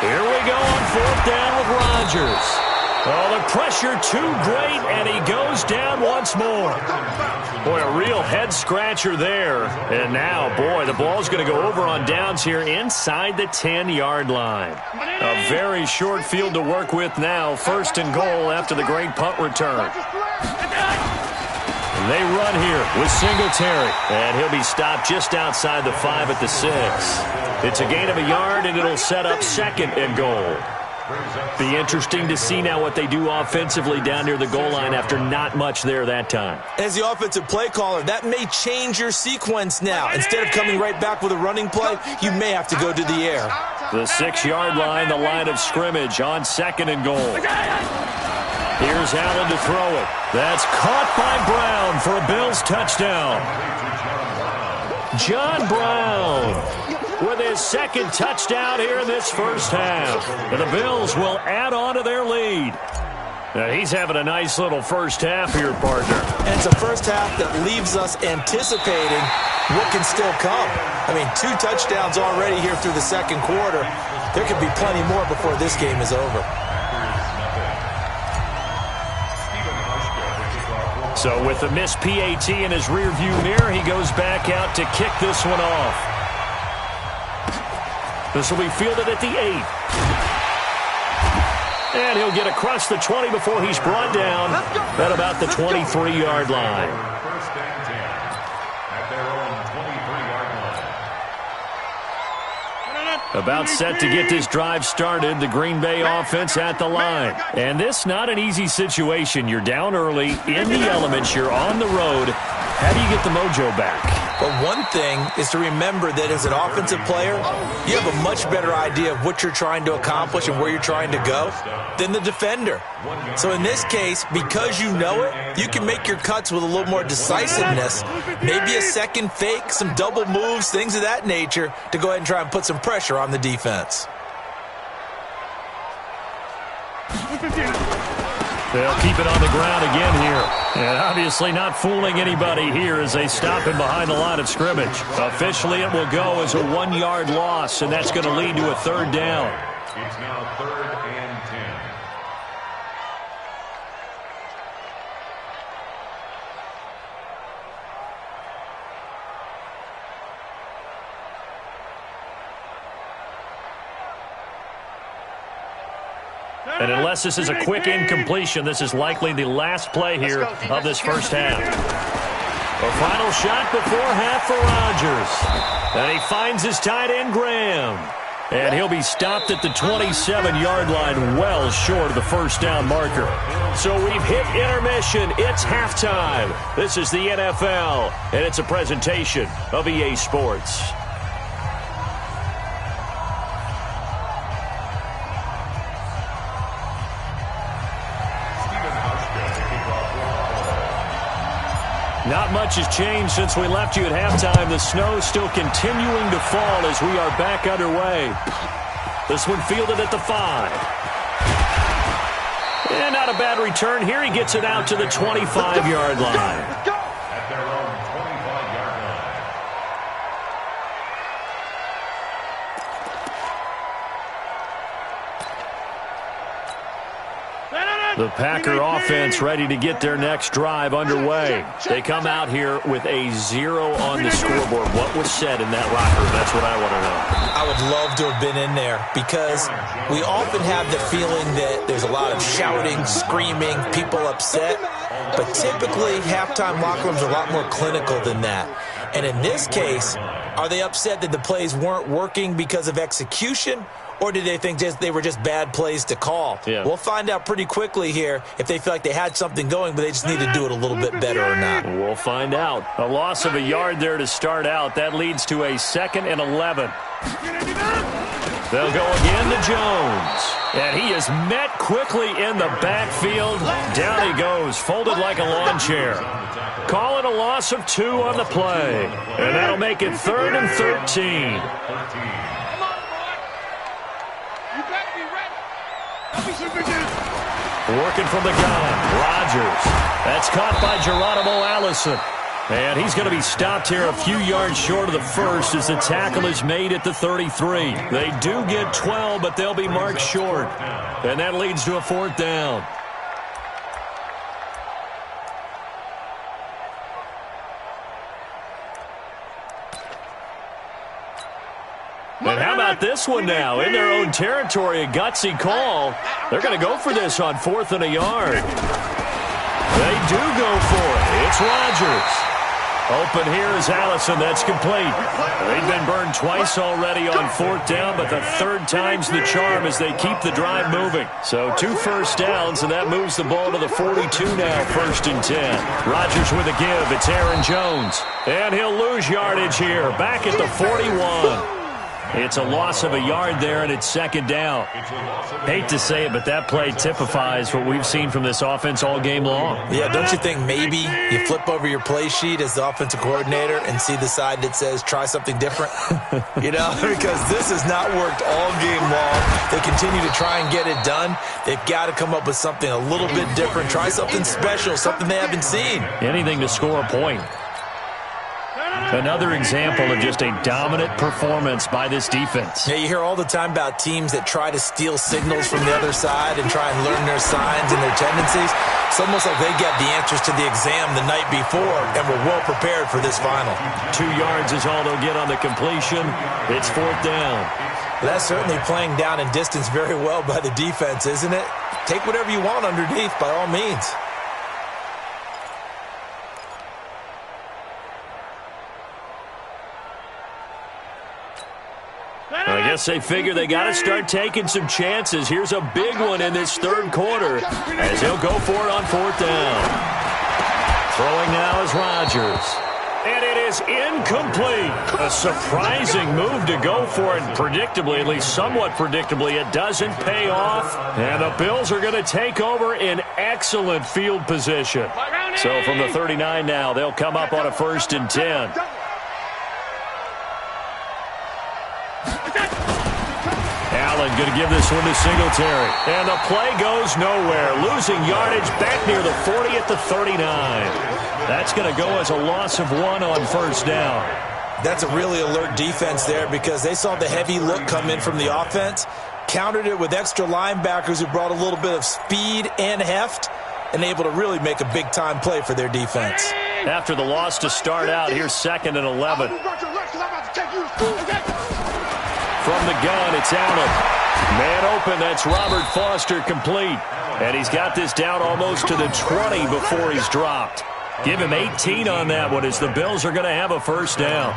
Here we go on 4th down with Rodgers. Oh, the pressure too great, and he goes down once more. Boy, a real head-scratcher there. And now, boy, the ball's going to go over on downs here inside the 10-yard line. A very short field to work with now. 1st and goal after the great punt return. They run here with Singletary, and he'll be stopped just outside the 5 at the 6. It's a gain of a yard, and it'll set up 2nd and goal. Be interesting to see now what they do offensively down near the goal line after not much there that time. As the offensive play caller, that may change your sequence now. Instead of coming right back with a running play, you may have to go to the air. The 6-yard line, the line of scrimmage on 2nd and goal. Here's Allen to throw it. That's caught by Brown for a Bills touchdown. John Brown with his 2nd touchdown here in this first half. And the Bills will add on to their lead. Now, he's having a nice little first half here, partner. And it's a first half that leaves us anticipating what can still come. I mean, 2 touchdowns already here through the 2nd quarter. There could be plenty more before this game is over. So with the missed PAT in his rearview mirror, he goes back out to kick this one off. This will be fielded at the 8. And he'll get across the 20 before he's brought down at about the 23-yard line. First and 10 at their own 23-yard line. About set to get this drive started, the Green Bay offense at the line. And this not an easy situation. You're down early, in the elements, you're on the road. How do you get the mojo back? But one thing is to remember that as an offensive player, you have a much better idea of what you're trying to accomplish and where you're trying to go than the defender. So in this case, because you know it, you can make your cuts with a little more decisiveness, maybe a 2nd fake, some double moves, things of that nature, to go ahead and try and put some pressure on the defense. They'll keep it on the ground again here. And obviously not fooling anybody here as they stop him behind the line of scrimmage. Officially, it will go as a 1-yard loss, and that's going to lead to a 3rd down. It's now 3rd and 10. And unless this is a quick incompletion, this is likely the last play here of this first half. A final shot before half for Rodgers. And he finds his tight end, Graham. And he'll be stopped at the 27-yard line, well short of the first down marker. So we've hit intermission. It's halftime. This is the NFL, and it's a presentation of EA Sports. Not much has changed since we left you at halftime. The snow still continuing to fall as we are back underway. This one fielded at the 5. And not a bad return here. He gets it out to the 25-yard line. At their own 25-yard line. The Packer offense ready to get their next drive underway. They come out here with a 0 on the scoreboard. What was said in that locker room? That's what I want to know. I would love to have been in there because we often have the feeling that there's a lot of shouting, screaming, people upset. But typically, halftime locker rooms are a lot more clinical than that. And in this case, are they upset that the plays weren't working because of execution? Or did they think they were just bad plays to call? Yeah. We'll find out pretty quickly here if they feel like they had something going, but they just need to do it a little bit better or not. We'll find out. A loss of a yard there to start out. That leads to a 2nd and 11. They'll go again to Jones. And he is met quickly in the backfield. Down he goes, folded like a lawn chair. Call it a loss of 2 on the play. And that'll make it 3rd and 13. Working from the gun, Rodgers. That's caught by Geronimo Allison. And he's going to be stopped here a few yards short of the first as the tackle is made at the 33. They do get 12, but they'll be marked short. And that leads to a 4th down. And how about this one now? In their own territory, a gutsy call. They're going to go for this on 4th and a yard. They do go for it. It's Rodgers. Open here is Allison. That's complete. They've been burned twice already on 4th down, but the 3rd time's the charm as they keep the drive moving. So 2 first downs, and that moves the ball to the 42 now, 1st and 10. Rodgers with a give. It's Aaron Jones. And he'll lose yardage here, back at the 41. It's a loss of a yard there, and it's 2nd down. Hate to say it, but that play typifies what we've seen from this offense all game long. Yeah, don't you think maybe you flip over your play sheet as the offensive coordinator and see the side that says try something different? Because this has not worked all game long. They continue to try and get it done. They've got to come up with something a little bit different. Try something special, something they haven't seen. Anything to score a point. Another example of just a dominant performance by this defense. Yeah, you hear all the time about teams that try to steal signals from the other side and try and learn their signs and their tendencies. It's almost like they got the answers to the exam the night before and were well prepared for this final. 2 yards is all they'll get on the completion. It's 4th down. That's certainly playing down in distance very well by the defense, isn't it? Take whatever you want underneath, by all means. I guess they figure they got to start taking some chances. Here's a big one in this 3rd quarter as he'll go for it on 4th down. Throwing now is Rodgers. And it is incomplete. A surprising move to go for it. Predictably, at least somewhat predictably, it doesn't pay off. And the Bills are going to take over in excellent field position. So from the 39 now, they'll come up on a 1st and 10. Allen going to give this one to Singletary. And the play goes nowhere. Losing yardage back near the 40 at the 39. That's going to go as a loss of 1 on 1st down. That's a really alert defense there because they saw the heavy look come in from the offense, countered it with extra linebackers who brought a little bit of speed and heft, and able to really make a big-time play for their defense. After the loss to start out, here's 2nd and 11. From the gun, it's Allen. Man open, that's Robert Foster complete. And he's got this down almost to the 20 before he's dropped. Give him 18 on that one as the Bills are going to have a 1st down.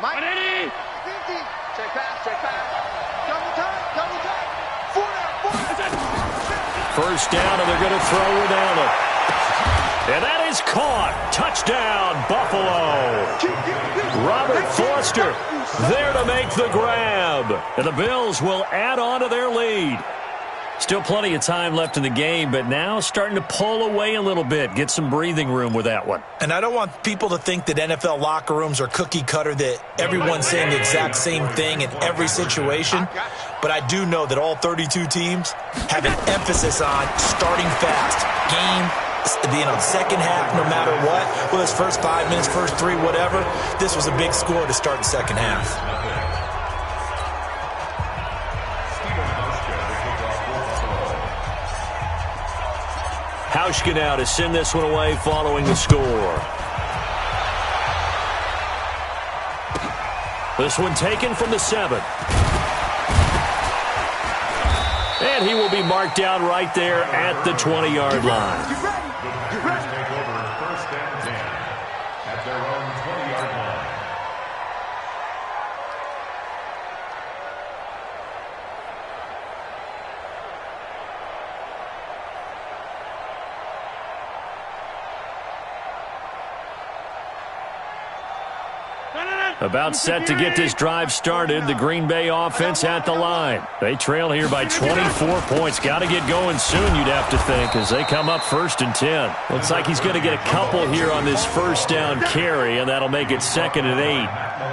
Mike. Check pass. Double time. 1st down, and they're going to throw with Allen. And that is caught. Touchdown, Buffalo. Robert Foster there to make the grab. And the Bills will add on to their lead. Still plenty of time left in the game, but now starting to pull away a little bit. Get some breathing room with that one. And I don't want people to think that NFL locker rooms are cookie cutter, that everyone's saying the exact same thing in every situation. But I do know that all 32 teams have an emphasis on starting fast. Second half, no matter what. Well, it's first 5 minutes, first 3, whatever. This was a big score to start the second half. Hauschka now to send this one away following the score. This one taken from the 7. And he will be marked down right there at the 20-yard line. Take over 1st and 10 at their own 20-yard About set to get this drive started. The Green Bay offense at the line. They trail here by 24 points. Got to get going soon, you'd have to think, as they come up 1st and 10. Looks like he's going to get a couple here on this first down carry, and that'll make it 2nd and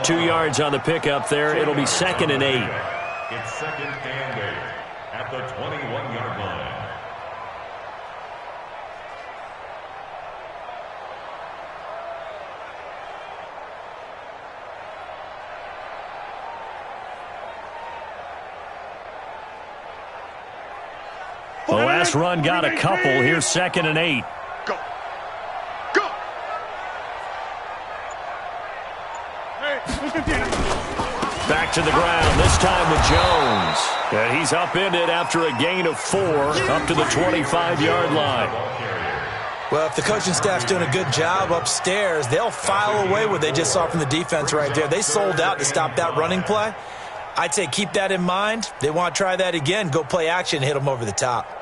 8. 2 yards on the pickup there. It'll be 2nd and 8. It's 2nd and 8 at the 21-yard line. The last run got a couple. Here's 2nd and 8. Go. Go. Back to the ground, this time with Jones. And he's upended after a gain of 4 up to the 25-yard line. Well, if the coaching staff's doing a good job upstairs, they'll file away what they just saw from the defense right there. They sold out to stop that running play. I'd say keep that in mind. They want to try that again. Go play action, hit them over the top.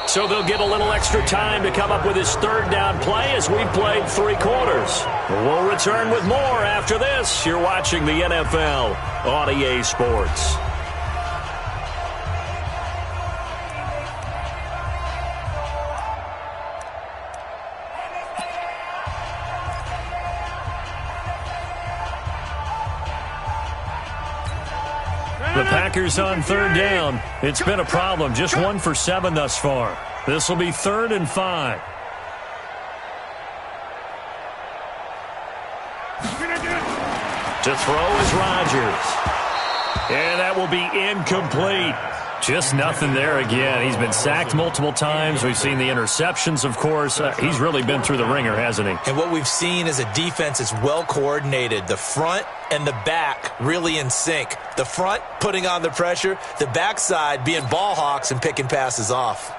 So they'll get a little extra time to come up with his 3rd down play as we've played 3 quarters. We'll return with more after this. You're watching the NFL on EA Sports. The Packers on 3rd down. It's been a problem. Just 1 for 7 thus far. This will be 3rd and 5. To throw is Rodgers. And that will be incomplete. Just nothing there again. He's been sacked multiple times. We've seen the interceptions, of course. He's really been through the ringer, hasn't he? And what we've seen is a defense that's well coordinated. The front and the back really in sync. The front putting on the pressure. The backside being ball hawks and picking passes off.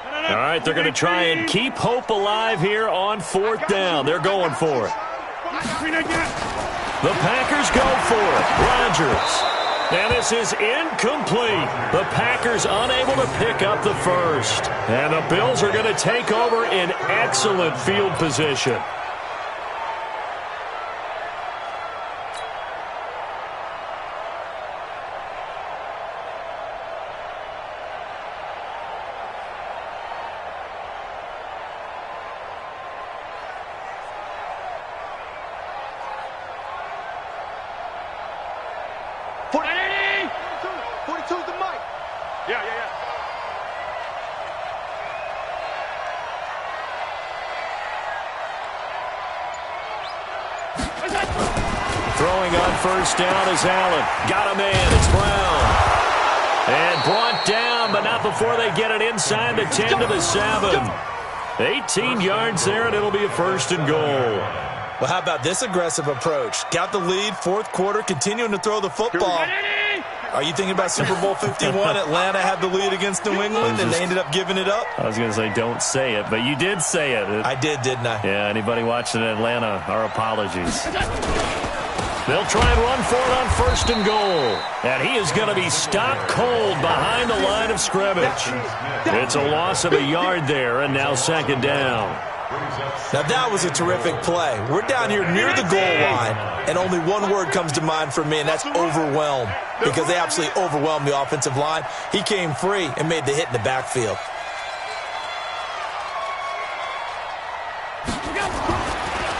All right, they're going to try and keep hope alive here on 4th down. They're going for it. The Packers go for it. Rodgers. And this is incomplete. The Packers unable to pick up the first. And the Bills are going to take over in excellent field position. Throwing on 1st down is Allen. Got a man. It's Brown. And brought down, but not before they get it inside the 10 to the 7. 18 yards there, and it'll be a 1st and goal. Well, how about this aggressive approach? Got the lead, 4th quarter, continuing to throw the football. Are you thinking about Super Bowl 51? Atlanta had the lead against New England, and they ended up giving it up? I was going to say don't say it, but you did say it. I did, didn't I? Yeah, anybody watching Atlanta, our apologies. They'll try and run for it on 1st and goal. And he is going to be stopped cold behind the line of scrimmage. It's a loss of a yard there, and now 2nd down. Now that was a terrific play. We're down here near the goal line, and only one word comes to mind for me, and that's overwhelmed, because they absolutely overwhelmed the offensive line. He came free and made the hit in the backfield.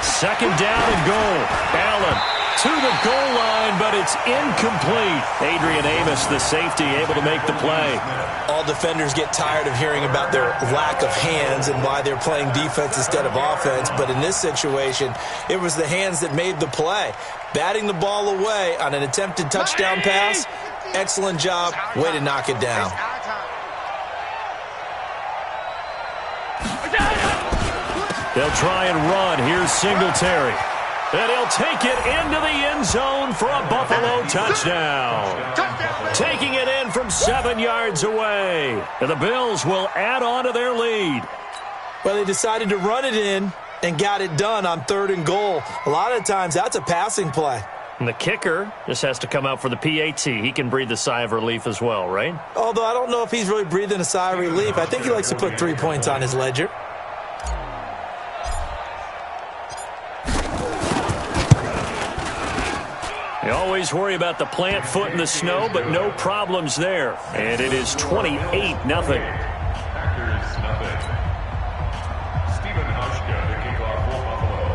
Second down and goal. Allen to the goal line, but it's incomplete. Adrian Amos, the safety, able to make the play. All defenders get tired of hearing about their lack of hands and why they're playing defense instead of offense, but in this situation, it was the hands that made the play. Batting the ball away on an attempted touchdown pass, excellent job, way to knock it down. They'll try and run. Here's Singletary. And he'll take it into the end zone for a Buffalo touchdown. Taking it in from 7 yards away. And the Bills will add on to their lead. Well, they decided to run it in and got it done on 3rd and goal. A lot of times, that's a passing play. And the kicker just has to come out for the PAT. He can breathe a sigh of relief as well, right? Although I don't know if he's really breathing a sigh of relief. I think he likes to put 3 points on his ledger. You always worry about the plant foot in the snow, but no problems there. And it is 28-0. Packers nothing. Stephen Hauschka to kick off for Buffalo.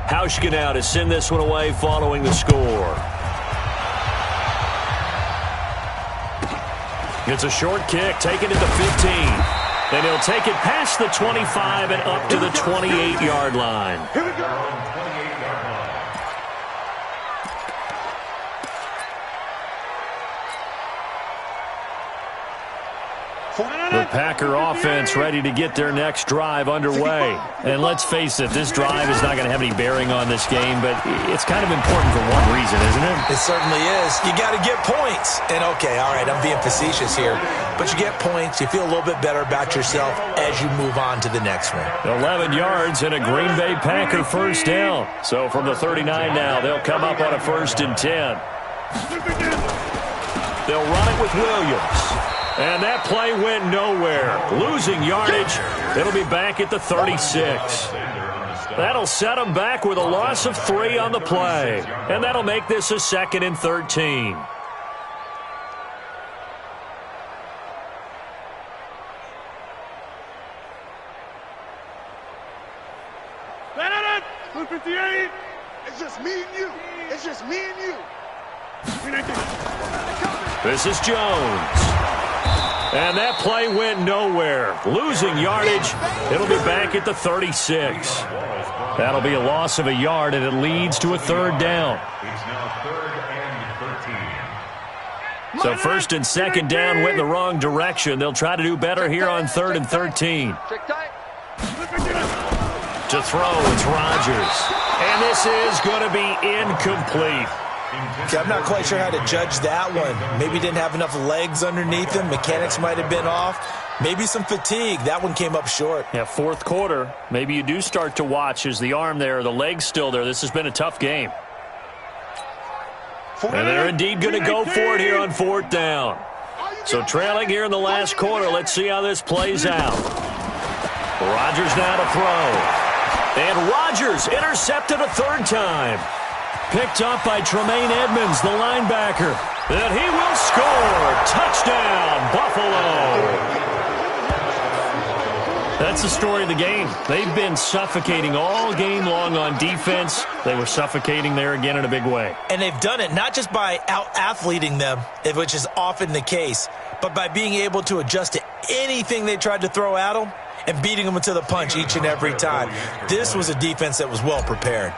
Hauschka now to send this one away following the score. It's a short kick, taken at the 15. Then he'll take it past the 25 and up to the 28-yard line. Here we go. 28-yard line. The Packer offense ready to get their next drive underway. And let's face it, this drive is not going to have any bearing on this game, but it's kind of important for one reason, isn't it? It certainly is. You got to get points. And okay, all right, I'm being facetious here. But you get points, you feel a little bit better about yourself as you move on to the next one. 11 yards and a Green Bay Packer first down. So from the 39 now, they'll come up on a 1st and 10. They'll run it with Williams. And that play went nowhere. Losing yardage. It'll be back at the 36. That'll set them back with a loss of 3 on the play. And that'll make this a 2nd and 13. It's just me and you. It's just me and you. This is Jones. And that play went nowhere. Losing yardage. It'll be back at the 36. That'll be a loss of a yard, and it leads to a 3rd down. It's now 3rd and 13. So 1st and 2nd down went in the wrong direction. They'll try to do better here on 3rd and 13. To throw, it's Rodgers. And this is going to be incomplete. Okay, I'm not quite sure how to judge that one. Maybe didn't have enough legs underneath him. Mechanics might have been off. Maybe some fatigue. That one came up short. Yeah, 4th quarter. Maybe you do start to watch as the arm there, the leg's still there. This has been a tough game. And they're indeed going to go for it here on 4th down. So trailing here in the last quarter. Let's see how this plays out. Rodgers now to throw. And Rodgers intercepted a 3rd time. Picked up by Tremaine Edmonds, the linebacker. And he will score. Touchdown, Buffalo. That's the story of the game. They've been suffocating all game long on defense. They were suffocating there again in a big way. And they've done it not just by out-athleting them, which is often the case, but by being able to adjust to anything they tried to throw at them and beating them to the punch each and every time. This was a defense that was well prepared.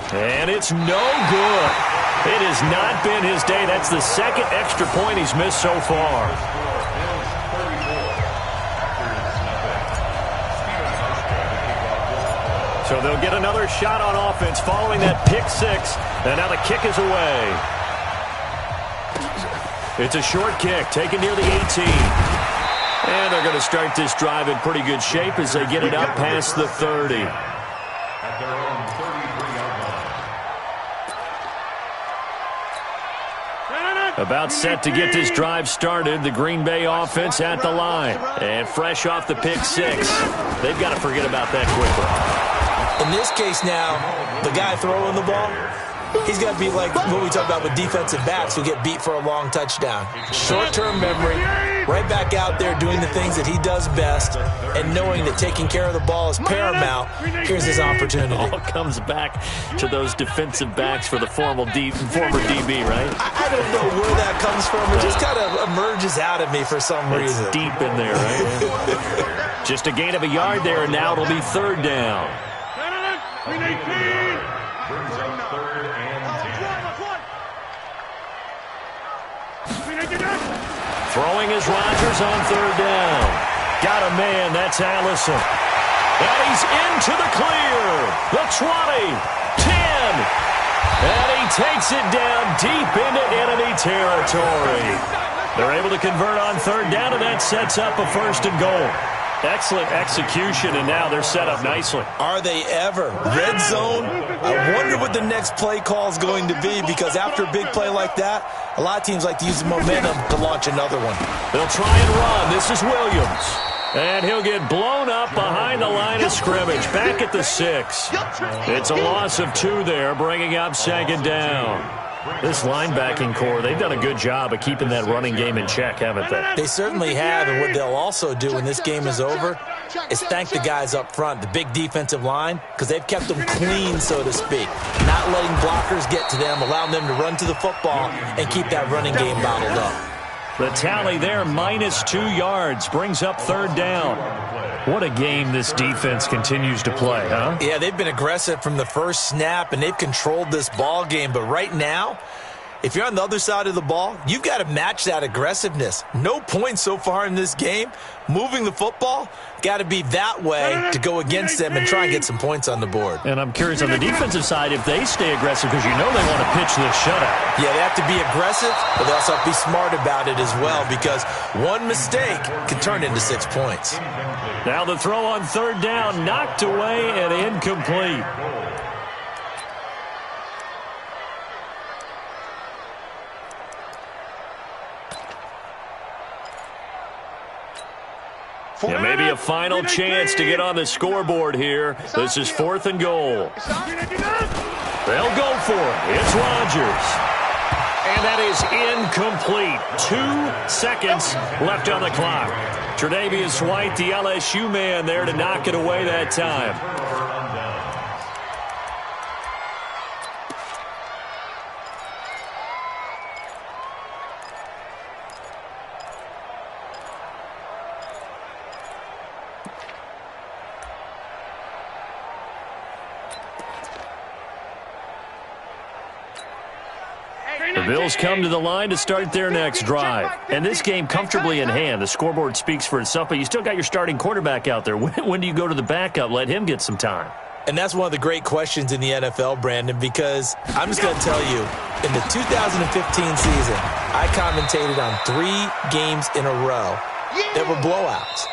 And it's no good. It has not been his day. That's the 2nd extra point he's missed so far. So they'll get another shot on offense following that pick 6. And now the kick is away. It's a short kick taken near the 18. And they're going to start this drive in pretty good shape as they get it up past the 30. At their own 33-yard line. About set to get this drive started. The Green Bay offense at the line. And fresh off the pick 6. They've got to forget about that quickly. In this case now, the guy throwing the ball, he's got to be like what we talk about with defensive backs who get beat for a long touchdown. Short-term memory, right back out there doing the things that he does best, and knowing that taking care of the ball is paramount. Here's his opportunity. It all comes back to those defensive backs for the former DB, right? I don't know where that comes from. It just kind of emerges out of me for some reason. It's deep in there, right? Just a gain of a yard there, and now it'll be 3rd down. Brings up 3rd and 10. Throwing is Rodgers on 3rd down. Got a man, that's Allison. And he's into the clear. The 20, 10. And he takes it down deep into enemy territory. They're able to convert on third down, and that sets up a 1st and goal. Excellent execution, and now they're set up nicely. Are they ever? Red zone? I wonder what the next play call is going to be, because after a big play like that, a lot of teams like to use the momentum to launch another one. They'll try and run. This is Williams. And he'll get blown up behind the line of scrimmage, back at the 6. It's a loss of 2 there, bringing up 2nd down. This linebacking core, they've done a good job of keeping that running game in check, haven't they? They certainly have, and what they'll also do when this game is over is thank the guys up front, the big defensive line, because they've kept them clean, so to speak. Not letting blockers get to them, allowing them to run to the football and keep that running game bottled up. The tally there, minus 2 yards, brings up 3rd down. What a game this defense continues to play, huh? Yeah, they've been aggressive from the first snap, and they've controlled this ball game. But right now, if you're on the other side of the ball, you've got to match that aggressiveness. No points so far in this game. Moving the football, got to be that way to go against them and try and get some points on the board. And I'm curious on the defensive side if they stay aggressive, because you know they want to pitch this shutout. Yeah, they have to be aggressive, but they also have to be smart about it as well, because one mistake can turn into 6 points. Now the throw on 3rd down, knocked away and incomplete. Yeah, maybe a final chance to get on the scoreboard here. This is 4th and goal. They'll go for it. It's Rodgers. And that is incomplete. 2 seconds left on the clock. Tre'Davious White, the LSU man, there to knock it away that time. The Bills come to the line to start their next drive. And this game comfortably in hand. The scoreboard speaks for itself, but you still got your starting quarterback out there. When do you go to the backup? Let him get some time. And that's one of the great questions in the NFL, Brandon, because I'm just going to tell you, in the 2015 season, I commentated on 3 games in a row that were blowouts.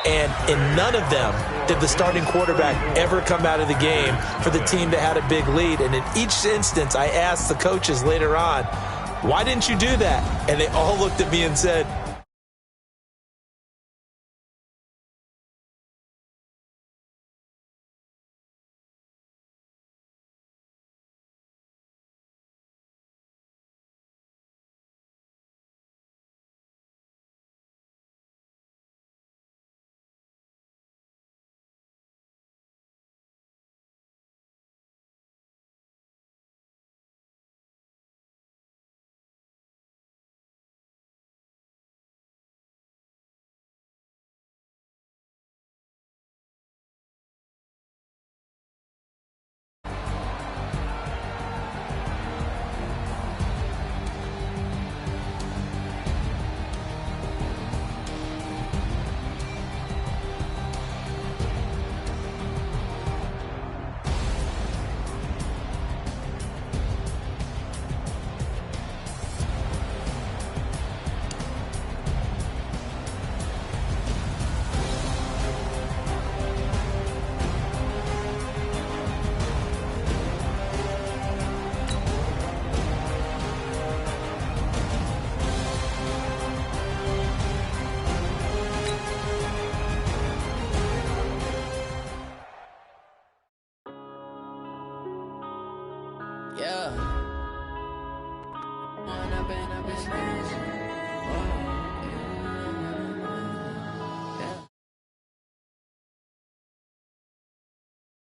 And in none of them did the starting quarterback ever come out of the game for the team that had a big lead. And in each instance, I asked the coaches later on, why didn't you do that? And they all looked at me and said, Yeah.